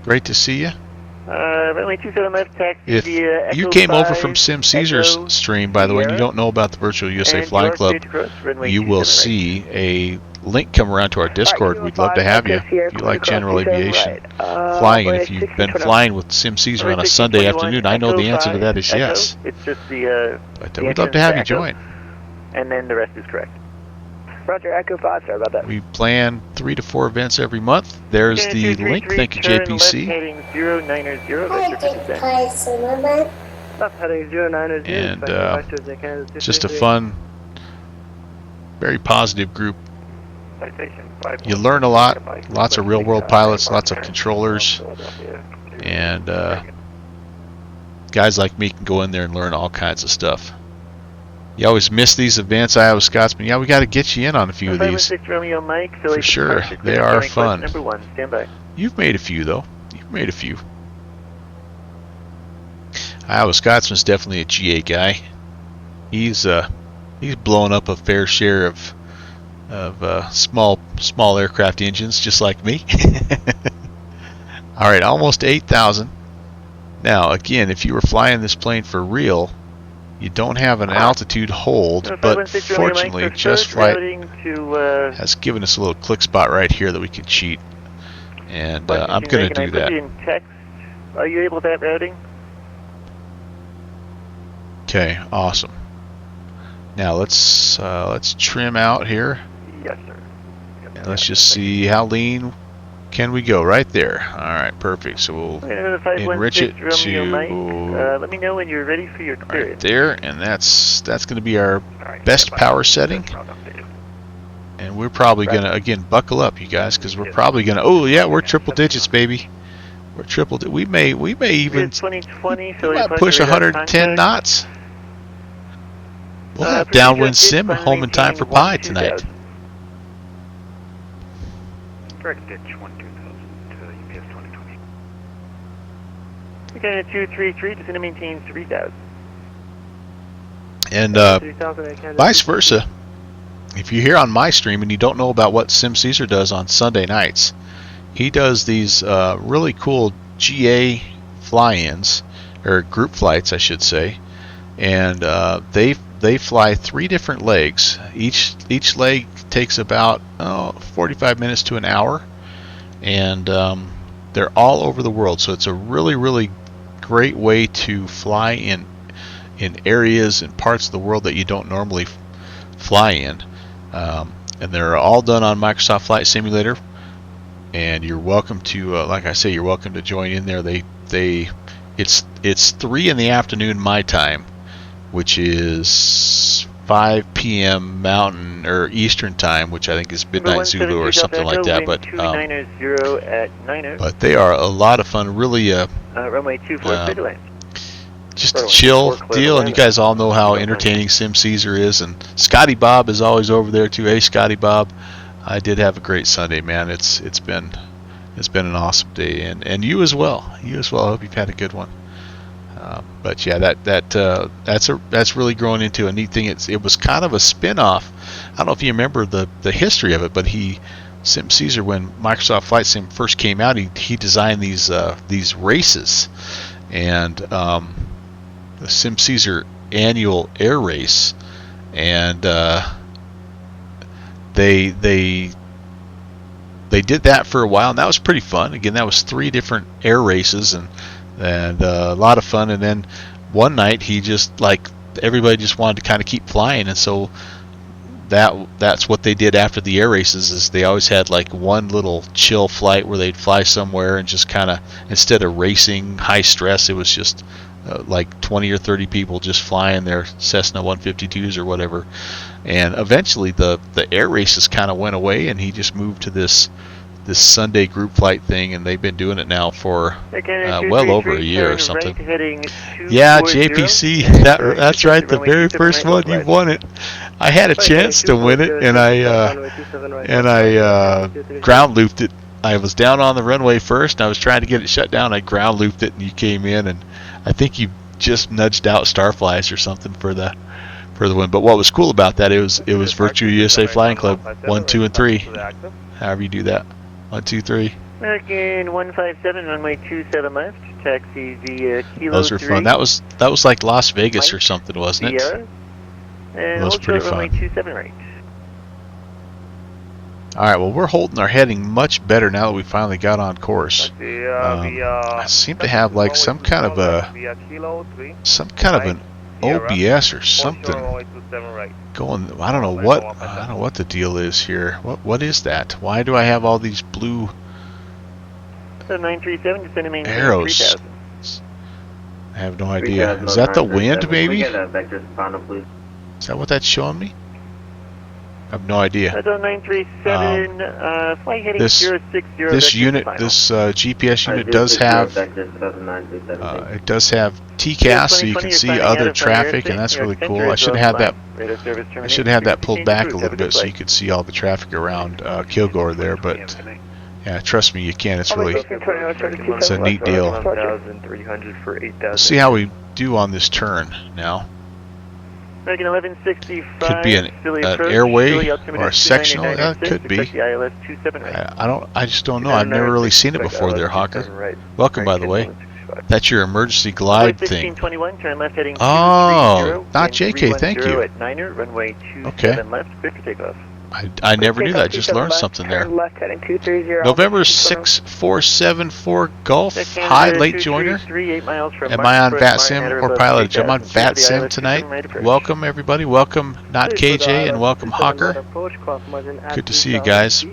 Great to see you. Runway 27 left, taxi If via you Echo came over 5, from Sim Caesar's Echo, stream, by the way, and you don't know about the Virtual USA Flying Club, you will see a link come around to our Discord. We'd love to have you. If you like general aviation flying, and if you've been flying with Sim Caesar on a Sunday afternoon, I know the answer to that is yes. It's just the But we'd love to have you join. And then the rest is correct. Roger, Echo 5, sorry about that. We plan 3 to 4 events every month. There's the link. Thank you, JPC. Heading 090, that's your descent. Left heading 090. And just a fun, very positive group. You learn a lot. Lots of real-world pilots, lots of controllers, and guys like me can go in there and learn all kinds of stuff. You always miss these events, Iowa Scotsman. Yeah, we got to get you in on a few of these. For sure, they are fun. Number 1, stand by. You've made a few, though. You've made a few. Iowa Scotsman's definitely a GA guy. He's blown up a fair share of small aircraft engines, just like me. All right, almost 8,000. Now, again, if you were flying this plane for real, you don't have an altitude hold, but fortunately, Just Flight has given us a little click spot right here that we can cheat, and I'm going to do that. Are you able to have routing? Okay, awesome. Now let's trim out here. Yes, sir. And let's just see how lean can we go. Right there. All right, perfect. So we'll enrich it to let me know when you're ready for your clearance. Right there, and that's going to be our best power setting. And we're probably going to, again, buckle up, you guys, because we're probably going to. Oh yeah, we're triple digits, baby. We're triple. We may even push 110 knots. We'll have downwind sim home in time for pie tonight. Direct ditch 12000 to UPS 2020. Okay, 233, just going to maintain 3000. And vice versa. If you're here on my stream and you don't know about what Sim Caesar does on Sunday nights, he does these really cool GA fly-ins, or group flights, I should say, and they fly 3 different legs. Each leg takes about 45 minutes to an hour, and they're all over the world. So it's a really great way to fly in areas and parts of the world that you don't normally fly in. And they're all done on Microsoft Flight Simulator. And you're welcome to, like I say, you're welcome to join in there. It's 3 in the afternoon my time, which is 5 p.m. Mountain or Eastern time, which I think is midnight Zulu or something like that. But they are a lot of fun. Really, runway 24 just a chill deal, and you guys all know how entertaining Sim Caesar is, and Scotty Bob is always over there too. Hey, Scotty Bob, I did have a great Sunday, man. It's been an awesome day, and you as well. You as well. I hope you've had a good one. But yeah, that's really growing into a neat thing. It was kind of a spin-off. I don't know if you remember the history of it, but Sim Caesar, when Microsoft Flight Sim first came out, he designed these races, and the Sim Caesar annual air race, and they did that for a while, and that was pretty fun. Again, that was 3 different air races, and a lot of fun. And then one night, everybody just wanted to kind of keep flying, and so that's what they did after the air races. Is they always had like one little chill flight where they'd fly somewhere and just kind of, instead of racing high stress, it was just like 20 or 30 people just flying their Cessna 152s or whatever. And eventually the air races kind of went away, and he just moved to this Sunday group flight thing, and they've been doing it now for well over a year or something. Yeah, JPC, that's right, the very first one. You won it. I had a chance to win it, and I ground looped it. I was down on the runway first, and I was trying to get it shut down. I ground looped it, and you came in, and I think you just nudged out Starflies or something for the win. But what was cool about that, it was Virtual USA Flying Club 1, 2, and 3. However you do that. 1, 2, 3. American 157, runway 27 left, taxi via Kilo. Those were fun. That was like Las Vegas or something, wasn't it? Sierra. And that was pretty fun. Runway 27 right. All right, well, we're holding our heading much better now that we finally got on course. I seem to have like some kind of an OBS or something going. I don't know what the deal is here. What is that? Why do I have all these blue arrows? I have no idea. Is that the wind, maybe? Is that what that's showing me? I have no idea. This unit, this GPS unit does have TCAS, so you can see other traffic, and that's really cool. I should have that pulled back a little bit so you can see all the traffic around Kilgore there. But yeah, trust me, you can. It's a neat deal. Let's see how we do on this turn now. Could be an airway or a sectional. Yeah, it could be. I just don't know. I've never really seen it before there, Hawker. Welcome, by the way. That's your emergency glide thing. Oh, not JK. Thank you. Okay. I never knew that. Just learned something there. November 6474 Gulf. Hi, late joiner. Am I on VATSIM or pilotage? I'm on VATSIM tonight. Welcome, everybody. Welcome, not KJ, and welcome, Hawker. Good to see you guys.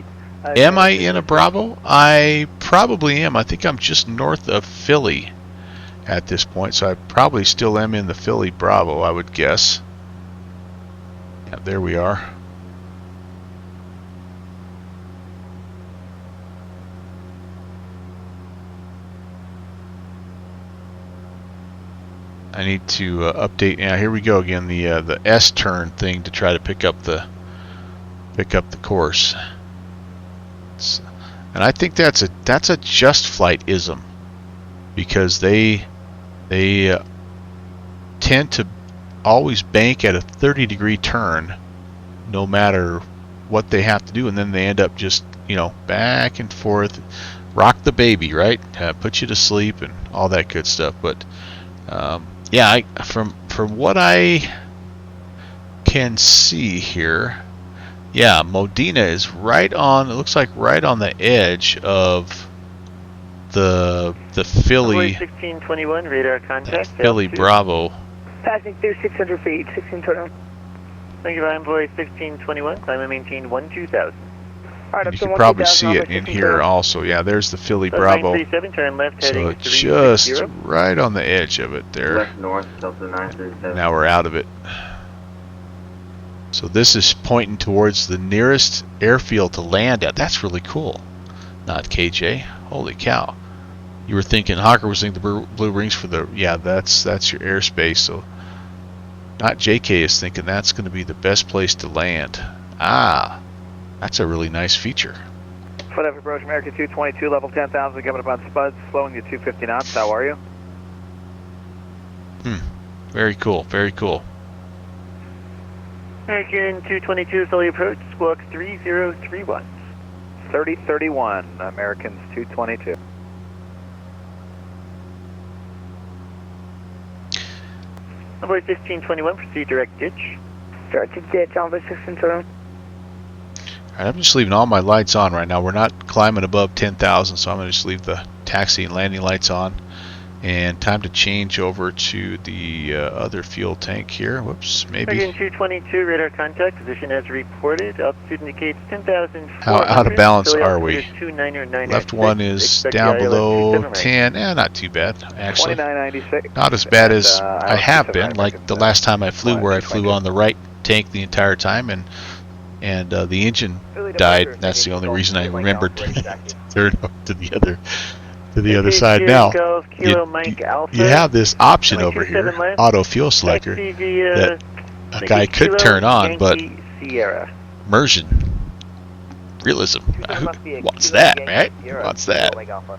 Am I in a Bravo? I probably am. I think I'm just north of Philly at this point, so I probably still am in the Philly Bravo, I would guess. Yeah, there we are. I need to update. Yeah, here we go again. The S turn thing to try to pick up the course. And I think that's a Just Flight-ism, because they tend to always bank at a 30-degree turn, no matter what they have to do, and then they end up just back and forth, rock the baby, right? Put you to sleep and all that good stuff. But yeah, from what I can see here, yeah, Modena is right on. It looks like right on the edge of the Philly 1621 radar contact. Philly Bravo. Passing through 600 feet, 1621. Thank you, Envoy 1621. Climb and maintain 12,000. Right, you can probably see it in here also. Yeah, there's the Philly Bravo. Turn left, so it's just right on the edge of it there. West north, Delta 937. Now we're out of it. So this is pointing towards the nearest airfield to land at. That's really cool. Not KJ. Holy cow. You were thinking, Hawker was thinking the blue rings for the, yeah, that's your airspace. So not JK is thinking that's going to be the best place to land. Ah, that's a really nice feature. Foot F approach American 222, level 10,000, coming up on Spuds, slowing you 250 knots. How are you? Very cool, very cool. American 222, slowly approach, squawk 3031. 3031, Americans 222. Avoid 1521, proceed direct ditch. Directed ditch, Alpha 1621. Alright, I'm just leaving all my lights on right now. We're not climbing above 10,000, so I'm going to just leave the taxi and landing lights on. And time to change over to the other fuel tank here. Whoops, maybe. Again, 222, radar contact, position as reported. Altitude indicates 10,000. How out of balance are we? 29996. Left one is down below 10. Not too bad, actually. 2996. Not as bad as I have been. Like the last time I flew, where I flew on the right tank the entire time, and the engine died. That's the only reason I remembered to turn up to the other side. Now you have this option over here, auto fuel selector, that a guy could turn on, but immersion, realism, who wants that, right? Who wants that?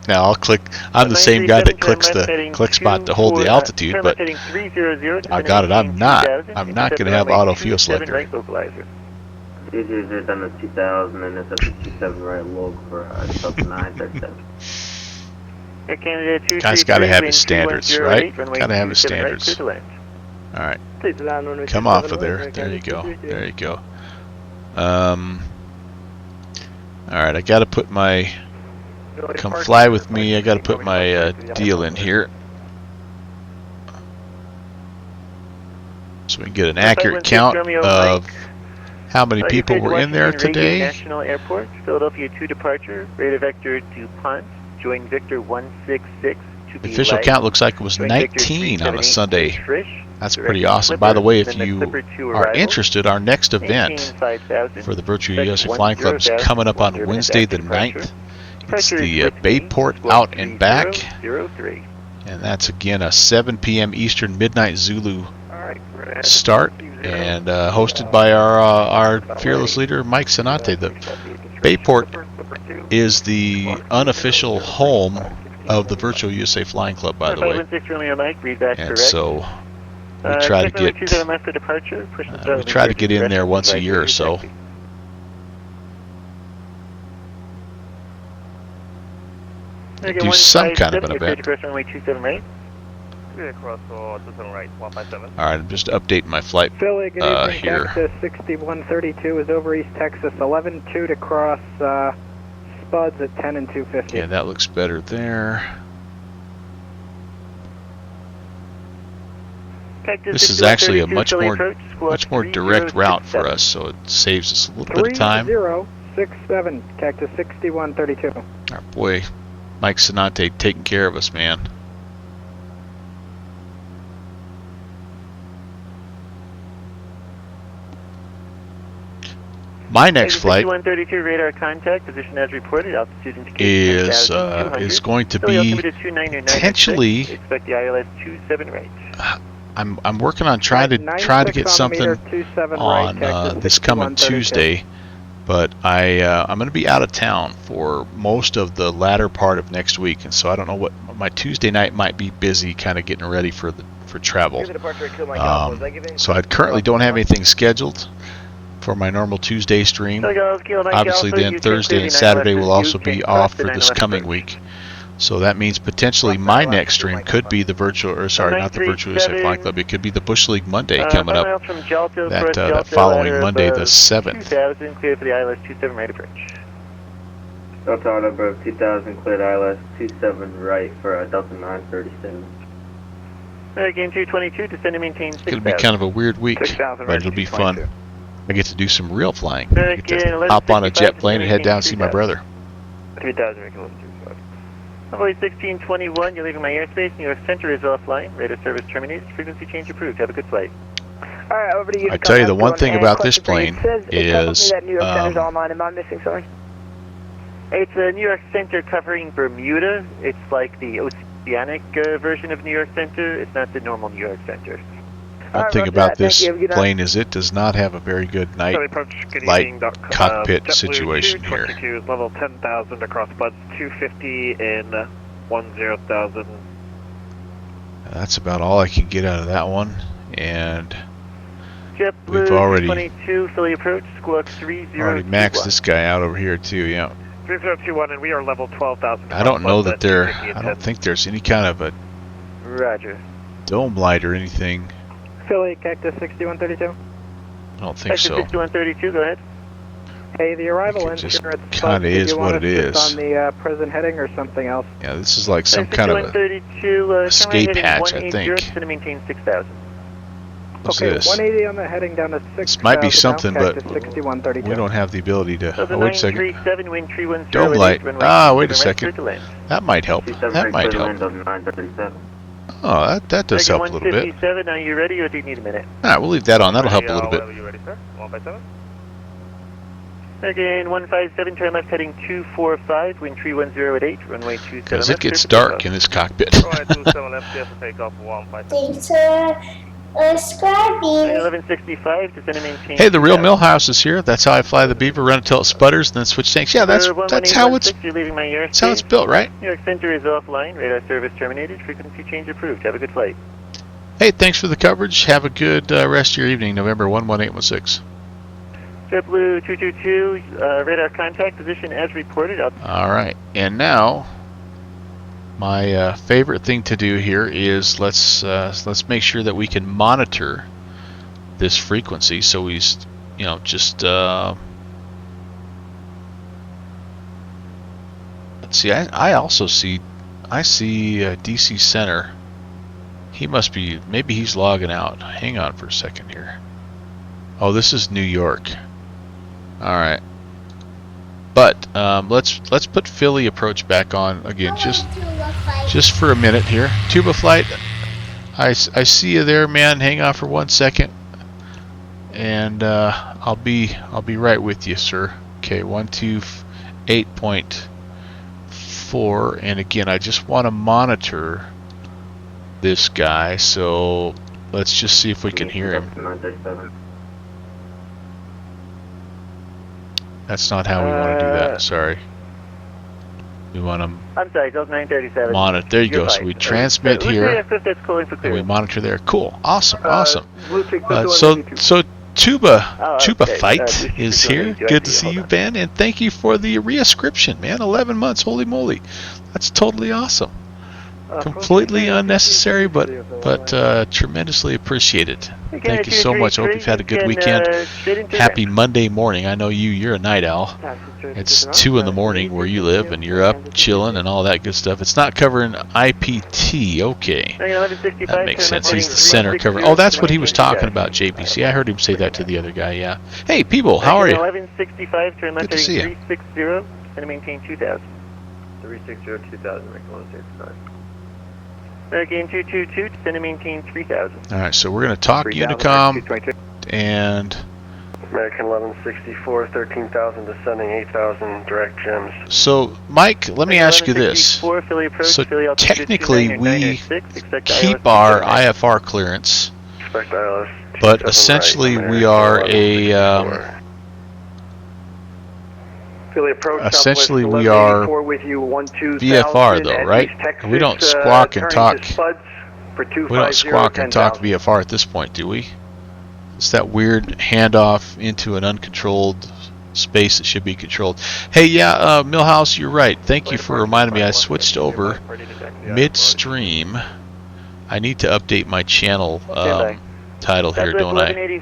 Now I'll click. I'm the same guy that clicks the click spot to hold the altitude, but I got it. I'm not going to have auto fuel selector. This is on the 2000 and it's at the 27 right log for Delta 937. Guy's got to have his standards, right? Got to have his standards. All right, come off of there. There you go. There you go. All right, I got to put my. Come fly with me. I got to put my deal in here, so we can get an accurate count of how many people were in there today. National Airport, Philadelphia 2 departure, radar vector DuPont. Join Victor 166 to be official count looks like it was 19 on a Sunday. That's pretty awesome. By the way, if you are interested, our next event for the Virtual USA Flying Club is coming up on Wednesday the 9th. It's the Bayport Out and Back. And that's again a 7 p.m. Eastern, midnight Zulu start, and hosted by our fearless leader, Mike Sanate. The Bayport is the unofficial home of the Virtual USA Flying Club, by the way. And so we try to get in there once a year or so. Do some kind of an event. Alright, I'm just updating my flight here. Texas 6132 is over East Texas 11-2 to cross Spuds at 10 and 250. Yeah, that looks better there. This is actually a much more direct route for us, so it saves us a little bit of time. 3067, Cactus 6132. Our boy, Mike Sanate, taking care of us, man. My next flight radar contact, position as reported, altitude is going to be potentially. Expect the ILS 27 right. I'm working on trying to get something on this coming Tuesday, but I'm going to be out of town for most of the latter part of next week, and so I don't know what my Tuesday night might be busy, kind of getting ready for travel. So I currently don't have anything scheduled for my normal Tuesday stream. Obviously then Thursday and Saturday will also be off for this coming week. So that means potentially my next stream could be the virtual, or sorry, not the Virtual USA Flying Club. It could be the Bush League Monday coming up. That following Monday, the 7th. 2000, clear for the ILS 27 right approach. Delta number 2000, cleared ILS 27 right for Delta 937. Again, 222, descend and maintain 6000. It's going to be kind of a weird week, but it'll be fun. I get to do some real flying. I get to hop on a jet plane and head down and see my brother. 3000, Avoid 1621, you're leaving my airspace, New York Center is offline. Radar service terminated, frequency change approved. Have a good flight. Alright, over to you. I tell you, the one thing about this plane It tells me is that New York Center's online. Am I missing something? It's a New York Center covering Bermuda. It's like the oceanic version of New York Center. It's not the normal New York Center. one thing about this plane is it does not have a very good night light cockpit situation here. JetBlue 222 is level 10,000 across Buds 250 in 10,000. That's about all I can get out of that one, and JetBlue we've already 22, Philly approach, squawk 30. already maxed this guy out over here too. Yeah. 3021, and we are level 12,000. I don't know that I don't think there's any kind of a Roger. dome light or anything. Philly, Cactus 6132. I don't think Cactus so. 6132, go ahead. Hey, the arrival It just insurance kinda is what it is. on the present heading or something else. Yeah, this is like some kind of a escape hatch, I think. To maintain 6,000. What's Okay, this? 180 on the heading down to 6. This might be something, but we we don't have the ability to. So the Oh, wait a second. 937, wind 310, Dome light. runway Ah, wait a 27 right, second. clear to land. That might help. That might help. Oh, that does help a little bit. 157, are you ready or do you need a minute? Alright, we'll leave that on. That'll help a little bit. Whenever you're ready, sir. 157. Again, 157, turn left heading 245, wind 310 at 8, runway 27 Because left. it gets clear for dark takeoff. in this cockpit. Runway 27 left, clear for takeoff 157. Thanks for subscribing. 1165, descend and maintain. Hey, the real Millhouse is here. That's how I fly the Beaver, run until it sputters, and then switch tanks. Yeah, that's how you're leaving my that's how it's built, right? New York Center is offline, radar service terminated, frequency change approved. Have a good flight. Hey, thanks for the coverage. Have a good rest of your evening, November 11816. JetBlue 222, radar contact position as reported. All right, and now my favorite thing to do here is let's make sure that we can monitor this frequency. So we, just let's see. I also see DC Center. He must be, maybe he's logging out. Hang on for a second here. Oh, this is New York. All right. But let's put Philly approach back on again, just for a minute here. Tuba flight. I see you there, man. Hang on for 1 second, and I'll be right with you, sir. Okay, 128.4, and again, I just want to monitor this guy. So let's just see if we can hear him. That's not how we want to do that. Sorry. We want to I'm sorry, Delta 937. monitor. There you go. So we transmit here, and we monitor there. Cool. Awesome. Awesome. So Tuba Fight is here. Good to see you, Ben, and thank you for the reascription, man. 11 months. Holy moly. That's totally awesome. Completely unnecessary, but tremendously appreciated. Thank you so much. I hope you've had a good weekend. Happy Monday morning. I know you're a night owl. It's 2 in the morning where you live, and you're up chilling and all that good stuff. It's not covering IPT. Okay, that makes sense. He's the center covering. Oh, that's what he was talking about, JPC. I heard him say that to the other guy. Yeah. Hey, people, how are you? 1165, turn left Good to see heading you. 360, and maintain 2000. 360, 2000, make 165. American 222, descend and maintain 3000. All right, so we're going to talk Unicom and American 1164, 13,000, descending 8,000, direct gems. so Mike, let me ask you this. So technically we keep our IFR clearance, Expect ILS but essentially we are a essentially we are VFR though, right? We don't squawk and talk. We don't squawk and talk VFR at this point, do we? It's that weird handoff into an uncontrolled space that should be controlled. Hey, yeah, Millhouse, you're right. Thank you for reminding me. I switched over midstream. I need to update my channel title here, don't I?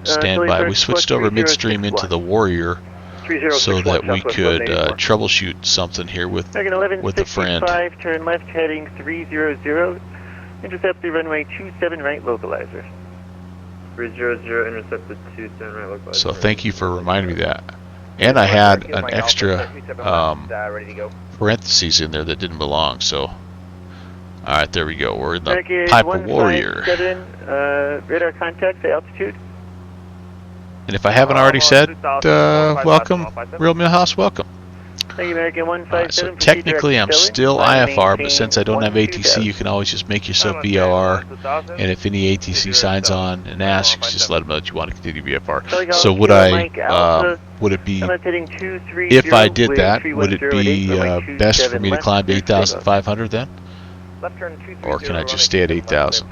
Stand by. We switched over midstream into the Warrior so that we could troubleshoot something here with a friend. Turn left heading 300. Intercept the runway 27 right localizer. 300, intercepted 27 right localizer. So thank you for reminding me that. And I had an extra parentheses in there that didn't belong. So All right, there we go. We're in the American Pipe of Warrior. 157, radar contact, altitude. And if I haven't already said, welcome, Real Millhouse, welcome. Thank you, American 157. So technically I'm still IFR, but since I don't have ATC, you can always just make yourself VLR, and if any ATC signs on and asks, just let them know that you want to continue VFR. So would would it be, if I did that, would it be best for me to climb to 8,500 then? Or can I just stay at 8,000?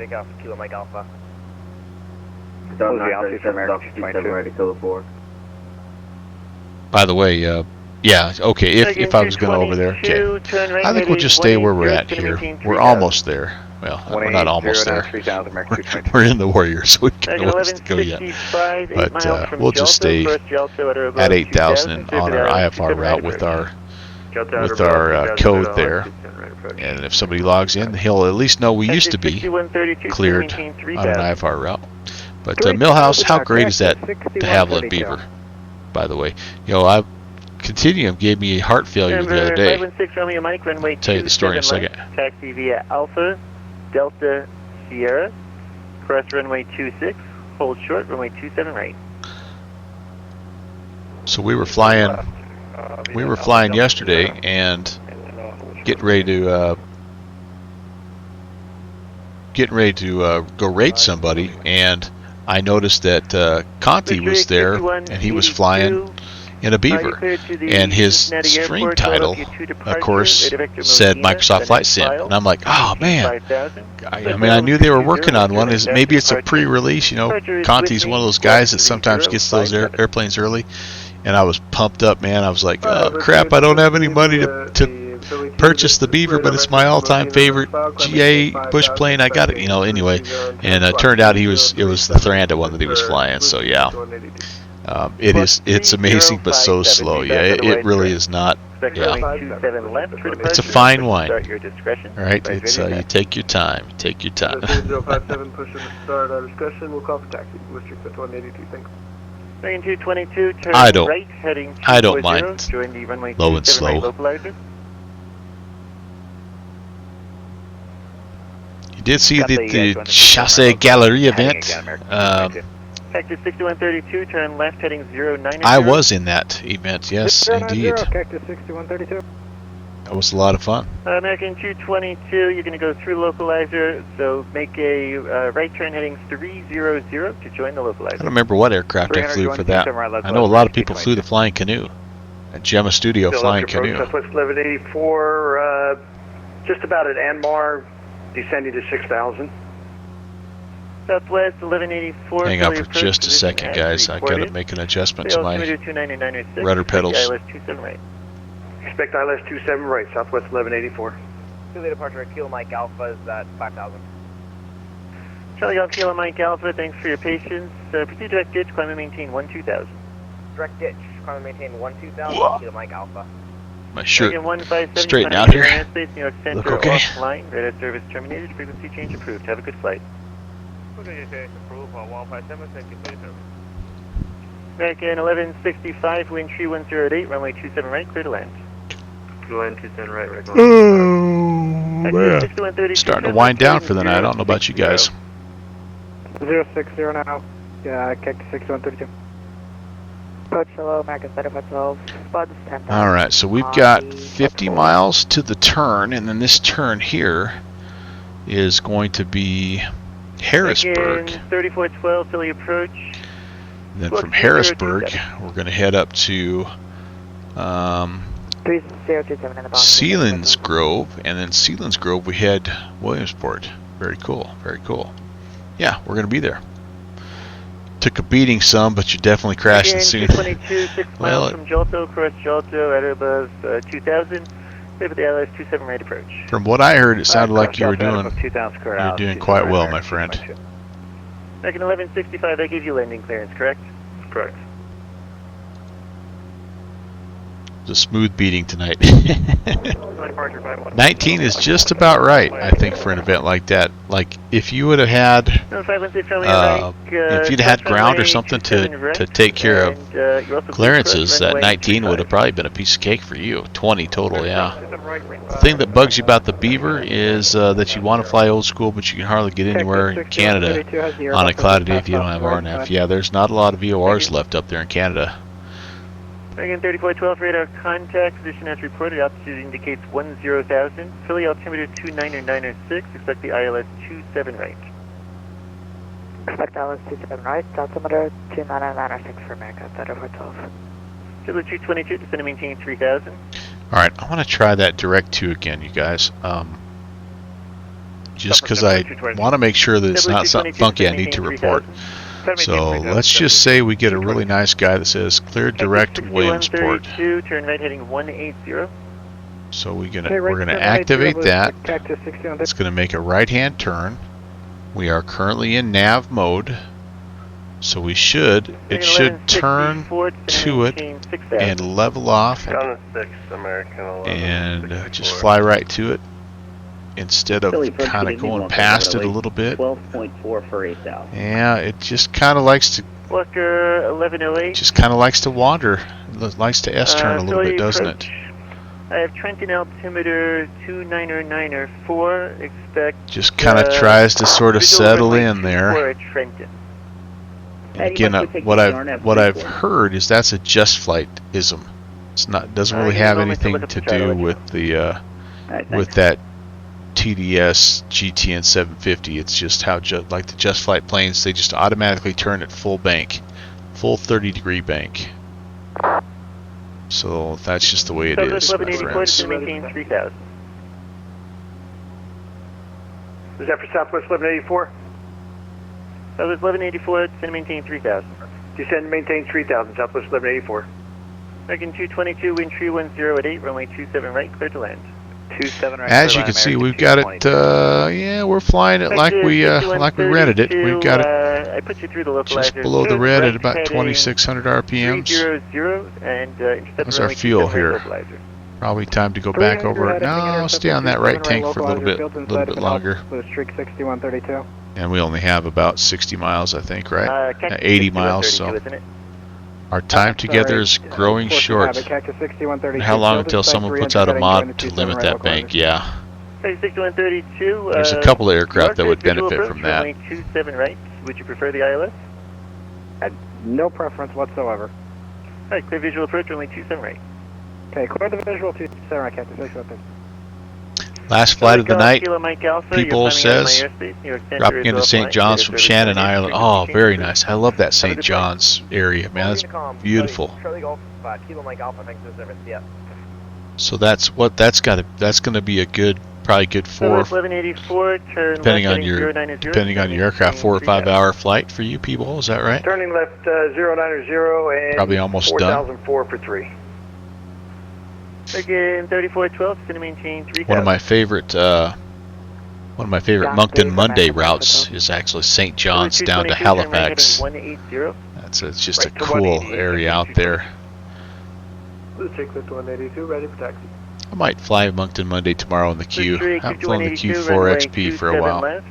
By the way, yeah, okay, if I was going over there, okay. I think we'll just stay where we're at here. We're almost there. Well, we're not almost there. We're in the Warrior, so we can't go yet. But we'll just stay at 8,000 and on our IFR route with our code there. And if somebody logs in, he'll at least know we used to be cleared on an IFR route. But Millhouse, how great is that to have a Beaver, by the way? You know, Continuum gave me a heart failure the other day. I'll tell you the story in a second. Taxi via Alpha, Delta, Sierra, cross runway 26, hold short, runway 27 right. So we were flying yesterday and getting ready to go raid somebody, and I noticed that Conti was there and he was flying in a Beaver, and his string title, of course, said Microsoft Flight Sim, and I'm like, oh man, I mean, I knew they were working on one. Maybe it's a pre-release, you know. Conti's one of those guys that sometimes gets those airplanes early, and I was pumped up, man. I was like, oh crap, I don't have any money to purchase the Beaver, but it's my all-time favorite GA bush plane. I got it, you know. Anyway, and it turned out it was the Thuranda one that he was flying. So yeah. It's amazing, but so slow. Yeah, it really is not. Yeah, it's a fine wine. Right? It's you take your time. Take your time. 057 pushing to start our discussion. We'll call for taxi. District 182. Thanks. 222, turn I don't right, heading I don't mind low and slow. You did see the Chasse Gallery event. Cactus 6132, turn left, heading 090. I was in that event, yes, indeed. Cactus 6132. That was a lot of fun. American 222, you're going to go through localizer, so make a right turn heading 300 to join the localizer. I don't remember what aircraft I flew for that. I know a lot of people flew the Flying Canoe. At Gemma Studio Flying Canoe. Southwest 1184, just about at Anmar, descending to 6,000. Southwest 1184. Hang on for just a second, guys. I got to make an adjustment to my rudder pedals. Expect ILS 27 right, Southwest 1184. Two departure at Kilo Mike Alpha is at 5,000. Charlie Golf Kilo Mike Alpha, thanks for your patience. Proceed direct ditch, climb and maintain 12,000. Direct ditch, climb and maintain 12,000, Kilo Mike Alpha. My shirt straighten out here. Look okay. Offline, radar service terminated, frequency change approved. Have a good flight. American 1165, wind 3108, runway 27 right, clear to land. Land 27 right, oh, man. Starting to wind down for the night. I don't know about you guys. 060 now, Cactus 6132. Approach hello, American 3512, Spuds 10,000. Alright, so we've got 50 miles to the turn, and then this turn here is going to be Harrisburg. 3412, Philly approach. And then from Harrisburg, we're going to head up to Sealands Grove, and then Sealands Grove we head Williamsport. Very cool, very cool. Yeah, we're going to be there. Took a beating some, but you're definitely crashing soon. 222, 6 miles from Jolto, cross Jolto at above 2,000. With the ILS 27 right approach. From what I heard, it sounded like you were doing quite well, my friend. American 1165, that gives you landing clearance, correct? Correct. the smooth beating tonight. 19 is just about right, I think, for an event like that. Like, if you would have had, if you'd had ground or something to take care of clearances, that 19 would have probably been a piece of cake for you. 20 total, yeah. The thing that bugs you about the Beaver is that you want to fly old school, but you can hardly get anywhere in Canada on a cloudy day if you don't have RNF. Yeah, there's not a lot of VORs left up there in Canada. Again, 3412 radar contact, position as reported, altitude indicates 10,000, Philly altimeter 290906, expect the ILS 27 right. Expect ILS 27 right, altimeter 290906 for America, 3412. Philly 222, descend and maintain 3000. Alright, I want to try that direct 2 again, you guys. Just because I want to make sure that it's not something funky I need to report. So let's just say we get a really nice guy that says clear direct Williamsport. Turn right heading 180. So we're gonna activate that. It's gonna make a right hand turn. We are currently in nav mode. So it should turn to it and level off and just fly right to it instead of kind of going past it a little bit. 12.4 for 8,000. Yeah, it just kind of likes to. Walker 1108. Just kind of likes to wander. It likes to S-turn a little bit, doesn't it? I have Trenton altimeter 2994. Expect. Just kind of tries to sort of settle in there. And again, what I've heard is that's a just flight-ism. It's not doesn't really have anything to do with the with that TDS GTN 750. It's just how like the just flight planes, they just automatically turn at full bank, full 30-degree bank. So that's just the way it is, my friends. Is that for Southwest 1184? Southwest 1184, descend and maintain 3000. Descend and maintain 3000, Southwest 1184. American 222, wind tree 10 at 8, runway 27 right, clear to land. 27 right. As you can see, we've got it. Yeah, we're flying it like we rented it. We've got it I put you through the just below the red at about 2,600 RPMs. That's our fuel here. Probably time to go back over it. No, stay on that right tank for a little bit longer. And we only have about 60 miles, I think, right? 80 miles, so our time together is growing short. And how long until someone puts out a mod to limit that bank? Yeah. There's a couple of aircraft that would benefit from that. 27 right. Would you prefer the ILS? No preference whatsoever. Alright, clear visual approach, only 27 right. Okay, clear the visual 27 right, Captain 613. Last flight of the night, people says, dropping into St. John's from Shannon Island. Oh, very nice. I love that St. John's area, man. That's beautiful. So that's going to be a good, probably good 4, depending on your aircraft, 4 or 5 hour flight for you people. Is that right? Turning left 090 and probably almost done. 4004 for 3. Again, 3412, going to maintain 3000. One of my favorite Moncton Monday routes is actually St. John's down to Halifax. It's just a cool area out there. I might fly Moncton Monday tomorrow in the Q. I haven't flown the Q4XP for a while. Left.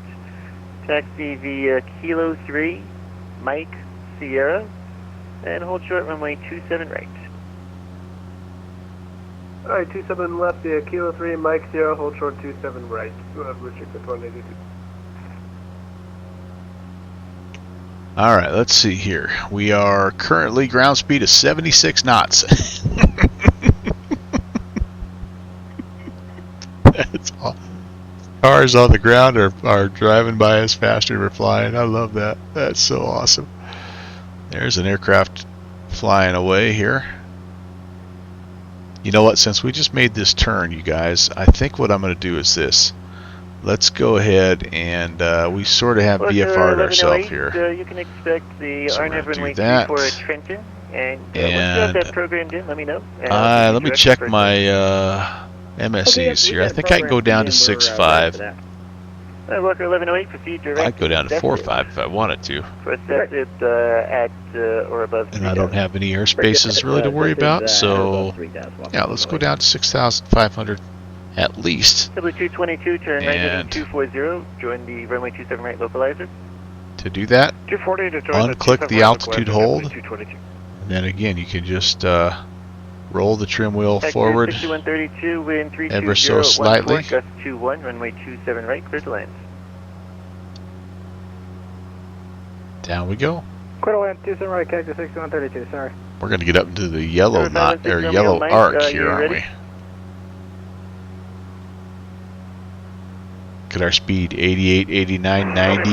Taxi via Kilo 3, Mike Sierra, and hold short runway 27 right. Alright, 27 left, Kilo 3, Mike Sierra, hold short 27 right. You have restricted 182. Alright, let's see here. We are currently ground speed of 76 knots. That's all. Cars on the ground are driving by us faster than we're flying. I love that. That's so awesome. There's an aircraft flying away here. You know what, since we just made this turn, you guys, I think what I'm going to do is this. Let's go ahead and we sort of have VFR'd ourselves here. You can expect the So RNAV runway that. 34 at Trenton, and once you have that programmed in, let me know. Let me check my MSEs here. I think I can go down to 6.5. Walker 1108, proceed direct. I'd go down to 4-5 if I wanted to. Accepted at or above. And I don't have any airspaces really to worry about, so yeah, let's go down to 6,500 at least. W222, turn right heading 240, join the runway 27 right localizer. To do that, 240 to join unclick the altitude hold, 222. and then again you can just roll the trim wheel forward 6132, wind 320, ever so slightly. gust 21, runway 27 right, clear to land. Down we go. Clear to land, 27 right, cactus 6132, sorry. We're going to get up into the yellow knot, or yellow arc here, aren't we? Look at our speed, 88, 89, 90.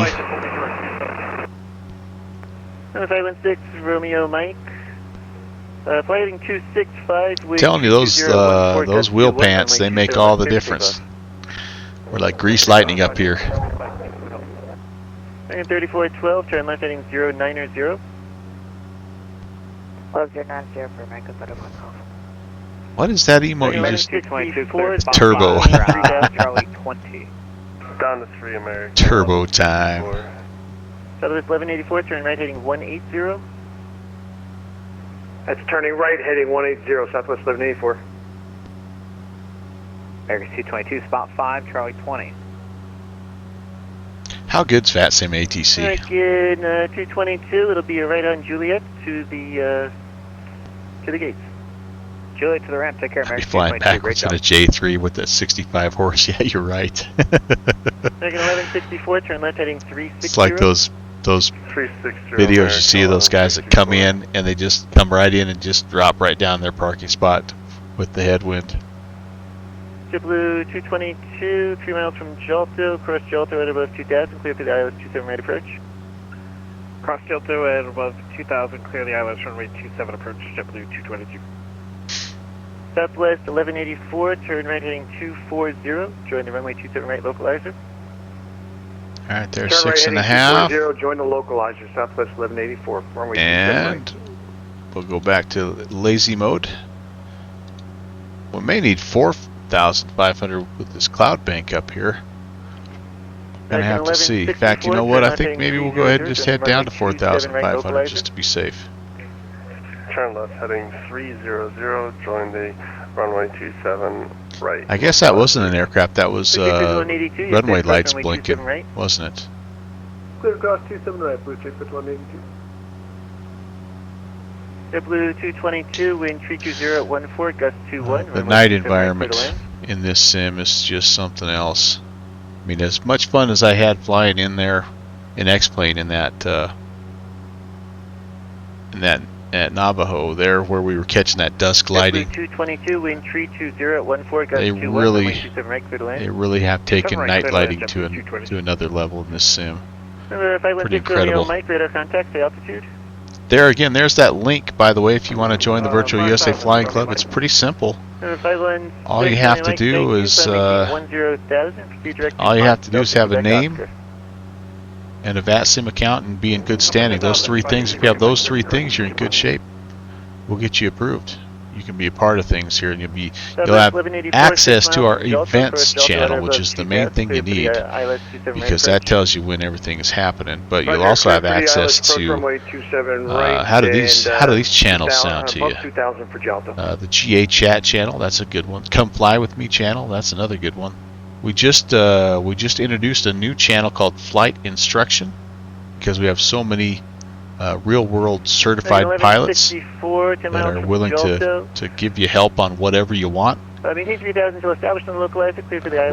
516, Romeo Mike. Flighting 265. I'm telling you, those wheel pants, they make all the difference. We're like grease lightning up here. 3412, turn left heading 090. 090 for Mike, better one off. What is that emote you just... Turbo. Turbo. 20. Down to 3 American. Turbo time. Southwest 1184, turn right heading 180. That's turning right, heading 180, Southwest 1184. American 222, spot 5, Charlie 20. How good's VATSIM ATC? Again, 222, it'll be a right on Juliet to the gates. Juliet to the ramp, take care, I'll be American flying 222, backwards in a J3 with a 65 horse. Yeah, you're right. American 1164, turn left heading 360. It's like those videos you see of those guys that come in and they just come right in and just drop right down their parking spot with the headwind. JetBlue 222, 3 miles from Jalto, cross Jalto at above 2000, clear for the ILS 27 right approach. Cross Jalto at above 2000, clear the ILS runway 27 approach, JetBlue 222. Southwest 1184, turn right heading 240, join the runway 27 right localizer. Alright, there's Turn 6.5. Right, join the localizer, Southwest 1184. Runway And we'll go back to lazy mode. We may need 4,500 with this cloud bank up here. Gonna have to see. In fact, you know what? I think maybe we'll go ahead and just head down to 4,500 just to be safe. Turn left heading 300, join the runway 27 right. I guess that wasn't an aircraft, that was runway lights blinking, wasn't it? Clear across 27 right, blue check for 182. JetBlue 222, wind 320 at 14, gust 21. The night environment in this sim is just something else. I mean, as much fun as I had flying in there, in X-Plane in that at Navajo there, where we were catching that dusk lighting. 222, wind 320 at 14, gust 21. They really have taken night lighting to another level in this sim. Pretty incredible. Mike, radar contact, the altitude. There again, there's that link, by the way, if you want to join the Virtual USA Flying Club. It's pretty simple. All you have to do is have a name and a VATSIM account and be in good standing. Those 3 things, if you have those 3 things, you're in good shape. We'll get you approved. You can be a part of things here, and you'll have access to our events channel, which is the main thing you need, because that tells you when everything is happening. But you'll also have access to how do these channels sound to you? The GA chat channel, that's a good one. Come Fly With Me channel, that's another good one. We just introduced a new channel called Flight Instruction, because we have so many real-world certified pilots that are willing to give you help on whatever you want. We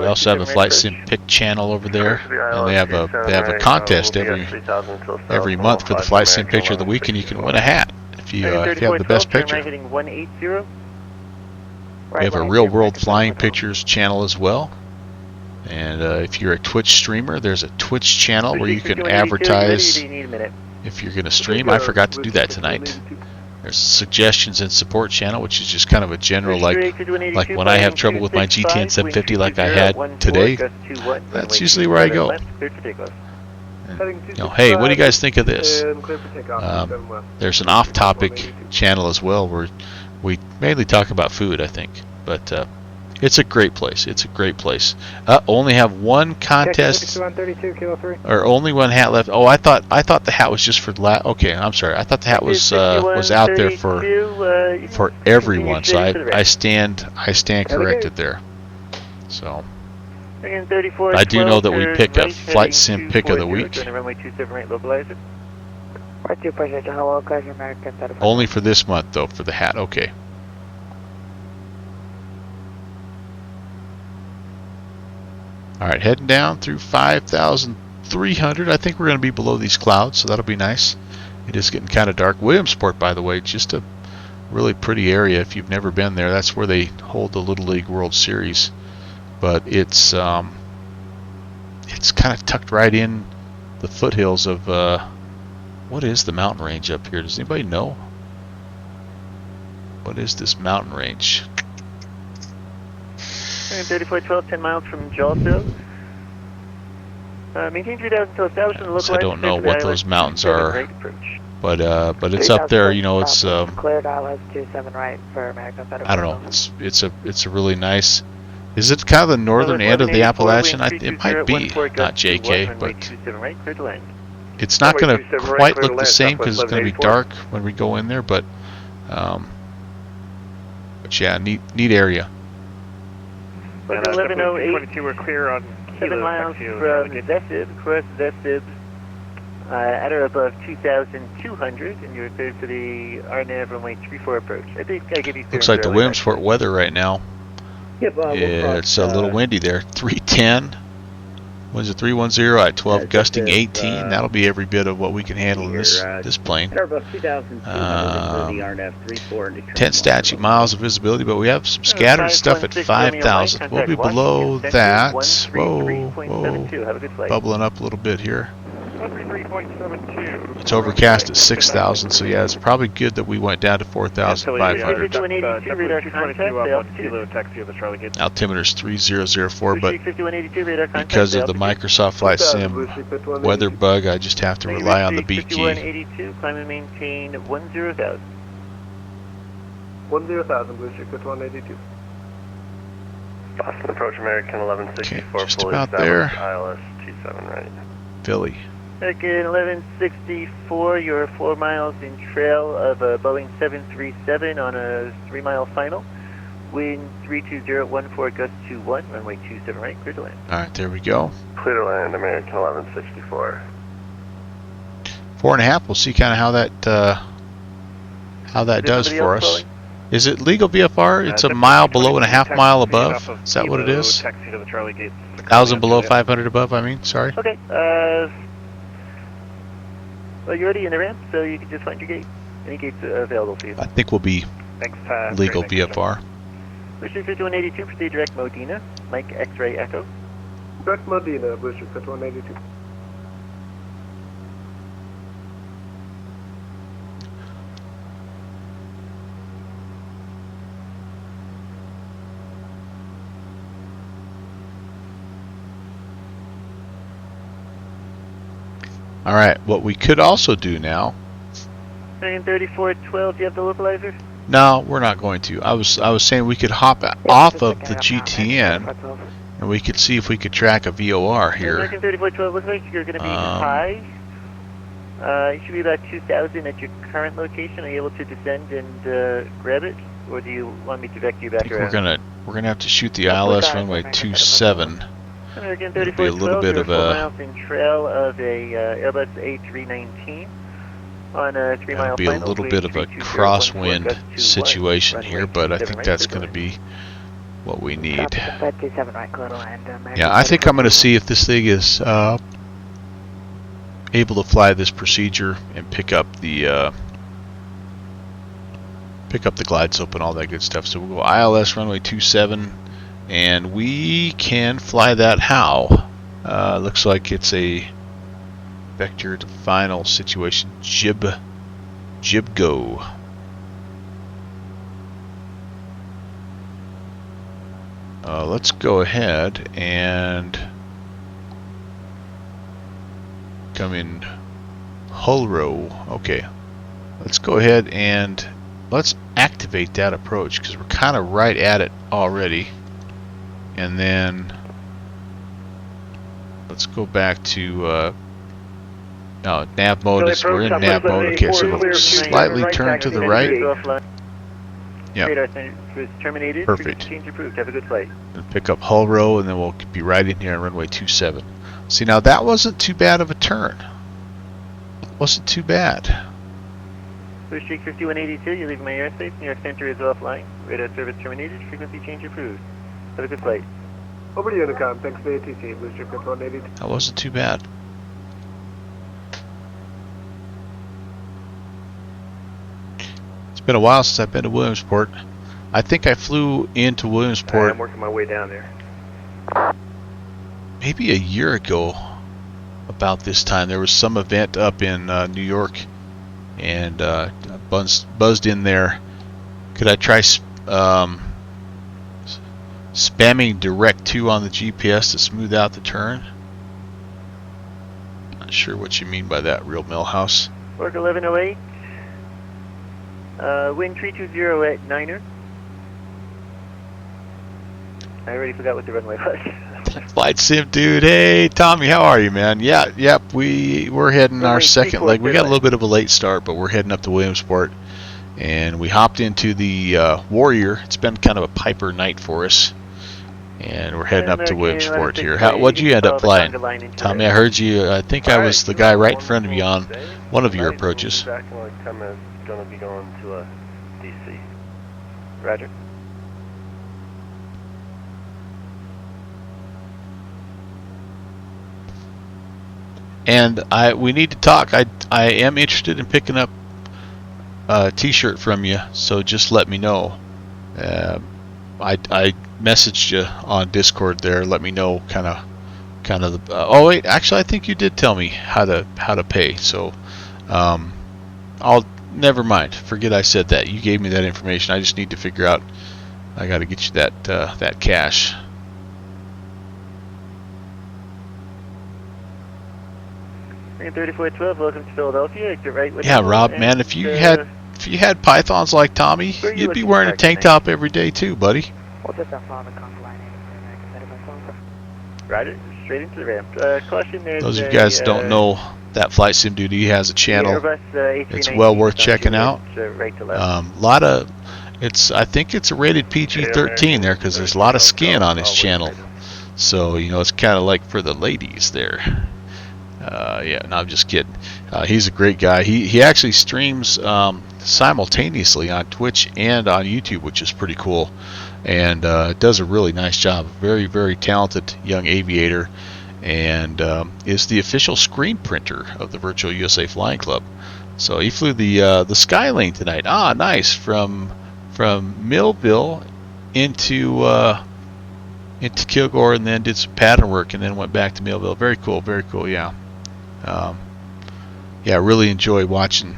also have a Flight Sim Pick channel over there, and they have a contest every month for the Flight Sim Picture of the Week, and you can win a hat if you have the best picture. We have a real-world flying pictures channel as well. And if you're a Twitch streamer, there's a Twitch channel where you can advertise if you're going to stream. I forgot to do that tonight. There's a suggestions and support channel, which is just kind of a general, like when I have trouble with my GTN 750 like I had today, that's usually where I go. And, hey, what do you guys think of this? There's an off-topic channel as well where we mainly talk about food, I think. But It's a great place. It's a great place. Only have one contest, on 32, Kilo 3. or only one hat left. Oh, I thought the hat was just for okay, I'm sorry. I thought the hat was out there for everyone. So I stand corrected there. So I do know that we pick a flight sim pick of the week. Runway 27 right, localizer. Only for this month though, for the hat. Okay. All right, heading down through 5,300. I think we're going to be below these clouds, so that'll be nice. It is getting kind of dark. Williamsport, by the way, just a really pretty area. If you've never been there, that's where they hold the Little League World Series. But it's kind of tucked right in the foothills of what is the mountain range up here? Does anybody know? What is this mountain range? 3412, 10 miles from Jawsville. Maintain 3,000 until establishment of I don't know what those mountains are, but it's up there. You know, it's cleared ILS 27 right for American Federal. I don't know. It's a really nice. Is it kind of the northern end of the Appalachian? It might be, not JK, but it's not going to quite look the same because it's going to be dark when we go in there. But yeah, neat area. 1108. We're clear on 7 miles from Zesib, cross Zesib, at or above 2,200, and you're cleared for the RNAV runway 34 approach. I think I give you. Looks like the Williamsport weather right now. Yep, it's a little windy there. 310. Winds at 310 at 12, gusting 18. That'll be every bit of what we can handle in this plane. 10 statute miles of visibility, but we have some scattered stuff at 5,000. We'll be below that. Whoa, bubbling up a little bit here. It's overcast at 6,000, so yeah, it's probably good that we went down to 4,500. Altimeter's 3004, but because of the Microsoft Flight Sim weather bug, I just have to rely on the B key. 5182, climb and maintain 10,000. 10,000, Blue Streak 5182. Boston approach American 1164, okay, just about there. ILS 27 right. Philly. American 1164, you're 4 miles in trail of a Boeing 737 on a 3-mile final. Wind 32014, gust 21, runway 27 right, clear to land. Alright, there we go. Clear to land, American 1164. 4.5, we'll see kind of how that does for us. Calling? Is it legal VFR? It's a mile below and a half mile above. Is that what it is? 1,000 below, 500 above, I mean, sorry. Okay, well, you're already in the ramp, so you can just find your gate. Any gates available for you. I think we'll be legal VFR. Booster 5182, proceed direct Modena. Mike X-ray Echo. Direct Modena, Booster 5182. Alright, what we could also do now. 3412, do you have the localizer? No, we're not going to. I was saying we could hop off of the GTN and we could see if we could track a VOR here. 3412, looks like you're going to be high. You should be about 2,000 at your current location. Are you able to descend and grab it? Or do you want me to vec you back around? We're gonna have to shoot the ILS runway 27. American It'll be a little bit of 4 miles in trail of a Airbus A319 on a 3-mile final. It'll be a little bit of a crosswind situation here, but I think that's going to be what we need. Yeah, I think I'm going to see if this thing is able to fly this procedure and pick up the glide slope and all that good stuff. So we'll go ILS runway 27. And we can fly that how? Looks like it's a vector to final situation. Jib go. Let's go ahead and come in hull row. Okay, let's go ahead and let's activate that approach because we're kind of right at it already. and then let's go back to nav mode. We're in nav mode. Okay, so we'll slightly turn to the right. Yeah. Terminated. Perfect. Change approved. Have a good flight. And pick up hull row, and then we'll be right in here on runway 27. See, now that wasn't too bad of a turn. Wasn't too bad. First Streak 5182, you're leaving my airspace. New York Center is offline. Radar service terminated. Frequency change approved. Have a good flight. Over to Unicom. Thanks for the ATC. Blue Streak 5182. That wasn't too bad. It's been a while since I've been to Williamsport. I think I flew into Williamsport. I'm working my way down there. Maybe a year ago, about this time. There was some event up in New York, and buzzed in there. Could I try spamming direct to on the GPS to smooth out the turn? Not sure what you mean by that, Real Millhouse. Work 1108. Wind 320 at Niner. I already forgot what the runway was. Flight sim dude, hey Tommy, how are you, man? Yep, we're heading our second leg. We got a little bit of a late start, but we're heading up to Williamsport, and we hopped into the Warrior. It's been kind of a Piper night for us, and we're heading up to Williamsport here. What'd you end up flying, Tommy? I heard you. I think I was the guy right in front of you on one of your approaches. Going to be going to DC. Roger. And we need to talk. I am interested in picking up a T-shirt from you, so just let me know. I messaged you on Discord there. Let me know kind of the. Oh wait, actually I think you did tell me how to pay. So I'll never mind. Forget I said that. You gave me that information. I just need to figure out. I got to get you that cash. Main 3412, welcome to Philadelphia. Exit right. Yeah, Rob, man, if you had pythons like Tommy, you'd be wearing a tank top every day too, buddy. Roger, straight into the ramp. Caution, there's those of you guys that don't know, that Flight Sim Duty has a channel. It's well worth checking out. I think it's a rated PG-13 there because there's a lot of skin on his channel. So it's kind of like for the ladies there. Yeah, no, I'm just kidding. He's a great guy. He actually streams simultaneously on Twitch and on YouTube, which is pretty cool, and does a really nice job. Very, very talented young aviator, and is the official screen printer of the Virtual USA Flying Club. So he flew the Skylane tonight. Ah, nice, from Millville into Kilgore, and then did some pattern work, and then went back to Millville. Very cool, yeah. Yeah, I really enjoy watching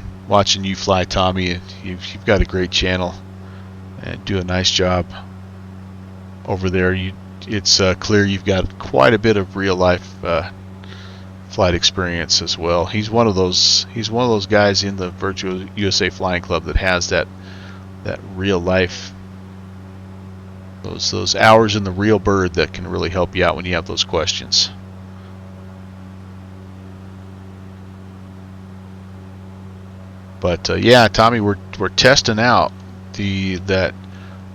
you fly, Tommy. You've got a great channel and do a nice job over there. It's clear you've got quite a bit of real life flight experience as well. He's one of those guys in the Virtual USA Flying Club that has that real life, those hours in the real bird that can really help you out when you have those questions. But yeah, Tommy, we're testing out the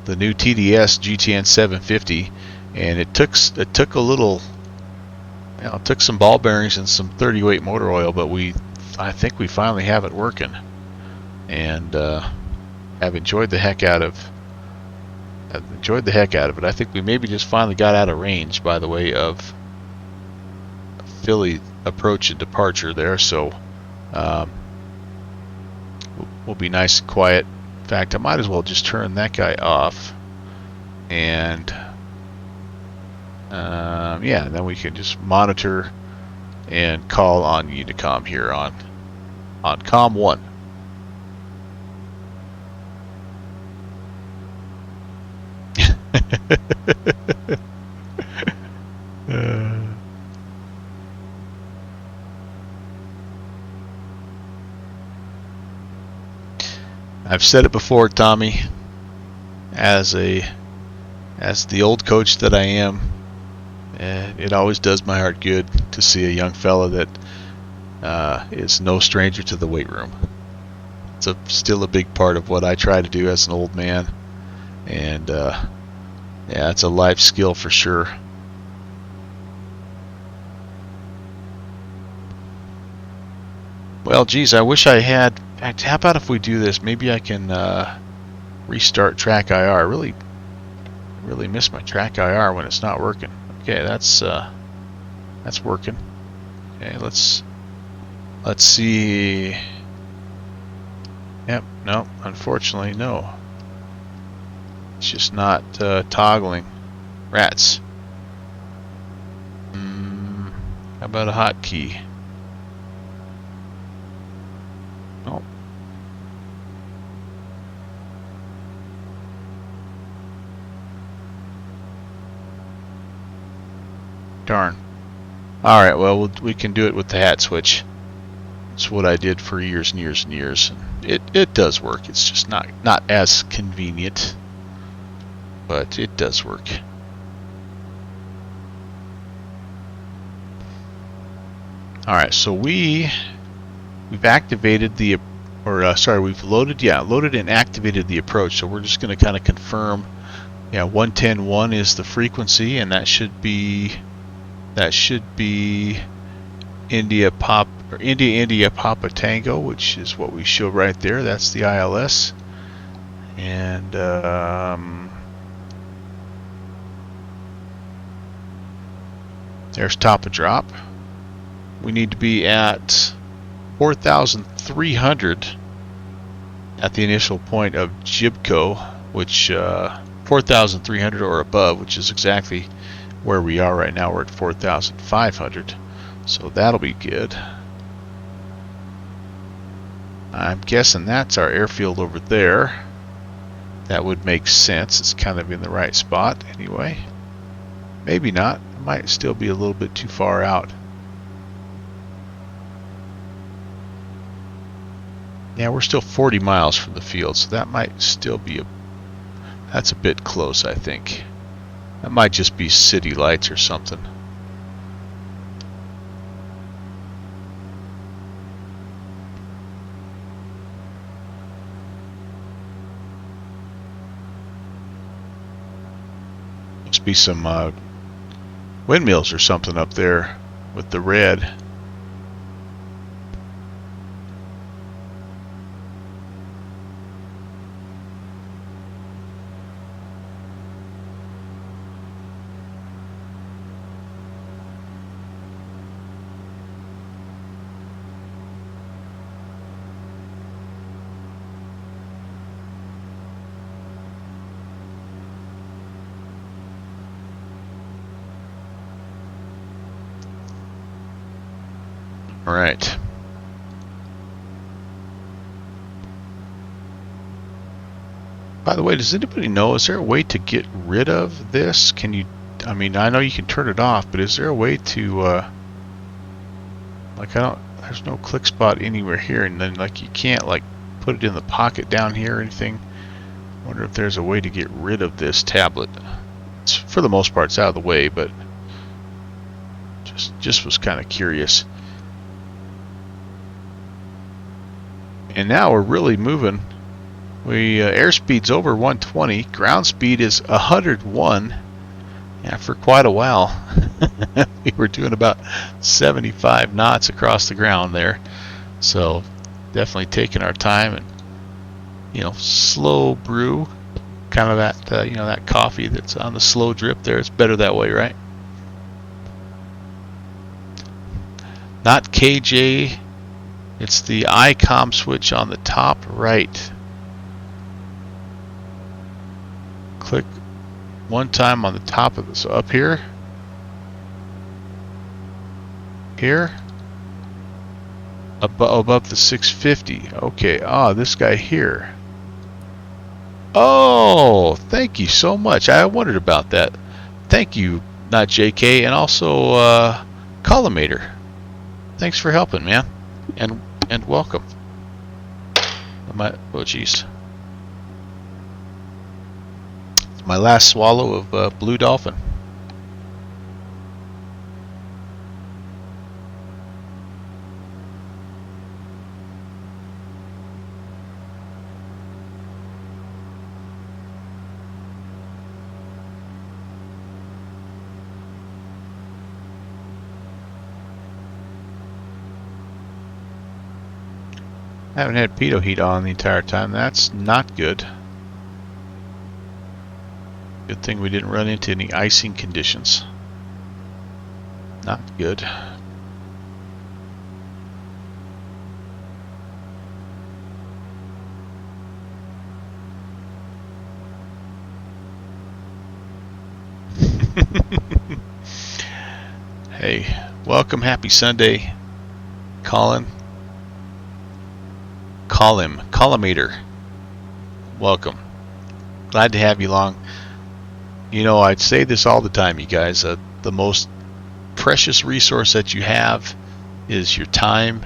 new TDS GTN 750, and it took a little, it took some ball bearings and some 30-weight motor oil, but I think we finally have it working, and I've enjoyed the heck out of it. I think we maybe just finally got out of range, by the way, of Philly approach and departure there, so we'll be nice and quiet. In fact, I might as well just turn that guy off, and yeah, then we can just monitor and call on Unicom here on COM 1. I've said it before, Tommy, as a as the old coach that I am, it always does my heart good to see a young fella that is no stranger to the weight room. It's still a big part of what I try to do as an old man, and yeah, it's a life skill for sure. Well, geez, I wish I had. In fact, how about if we do this? Maybe I can restart track IR. I really miss my track IR when it's not working. Okay, that's working. Okay, let's see. Yep, no, unfortunately, no. It's just not toggling. Rats. How about a hotkey? Oh. Darn. Alright, well, we can do it with the hat switch. It's what I did for years and years and years. It does work. It's just not as convenient, but it does work. Alright, so we've activated the, we've loaded and activated the approach. So we're just going to kind of confirm, 110.1 is the frequency, and that should be India Papa Tango, which is what we show right there. That's the ILS, and there's top of drop. We need to be at 4,300 at the initial point of Jibco, which 4,300 or above, which is exactly where we are right now. We're at 4,500, so that'll be good. I'm guessing that's our airfield over there. That would make sense. It's kind of in the right spot anyway. Maybe not. It might still be a little bit too far out. Yeah, we're still 40 miles from the field, so that might still be that's a bit close, I think. That might just be city lights or something. Must be some windmills or something up there with the red. Alright. By the way, does anybody know, is there a way to get rid of this? Can you, I mean, I know you can turn it off, but is there a way to, there's no click spot anywhere here, and then, you can't, put it in the pocket down here or anything? I wonder if there's a way to get rid of this tablet. It's, for the most part, it's out of the way, but just was kind of curious. And now we're really moving. Airspeed's over 120. Ground speed is 101. Yeah, for quite a while. We were doing about 75 knots across the ground there. So definitely taking our time and, slow brew. Kind of that, that coffee that's on the slow drip there. It's better that way, right? Not KJ. It's the ICOM switch on the top right. Click one time on the top of this. So up here. Here. Above the 650. Okay. This guy here. Oh, thank you so much. I wondered about that. Thank you, not JK, and also Collimator. Thanks for helping, man. And welcome. Oh geez. My last swallow of Blue Dolphin. I haven't had pitot heat on the entire time. That's not good. Good thing we didn't run into any icing conditions. Not good. Hey, welcome, happy Sunday, Colin. Collimator. Welcome. Glad to have you along. You know, I'd say this all the time, you guys. The most precious resource that you have is your time,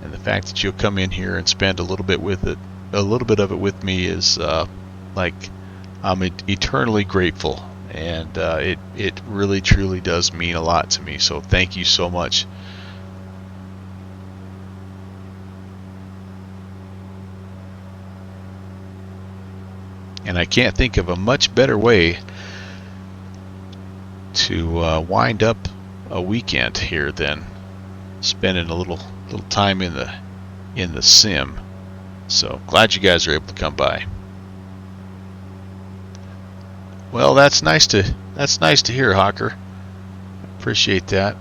and the fact that you'll come in here and spend a little bit of it with me is like I'm eternally grateful, and it really truly does mean a lot to me. So thank you so much. And I can't think of a much better way to wind up a weekend here than spending a little time in the sim. So glad you guys are able to come by. Well, that's nice to hear, Hawker. Appreciate that.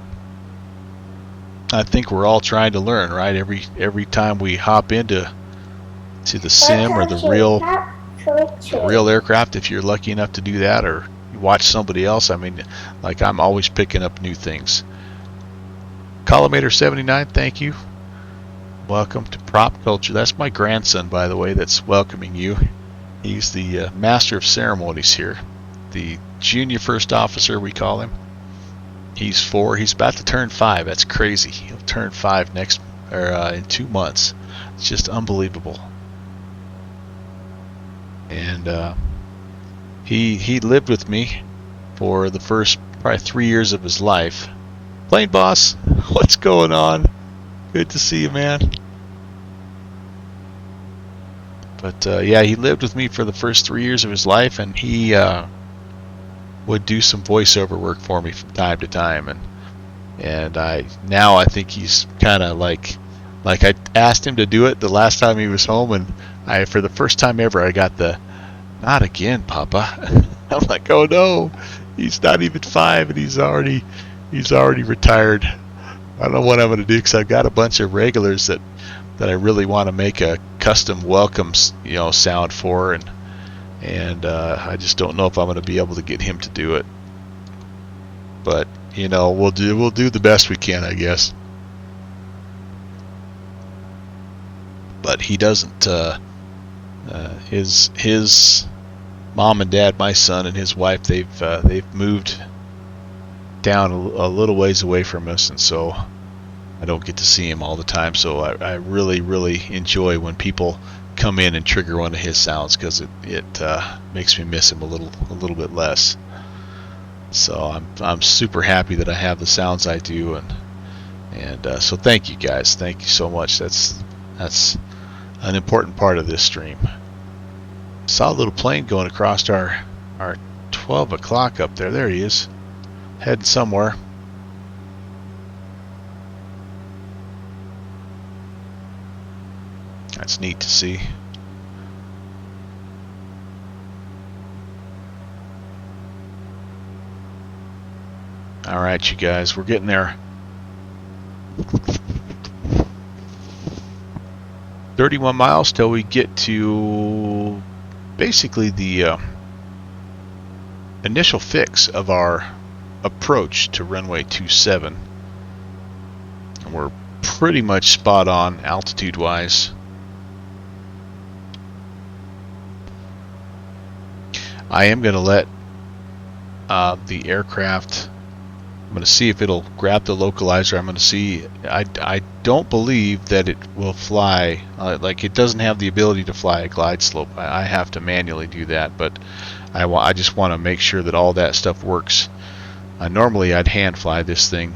I think we're all trying to learn, right? Every time we hop into the sim or the real aircraft, if you're lucky enough to do that, or you watch somebody else. I mean, like, I'm always picking up new things. Collimator 79, thank you. Welcome to Prop Culture. That's my grandson, by the way, that's welcoming you. He's the master of ceremonies here, the junior first officer, we call him. He's 4. He's about to turn 5. That's crazy. He'll turn 5 in 2 months. It's just unbelievable. And he lived with me for the first probably 3 years of his life. Plane boss, what's going on? Good to see you, man. But yeah, he lived with me for the first 3 years of his life, and he would do some voiceover work for me from time to time. And I think he's kind of like I asked him to do it the last time he was home, and for the first time ever, I got the "not again, Papa." I'm like, oh no, he's not even 5, and he's already retired. I don't know what I'm going to do, because I've got a bunch of regulars that I really want to make a custom welcomes, sound for, and I just don't know if I'm going to be able to get him to do it. But we'll do the best we can, I guess. But he doesn't. His mom and dad, my son and his wife, they've moved down a little ways away from us, and so I don't get to see him all the time. So I really, really enjoy when people come in and trigger one of his sounds, because it makes me miss him a little bit less. So I'm super happy that I have the sounds I do, and so thank you guys. Thank you so much. That's an important part of this stream. Saw a little plane going across our 12 o'clock up there. There he is, heading somewhere. That's neat to see. All right, you guys, we're getting there. 31 miles till we get to basically the initial fix of our approach to runway 27. And we're pretty much spot on altitude wise. I am going to let the aircraft, I'm going to see if it'll grab the localizer. I'm going to see. I don't believe that it will fly. Like, it doesn't have the ability to fly a glide slope. I have to manually do that, but I just want to make sure that all that stuff works. Normally I'd hand fly this thing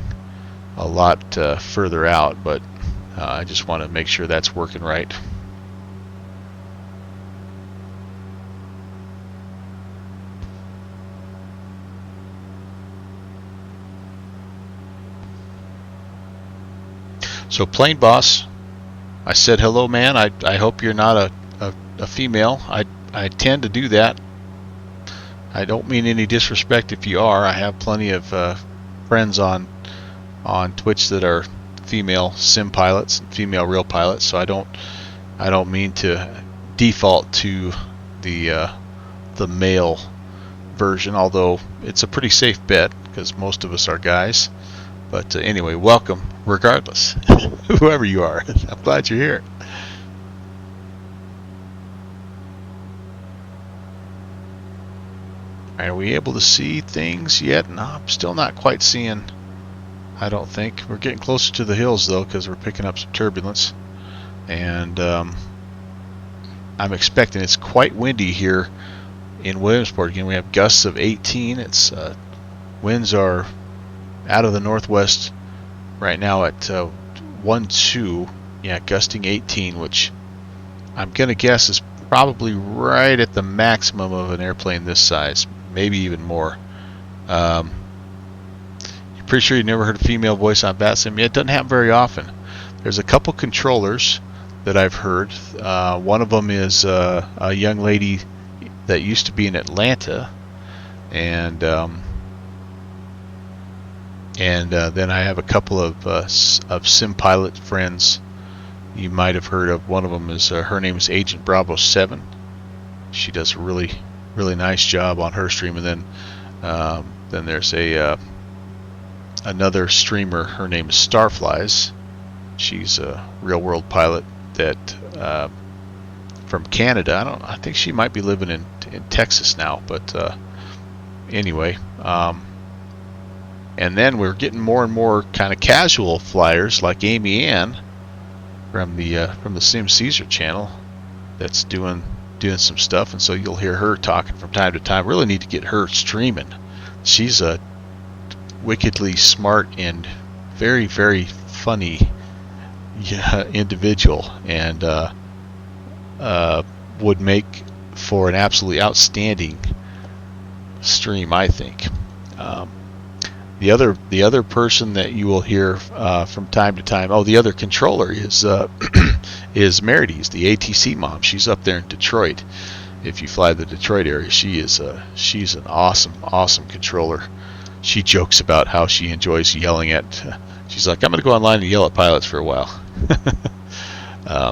a lot further out, but I just want to make sure that's working right. So plane boss, I said hello, man. I hope you're not a female. I tend to do that. I don't mean any disrespect if you are. I have plenty of friends on Twitch that are female sim pilots and female real pilots, so I don't mean to default to the male version, although it's a pretty safe bet because most of us are guys. But anyway, welcome regardless, whoever you are. I'm glad you're here. Are we able to see things yet? No, I'm still not quite seeing. I don't think. We're getting closer to the hills though, because we're picking up some turbulence, and I'm expecting it's quite windy here in Williamsport. Again, we have gusts of 18. It's winds are out of the northwest right now at 1-2. Yeah, gusting 18, which I'm gonna guess is probably right at the maximum of an airplane this size, maybe even more. You're pretty sure you never heard a female voice on BatSim? Yeah, it doesn't happen very often. There's a couple controllers that I've heard. One of them is a young lady that used to be in Atlanta, and then I have a couple of sim pilot friends you might have heard of. One of them is her name is Agent Bravo 7. She does a really nice job on her stream. And then there's another streamer. Her name is Starflies. She's a real world pilot that from Canada. I think she might be living in Texas now. But anyway. And then we're getting more and more kind of casual flyers like Amy Ann from the Sim Caesar channel that's doing some stuff, and so you'll hear her talking from time to time. Really need to get her streaming. She's a wickedly smart and very, very funny individual, and would make for an absolutely outstanding stream, I think. The other person that you will hear from time to time, the other controller is is Meredith, the ATC mom. She's up there in Detroit. If you fly the Detroit area, she's an awesome controller. She jokes about how she enjoys yelling at. She's like, I'm gonna go online and yell at pilots for a while.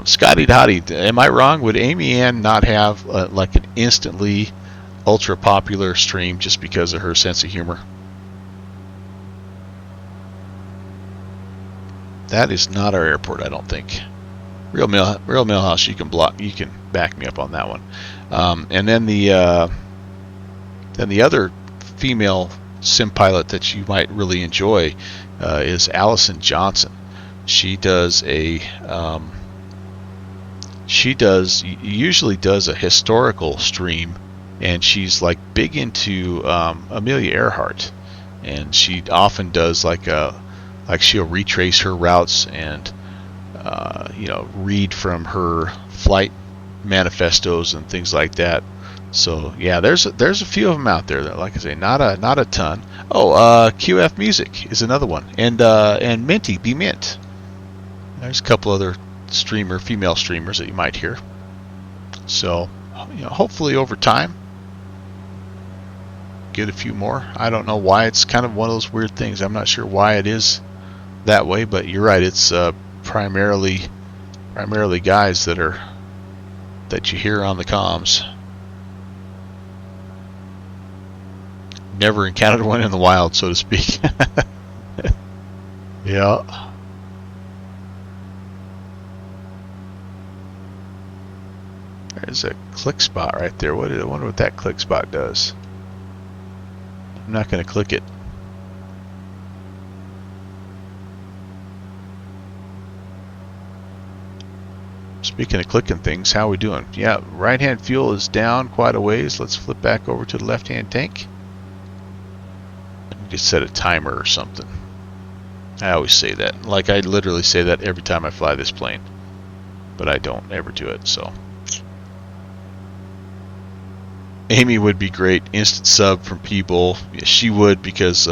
Scotty Dottie, am I wrong? Would Amy Ann not have like an instantly ultra popular stream just because of her sense of humor? That is not our airport, I don't think. Real Millhouse, you can back me up on that one. And then the other female sim pilot that you might really enjoy is Allison Johnson. She usually does a historical stream, and she's like big into Amelia Earhart, and she often does like she'll retrace her routes and read from her flight manifestos and things like that. So yeah, there's a few of them out there that, like I say, not a ton. QF Music is another one, and Minty Be Mint. There's a couple other female streamers that you might hear. So hopefully over time get a few more. I don't know why. It's kind of one of those weird things. I'm not sure why it is that way, but you're right. It's primarily guys that you hear on the comms. Never encountered one in the wild, so to speak. Yeah. There's a click spot right there. I wonder what that click spot does. I'm not going to click it. Speaking of clicking things, how are we doing? Yeah, right-hand fuel is down quite a ways. Let's flip back over to the left-hand tank. Let me just set a timer or something. I always say that. Like, I literally say that every time I fly this plane. But I don't ever do it, so. Amy would be great. Instant sub from people. Yeah, she would, because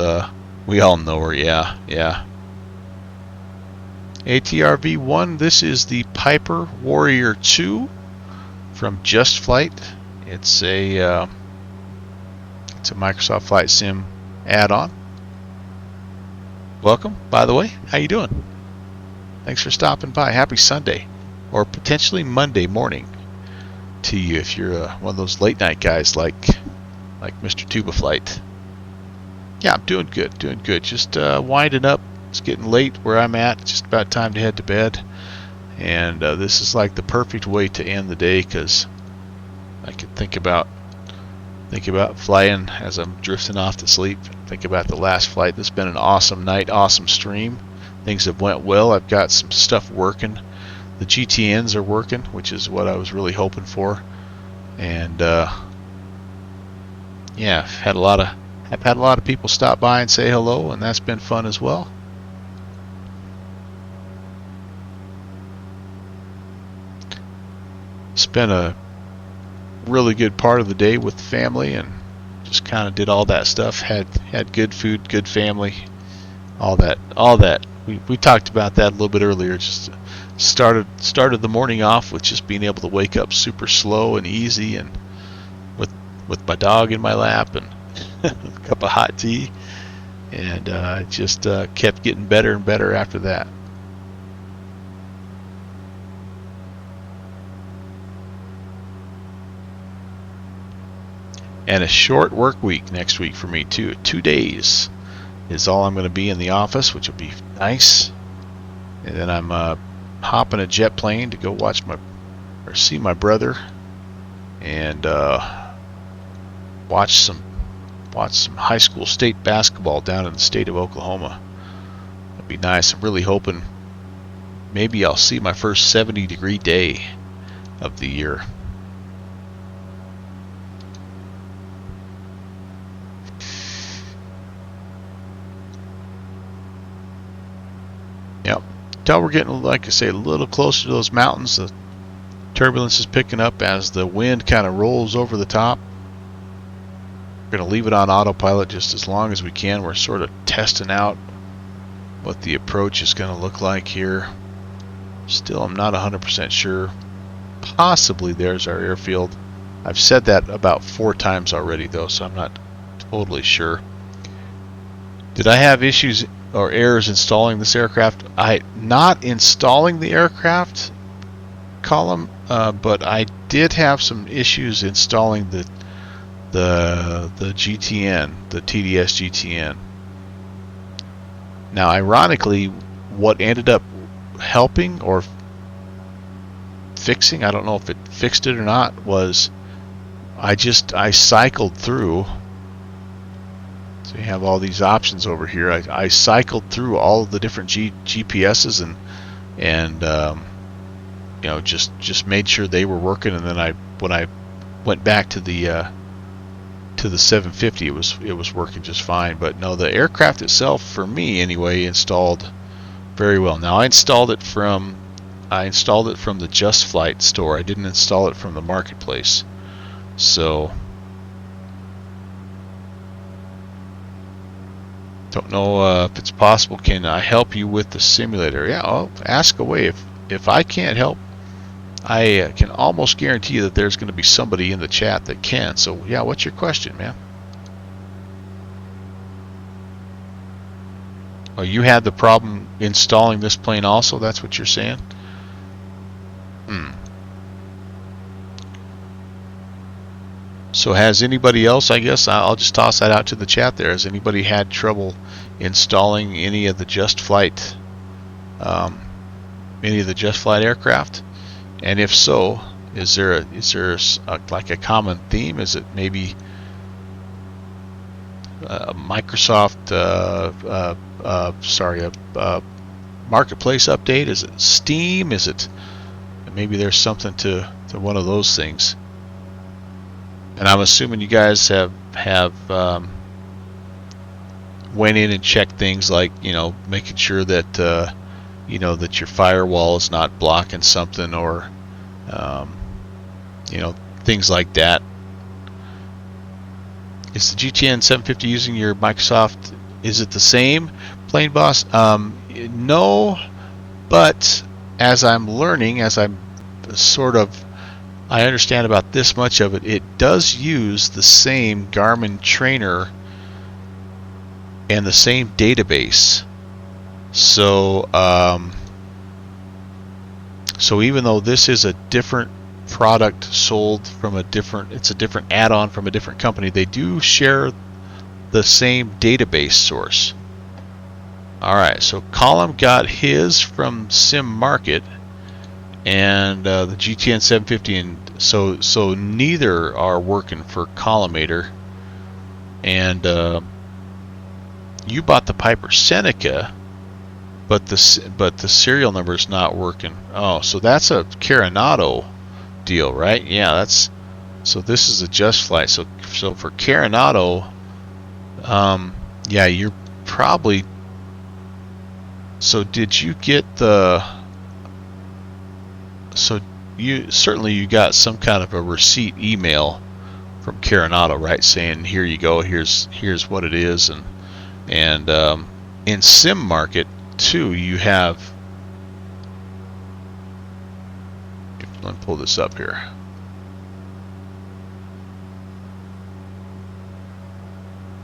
we all know her. Yeah, yeah. ATRV1, this is the Piper Warrior 2 from Just Flight. It's a Microsoft Flight Sim add-on. Welcome, by the way. How you doing? Thanks for stopping by. Happy Sunday, or potentially Monday morning to you if you're one of those late night guys like Mr. Tuba Flight. Yeah, I'm doing good, doing good. Just winding up. It's getting late where I'm at. It's just about time to head to bed. And this is like the perfect way to end the day, because I can think about flying as I'm drifting off to sleep. Think about the last flight. This has been an awesome night, awesome stream. Things have went well. I've got some stuff working. The GTNs are working, which is what I was really hoping for. And yeah, I've had a lot of people stop by and say hello, and that's been fun as well. Spent a really good part of the day with the family and just kind of did all that stuff. Had good food, good family, all that. We talked about that a little bit earlier. Just started the morning off with just being able to wake up super slow and easy, and with my dog in my lap and a cup of hot tea, and just kept getting better and better after that. And a short work week next week for me too. 2 days is all I'm going to be in the office, which will be nice. And then I'm hopping a jet plane to go see my brother, and watch some high school state basketball down in the state of Oklahoma. That'd be nice. I'm really hoping maybe I'll see my first 70-degree day of the year. Yep. Until we're getting, like I say, a little closer to those mountains. The turbulence is picking up as the wind kind of rolls over the top. We're going to leave it on autopilot just as long as we can. We're sort of testing out what the approach is going to look like here. Still, I'm not 100% sure. Possibly there's our airfield. I've said that about 4 times already, though, so I'm not totally sure. Did I have issues or errors installing this aircraft? Not installing the aircraft column, but I did have some issues installing the GTN, the TDS GTN. Now, ironically, what ended up helping or fixing, I don't know if it fixed it or not, was I cycled through. So you have all these options over here. I cycled through all of the different GPSs and you know, just made sure they were working, and then when I went back to the 750, it was working just fine. But no, the aircraft itself, for me anyway, installed very well. Now I installed it from the Just Flight store. I didn't install it from the marketplace. So don't know if it's possible. Can I help you with the simulator? Yeah, I'll ask away. If I can't help, I can almost guarantee you that there's going to be somebody in the chat that can. So yeah, what's your question, man? Oh, you had the problem installing this plane also? That's what you're saying? So has anybody else, I guess, I'll just toss that out to the chat there. Has anybody had trouble installing any of the Just Flight aircraft? And if so, is there like a common theme? Is it maybe a Microsoft marketplace update? Is it Steam? Is it maybe there's something to one of those things. And I'm assuming you guys have went in and checked things like, you know, making sure that you know, that your firewall is not blocking something, or you know, things like that. Is the GTN 750 using your Microsoft? Is it the same, Plane Boss? No, but as I'm learning, as I'm I understand about this much of it, it does use the same Garmin trainer and the same database. So, so even though this is a different product sold from it's a different add-on from a different company, they do share the same database source. Alright, so Column got his from Sim Market, and the GTN 750, and so neither are working for Collimator. And you bought the Piper Seneca, but the serial number is not working. Oh, so that's a Coronado deal, right? Yeah, so this is a Just Flight. So for Coronado, yeah, you're probably. So did you get the? So you got some kind of a receipt email from Coronado, right? Saying here you go, here's what it is, and in Sim Market too, you have. Let me pull this up here.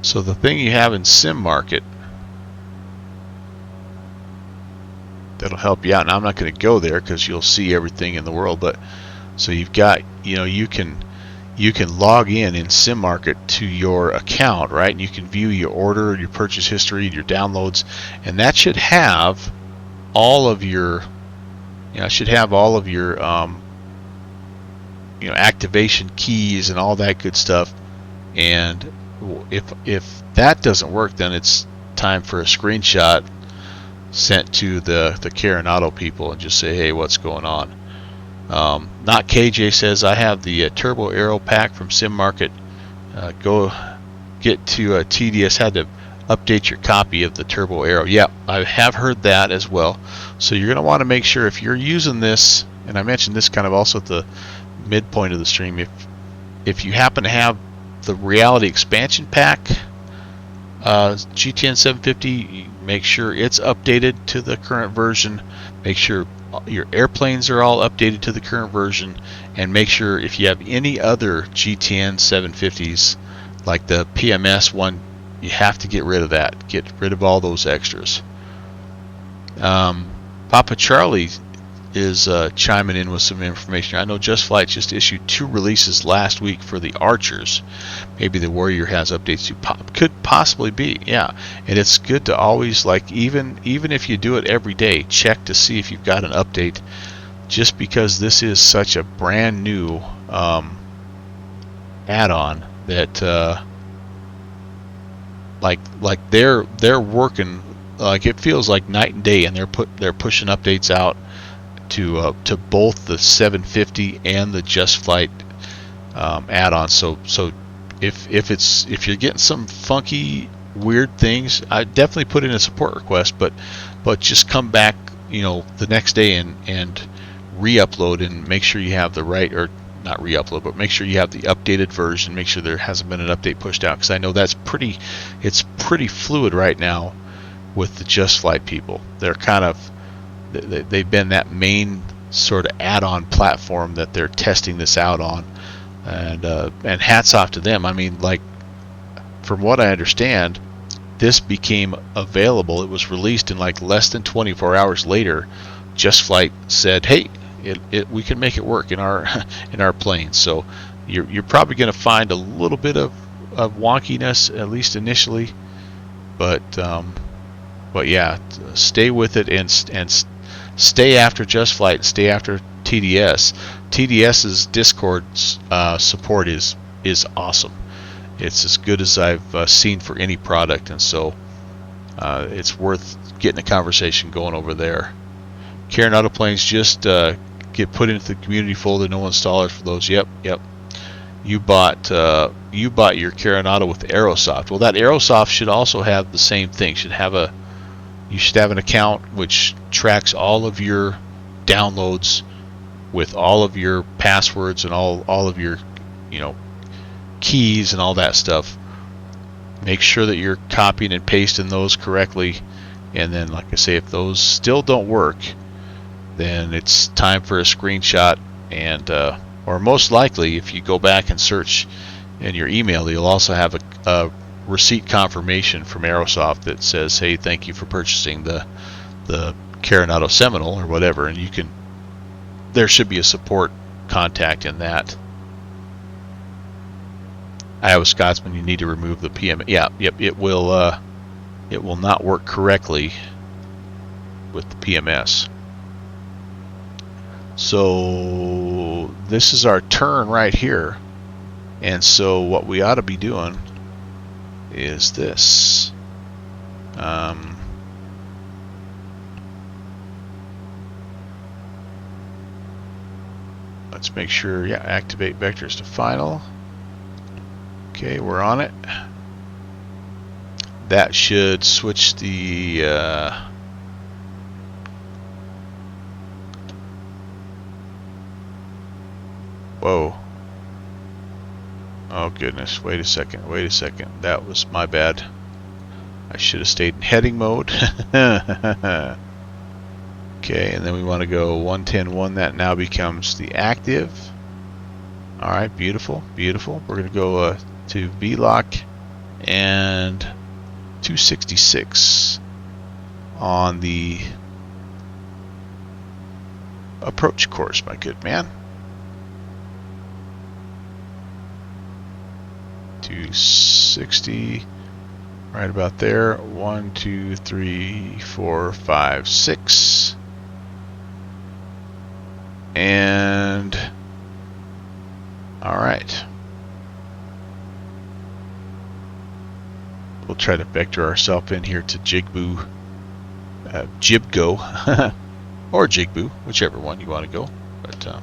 So the thing you have in Sim Market that'll help you out, and I'm not going to go there because you'll see everything in the world, but so you've got, you know, you can log in Sim Market to your account, right? And you can view your order, your purchase history, your downloads, and that should have all of your, you know, you know, activation keys and all that good stuff. And if that doesn't work, then it's time for a screenshot sent to the Coronado people and just say, hey, what's going on? Not KJ says, I have the Turbo Aero pack from Sim Market. Go get to TDS. Had to update your copy of the Turbo Aero. Yeah, I have heard that as well. So you're going to want to make sure if you're using this, and I mentioned this kind of also at the midpoint of the stream, if you happen to have the Reality Expansion Pack GTN 750, make sure it's updated to the current version. Make sure your airplanes are all updated to the current version, and make sure if you have any other GTN 750s like the PMS one, you have to get rid of that. Get rid of all those extras. Papa Charlie is chiming in with some information. I know Just Flight just issued 2 releases last week for the Archers. Maybe the Warrior has updates too. Could possibly be, yeah. And it's good to always, like, even if you do it every day, check to see if you've got an update. Just because this is such a brand new add-on that like they're working, like, it feels like night and day, and they're pushing updates out to both the 750 and the Just Flight add-on. So if you're getting some funky weird things, I definitely put in a support request, but just come back, you know, the next day and re-upload and make sure you have the right, or not re-upload, but make sure you have the updated version. Make sure there hasn't been an update pushed out, because I know it's pretty fluid right now with the Just Flight people. They're kind of, they've been that main sort of add-on platform that they're testing this out on, and hats off to them. I mean, like, from what I understand, this became available. It was released in like less than 24 hours later. Just Flight said, "Hey, we can make it work in our planes." So you're probably going to find a little bit of wonkiness, at least initially, but yeah, stay with it and stay after Just Flight and stay after TDS. TDS's Discord support is awesome. It's as good as I've seen for any product, and so it's worth getting a conversation going over there. Coronado Planes just get put into the community folder. No installers for those. Yep. You bought your Coronado with Aerosoft. Well, that Aerosoft should also have the same thing. You should have an account which tracks all of your downloads with all of your passwords and all of your keys and all that stuff. Make sure that you're copying and pasting those correctly, and then, like I say, if those still don't work, then it's time for a screenshot, and or most likely, if you go back and search in your email, you'll also have a receipt confirmation from Aerosoft that says, hey, thank you for purchasing the Coronado Seminole or whatever, and there should be a support contact in that. Iowa Scotsman, you need to remove the PM. Yep, it will not work correctly with the PMS. So this is our turn right here, and so what we ought to be doing is this. Let's make sure, activate vectors to final. Okay, we're on it. That should switch the whoa. Oh goodness, wait a second. That was my bad. I should have stayed in heading mode. Okay, and then we want to go 110.1. That now becomes the active. Alright, beautiful. We're going to go to VLOC and 266 on the approach course, my good man. 260, right about there. 1, 2, 3, 4, 5, 6. And all right, we'll try to vector ourselves in here to Jibgo or Jigbo, whichever one you want to go. But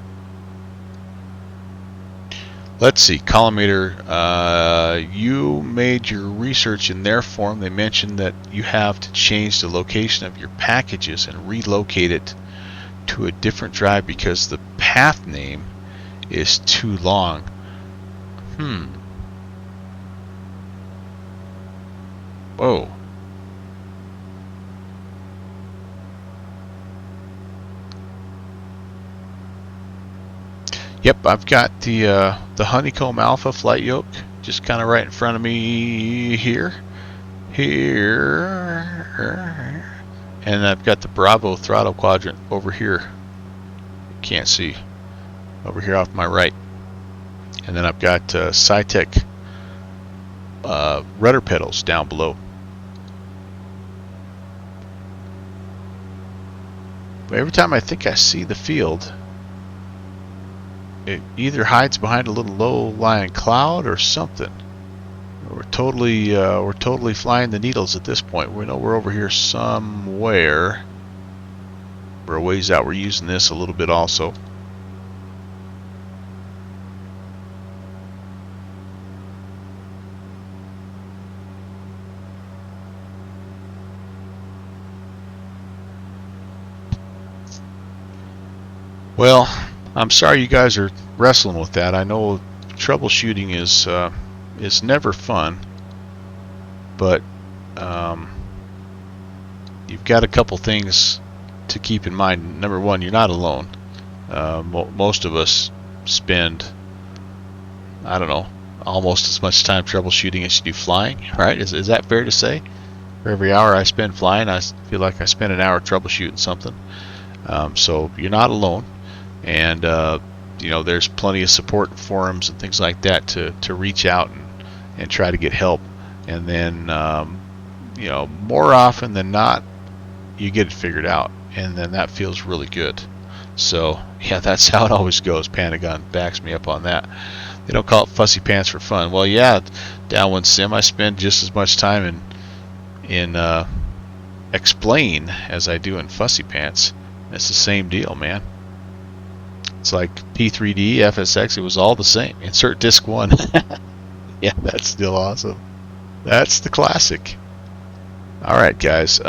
let's see, Collimator, you made your research in their form. They mentioned that you have to change the location of your packages and relocate it to a different drive because the path name is too long. Whoa. Yep, I've got the Honeycomb Alpha flight yoke just kind of right in front of me here. And I've got the Bravo throttle quadrant over here. Can't see. Over here off my right. And then I've got Cytec rudder pedals down below. But every time I think I see the field, it either hides behind a little low-lying cloud or something. We're totally flying the needles at this point. We know we're over here somewhere. We're a ways out. We're using this a little bit also. Well, I'm sorry you guys are wrestling with that. I know troubleshooting is never fun, but you've got a couple things to keep in mind. Number one, you're not alone. Most of us spend, I don't know, almost as much time troubleshooting as you do flying, right? Is that fair to say? For every hour I spend flying, I feel like I spend an hour troubleshooting something. So you're not alone. And you know, there's plenty of support forums and things like that to reach out and try to get help. And then you know, more often than not, you get it figured out, and then that feels really good. So yeah, that's how it always goes. Pentagon backs me up on that. They don't call it fussy pants for fun. Well, yeah, downwind sim, I spend just as much time in explain as I do in fussy pants. It's the same deal, man. It's like P3D, FSX, it was all the same. Insert disc 1. Yeah, that's still awesome. That's the classic. Alright guys,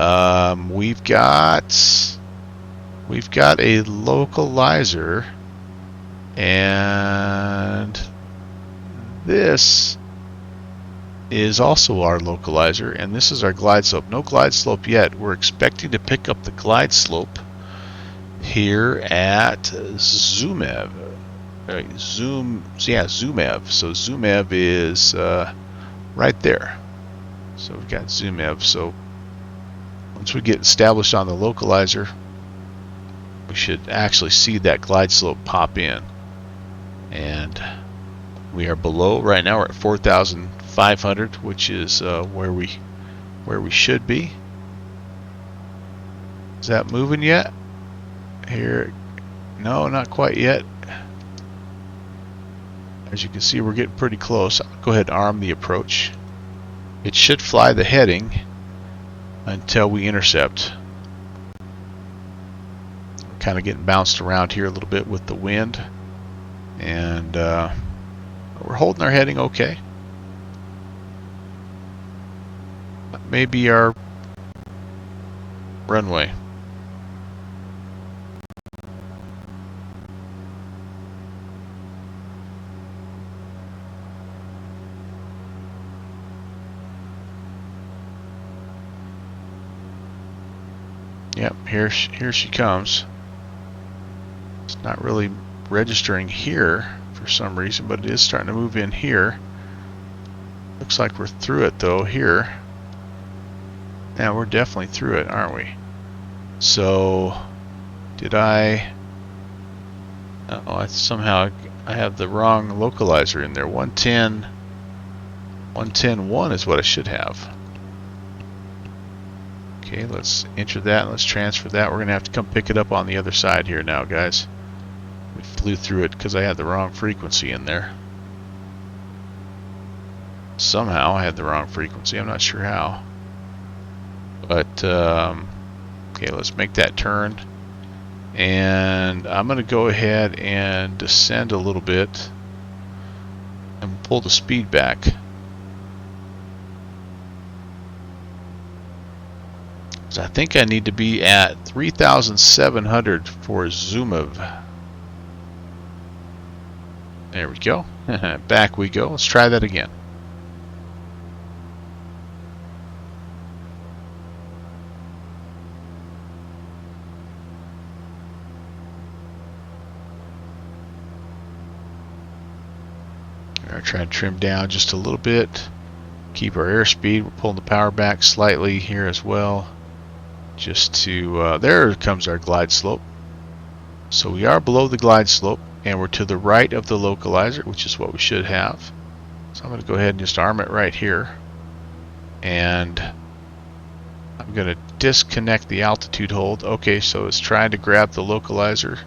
we've got a localizer, and this is also our localizer, and this is our glide slope. No glide slope yet. We're expecting to pick up the glide slope here at Zumev. Zumev. So Zumev is right there. So we've got Zumev. So once we get established on the localizer, we should actually see that glide slope pop in. And we are below right now. We're at 4,500, which is where we should be. Is that moving yet? Here, no, not quite yet. As you can see, we're getting pretty close. I'll go ahead and arm the approach. It should fly the heading until we intercept. We're kind of getting bounced around here a little bit with the wind, and we're holding our heading okay. That may be our runway. Yep, here she comes. It's not really registering here for some reason, but it is starting to move in here. Looks like we're through it though here. Yeah, we're definitely through it, aren't we? So, did I... Uh-oh, somehow I have the wrong localizer in there. 110.1 is what I should have. Okay, let's enter that and let's transfer that. We're going to have to come pick it up on the other side here now, guys. We flew through it because I had the wrong frequency in there. Somehow I had the wrong frequency. I'm not sure how. But, okay, let's make that turn. And I'm going to go ahead and descend a little bit and pull the speed back. So I think I need to be at 3,700 for Zumev. There we go. Back we go. Let's try that again. I'll try to trim down just a little bit. Keep our airspeed. We're pulling the power back slightly here as well. Just to, there comes our glide slope. So we are below the glide slope, and we're to the right of the localizer, which is what we should have. So I'm going to go ahead and just arm it right here. And I'm going to disconnect the altitude hold. Okay, so it's trying to grab the localizer.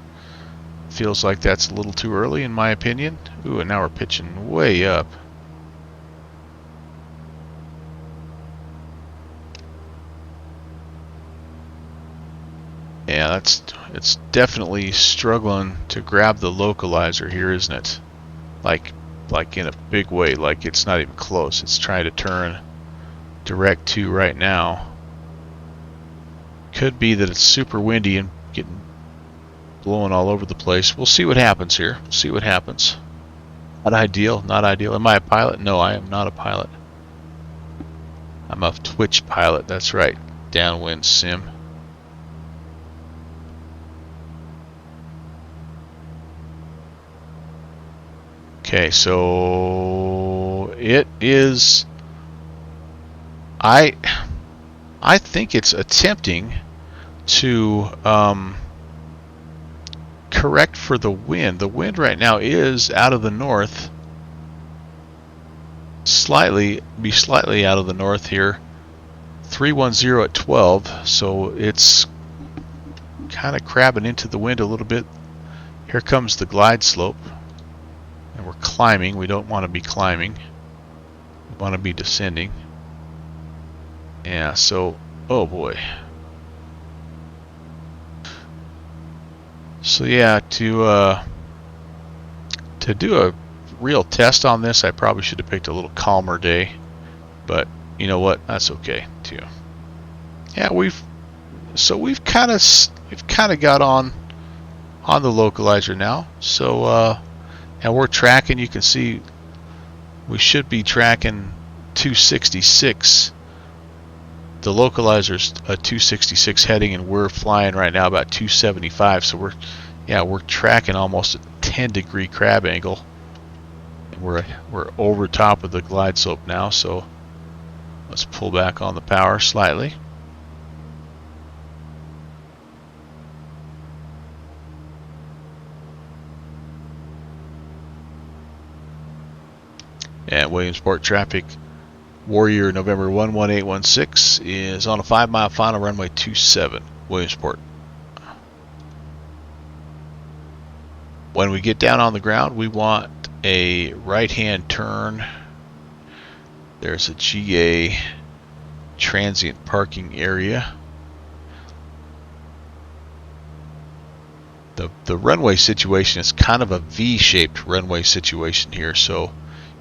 Feels like that's a little too early in my opinion. Ooh, and now we're pitching way up. Yeah, it's definitely struggling to grab the localizer here, isn't it? Like in a big way, like it's not even close. It's trying to turn direct to right now. Could be that it's super windy and getting blowing all over the place. We'll see what happens here. See what happens. Not ideal, not ideal. Am I a pilot? No, I am not a pilot. I'm a Twitch pilot, that's right. Downwind sim. Okay, so it is, I think it's attempting to correct for the wind. The wind right now is out of the north, slightly out of the north here. 310 at 12, so it's kind of crabbing into the wind a little bit. Here comes the glide slope. And we're climbing. We don't want to be climbing. We want to be descending. Yeah, so, oh boy. So yeah, to do a real test on this, I probably should have picked a little calmer day, but you know what? That's okay too. Yeah, we've kind of got on the localizer now. So and we're tracking. You can see we should be tracking 266. The localizer's a 266 heading, and we're flying right now about 275. So we're tracking almost a 10-degree crab angle. And we're over top of the glide slope now. So let's pull back on the power slightly. And Williamsport traffic, Warrior November 11816 is on a 5-mile final, runway 27, Williamsport. When we get down on the ground, we want a right-hand turn. There's a GA transient parking area. The runway situation is kind of a V-shaped runway situation here, so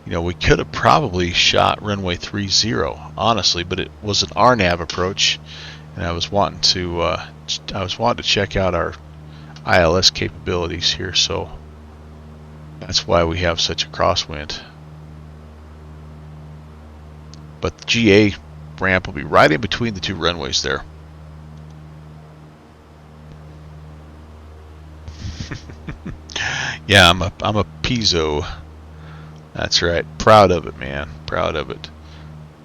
you know, we could have probably shot runway 30, honestly, but it was an RNAV approach, and I was wanting to check out our ILS capabilities here, so that's why we have such a crosswind. But the GA ramp will be right in between the two runways there. Yeah, I'm a piezo. That's right. Proud of it, man. Proud of it.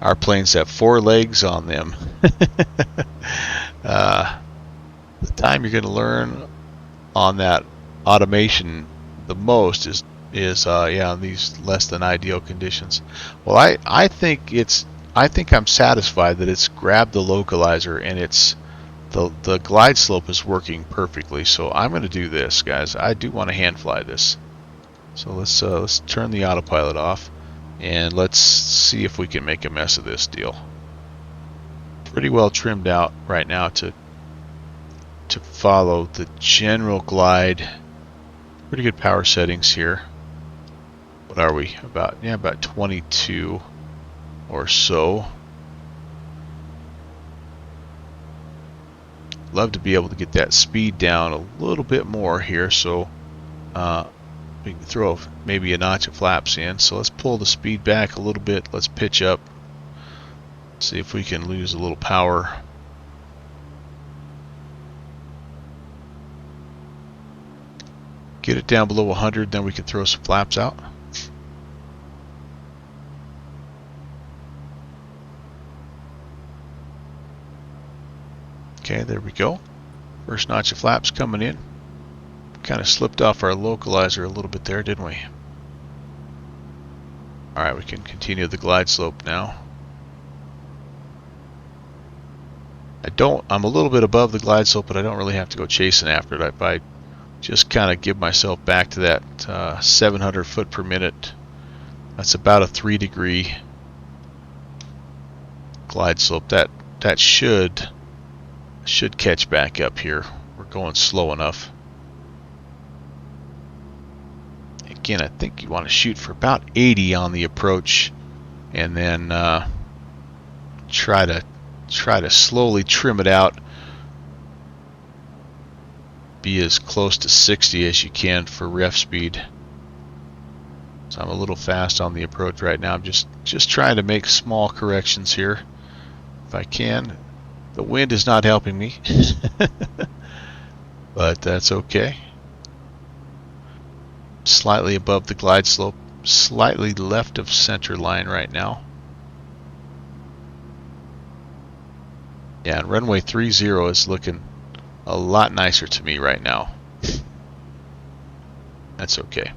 Our planes have 4 legs on them. The time you're going to learn on that automation the most is yeah, in these less than ideal conditions. Well, I think I'm satisfied that it's grabbed the localizer and it's the glide slope is working perfectly. So I'm going to do this, guys. I do want to hand fly this. So let's turn the autopilot off and let's see if we can make a mess of this deal. Pretty well trimmed out right now to follow the general glide. Pretty good power settings here. What are we? About 22 or so. Love to be able to get that speed down a little bit more here, so we can throw maybe a notch of flaps in. So let's pull the speed back a little bit. Let's pitch up. See if we can lose a little power. Get it down below 100, then we can throw some flaps out. Okay, there we go. First notch of flaps coming in. Kind of slipped off our localizer a little bit there, didn't we? Alright, we can continue the glide slope now. I'm a little bit above the glide slope, but I don't really have to go chasing after it. If I just kind of give myself back to that 700 foot per minute, that's about a 3-degree glide slope. That should catch back up here. We're going slow enough. Again, I think you want to shoot for about 80 on the approach, and then try to slowly trim it out. Be as close to 60 as you can for ref speed. So I'm a little fast on the approach right now. I'm just trying to make small corrections here if I can. The wind is not helping me, but that's okay. Slightly above the glide slope, slightly left of center line right now. Yeah, and runway 30 is looking a lot nicer to me right now. That's okay.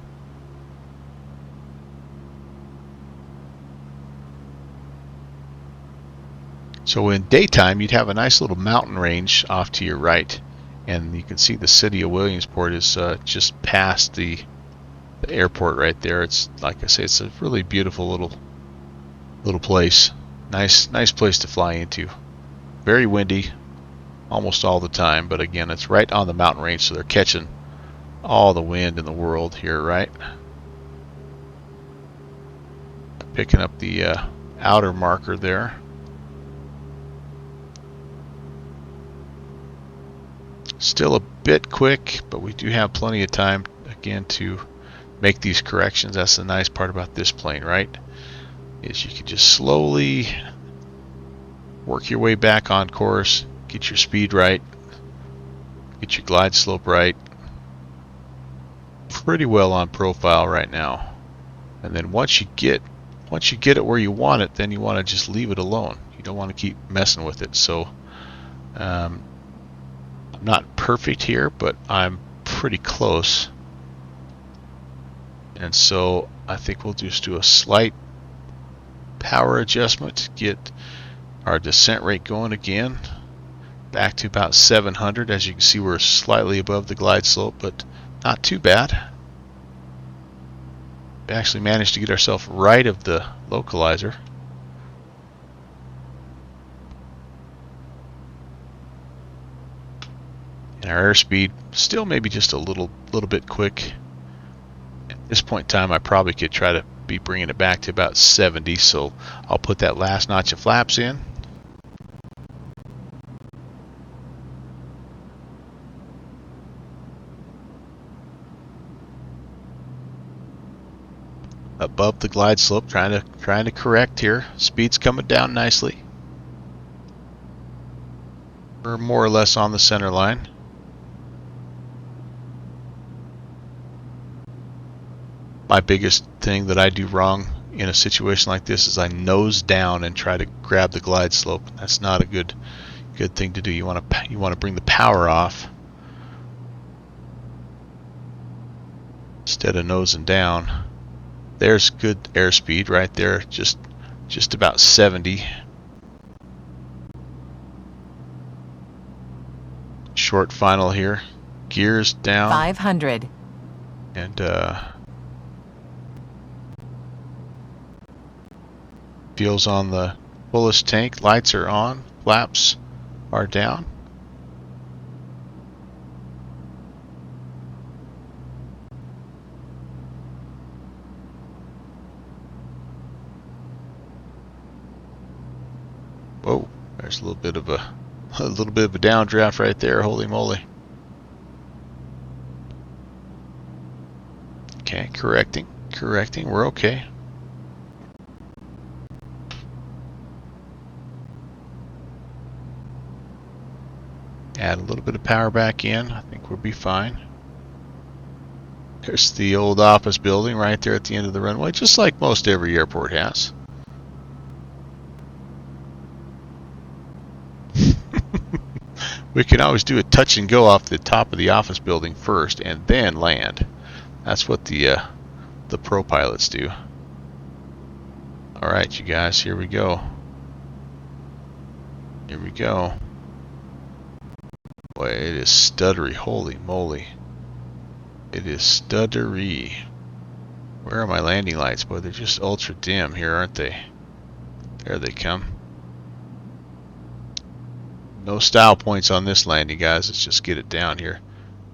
So in daytime, you'd have a nice little mountain range off to your right, and you can see the city of Williamsport is just past the airport right there. It's, like I say, it's a really beautiful little place. Nice place to fly into. Very windy almost all the time, but again, it's right on the mountain range, so they're catching all the wind in the world here, right? Picking up the outer marker there. Still a bit quick, but we do have plenty of time again to make these corrections. That's the nice part about this plane, right? Is you can just slowly work your way back on course, get your speed right, get your glide slope right. Pretty well on profile right now. And then once you get it where you want it, then you want to just leave it alone. You don't want to keep messing with it. So I'm not perfect here, but I'm pretty close. And so I think we'll just do a slight power adjustment to get our descent rate going again. Back to about 700. As you can see, we're slightly above the glide slope, but not too bad. We actually managed to get ourselves right of the localizer. And our airspeed still maybe just a little bit quick. At this point in time, I probably could try to be bringing it back to about 70, so I'll put that last notch of flaps in. Above the glide slope, trying to correct here. Speed's coming down nicely. We're more or less on the center line. My biggest thing that I do wrong in a situation like this is I nose down and try to grab the glide slope. That's not a good thing to do. You want to bring the power off instead of nosing down. There's good airspeed right there, just about 70. Short final here. Gears down. 500. And fuel's on the fullest tank. Lights are on. Flaps are down. Whoa, there's a little bit of a downdraft right there. Holy moly. Okay, correcting. We're okay. Add a little bit of power back in. I think we'll be fine. There's the old office building right there at the end of the runway, just like most every airport has. We can always do a touch and go off the top of the office building first and then land. That's what the pro pilots do. Alright, you guys, here we go. Here we go. Boy, it is stuttery. Holy moly. It is stuttery. Where are my landing lights? Boy, they're just ultra dim here, aren't they? There they come. No style points on this landing, guys. Let's just get it down here.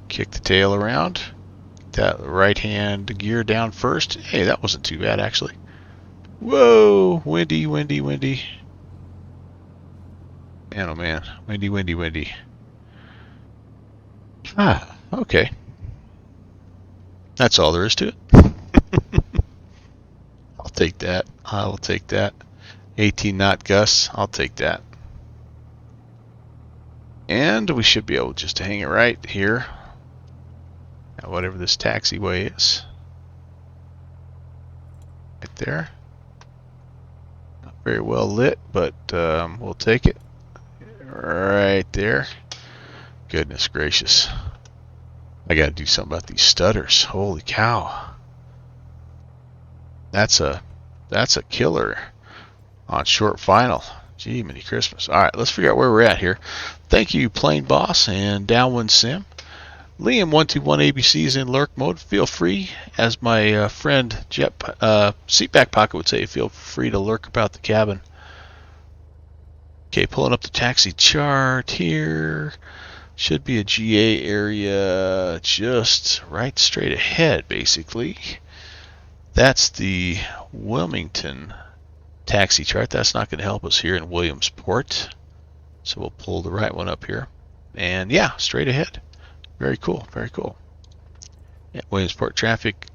Kick the tail around. That right hand gear down first. Hey, that wasn't too bad, actually. Whoa! Windy, windy, windy. Man, oh man. Windy, windy, windy. Ah, okay. That's all there is to it. I'll take that. I will take that. 18 knot gusts. I'll take that. And we should be able just to hang it right here at whatever this taxiway is. Right there. Not very well lit, but we'll take it. Right there. Goodness gracious. I gotta do something about these stutters. Holy cow. That's a killer on short final. Gee, many Christmas. Alright, let's figure out where we're at here. Thank you, Plane Boss and Downwind Sim. Liam121 ABC is in lurk mode. Feel free, as my friend Seatback Pocket would say, feel free to lurk about the cabin. Okay, pulling up the taxi chart here. Should be a GA area just right straight ahead, basically. That's the Wilmington taxi chart. That's not going to help us here in Williamsport. So we'll pull the right one up here. And yeah, straight ahead. Very cool, very cool. Yeah, Williamsport traffic.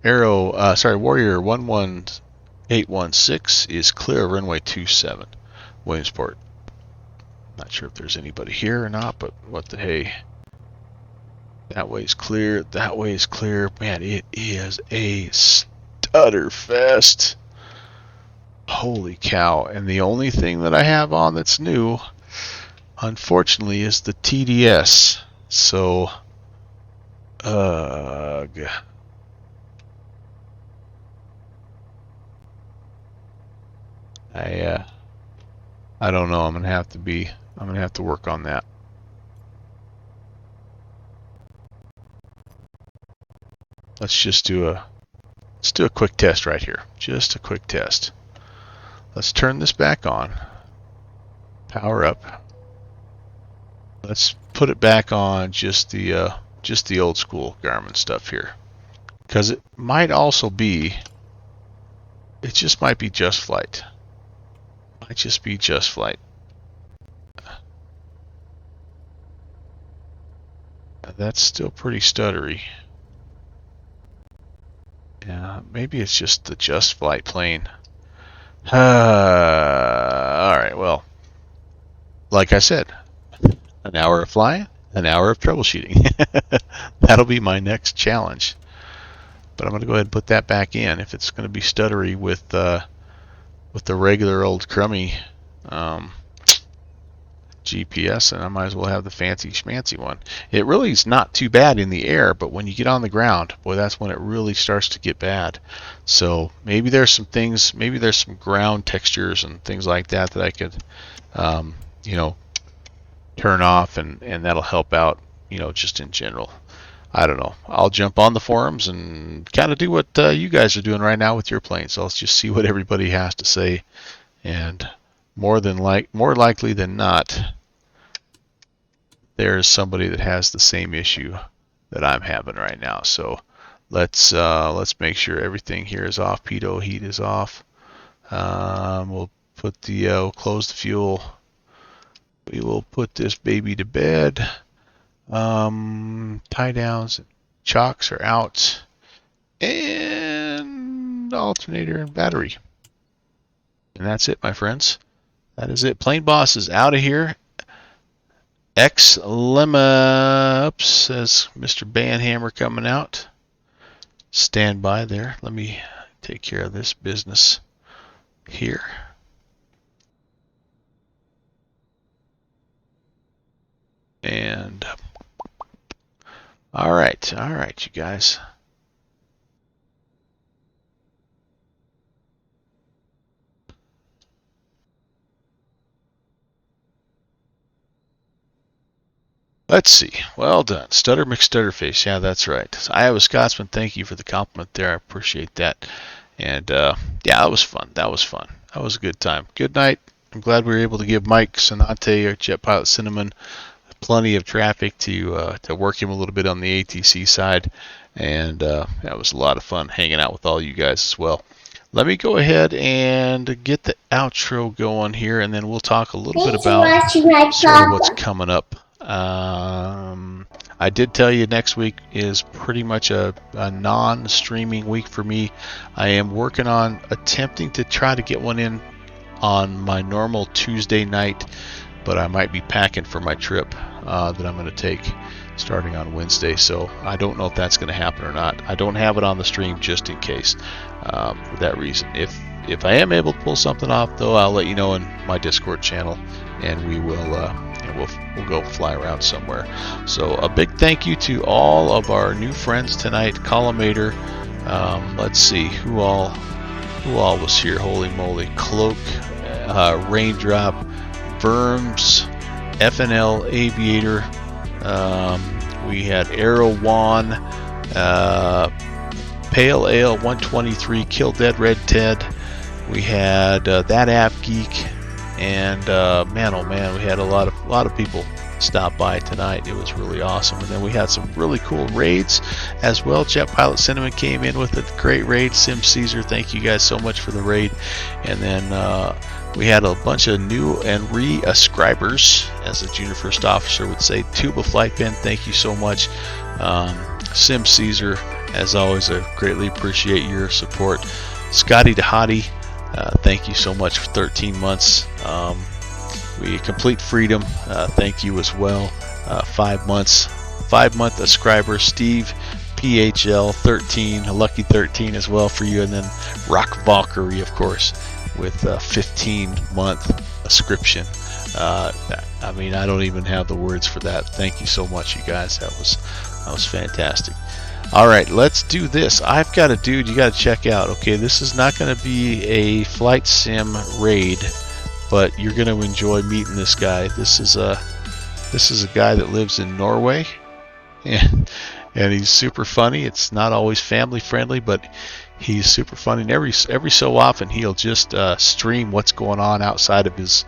Warrior 11816 is clear of runway 27, Williamsport. Not sure if there's anybody here or not, but what the hey. That way is clear. That way is clear. Man, it is a stutter fest. Holy cow. And the only thing that I have on that's new, unfortunately, is the TDS. So, I don't know. I'm gonna have to work on that. Let's do a quick test right here. Just a quick test. Let's turn this back on. Power up. Let's put it back on just the old school Garmin stuff here, because it might also be. It just might be Just Flight. Might just be Just Flight. That's still pretty stuttery. Yeah, maybe it's just the Just Flight plane. Alright, well, like I said, an hour of flying, an hour of troubleshooting. That'll be my next challenge. But I'm going to go ahead and put that back in. If it's going to be stuttery with the regular old crummy GPS, and I might as well have the fancy schmancy one. It really is not too bad in the air, but when you get on the ground, boy, that's when it really starts to get bad. So maybe there's some things, maybe there's some ground textures and things like that that I could, turn off, and that'll help out, just in general. I don't know. I'll jump on the forums and kind of do what you guys are doing right now with your planes. So let's just see what everybody has to say, and more likely than not, there's somebody that has the same issue that I'm having right now. So let's make sure everything here is off. Pitot heat is off. We'll put we'll close the fuel. We will put this baby to bed. Tie downs, chocks are out, and alternator and battery. And that's it, my friends. That is it. Plane Boss is out of here. X Lemma, says Mr. Banhammer coming out. Stand by there. Let me take care of this business here. And all right, you guys. Let's see. Well done. Stutter McStutterface. Yeah, that's right. Iowa Scotsman, thank you for the compliment there. I appreciate that. And yeah, that was fun. That was fun. That was a good time. Good night. I'm glad we were able to give Mike Sonate, or Jet Pilot Cinnamon, plenty of traffic to work him a little bit on the ATC side. And that was a lot of fun hanging out with all you guys as well. Let me go ahead and get the outro going here, and then we'll talk a little bit about sort of what's coming up. I did tell you next week is pretty much a non-streaming week for me. I am working on attempting to try to get one in on my normal Tuesday night, but I might be packing for my trip that I'm going to take starting on Wednesday, so I don't know if that's going to happen or not. I don't have it on the stream just in case for that reason. If I am able to pull something off, though, I'll let you know in my Discord channel, and we will we'll go fly around somewhere. So a big thank you to all of our new friends tonight. Collimator, let's see who all was here. Holy moly! Cloak, Raindrop, Verms, FNL Aviator. We had Arrow Wan, Pale Ale 123, Kill Dead Red Ted. We had That App Geek, and man, oh man, we had a lot of people stop by tonight. It was really awesome. And then we had some really cool raids as well. Jet Pilot Cinnamon came in with a great raid. Sim Caesar, thank you guys so much for the raid. And then we had a bunch of new and re-ascribers, as a junior first officer would say. Tuba Flight Pen, thank you so much. Sim Caesar, as always, I greatly appreciate your support. Scotty DeHottie, thank you so much for 13 months. We Complete Freedom, thank you as well. 5 months, 5-month ascriber. Steve PHL 13, a lucky 13 as well for you. And then Rock Valkyrie, of course, with a 15-month ascription. I mean, I don't even have the words for that. Thank you so much, you guys. That was fantastic. All right, let's do this. I've got a dude you got to check out. Okay, this is not going to be a flight sim raid, but you're going to enjoy meeting this guy. This is a guy that lives in Norway, and he's super funny. It's not always family friendly, but he's super funny. And every so often he'll just stream what's going on outside of his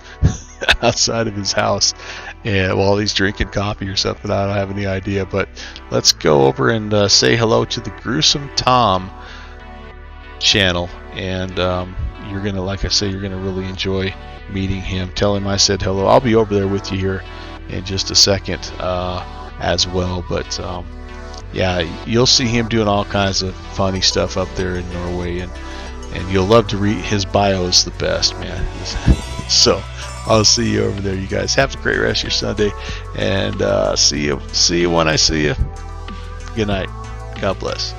house, and while he's drinking coffee or something. I don't have any idea, but let's go over and say hello to the Gruesome Tom channel, and you're gonna, like I say, you're gonna really enjoy meeting him. Tell him I said hello. I'll be over there with you here in just a second as well, but yeah, you'll see him doing all kinds of funny stuff up there in Norway, and you'll love to read his bio. Is the best, man. So I'll see you over there, you guys. Have a great rest of your Sunday, and see you when I see you. Good night. God bless.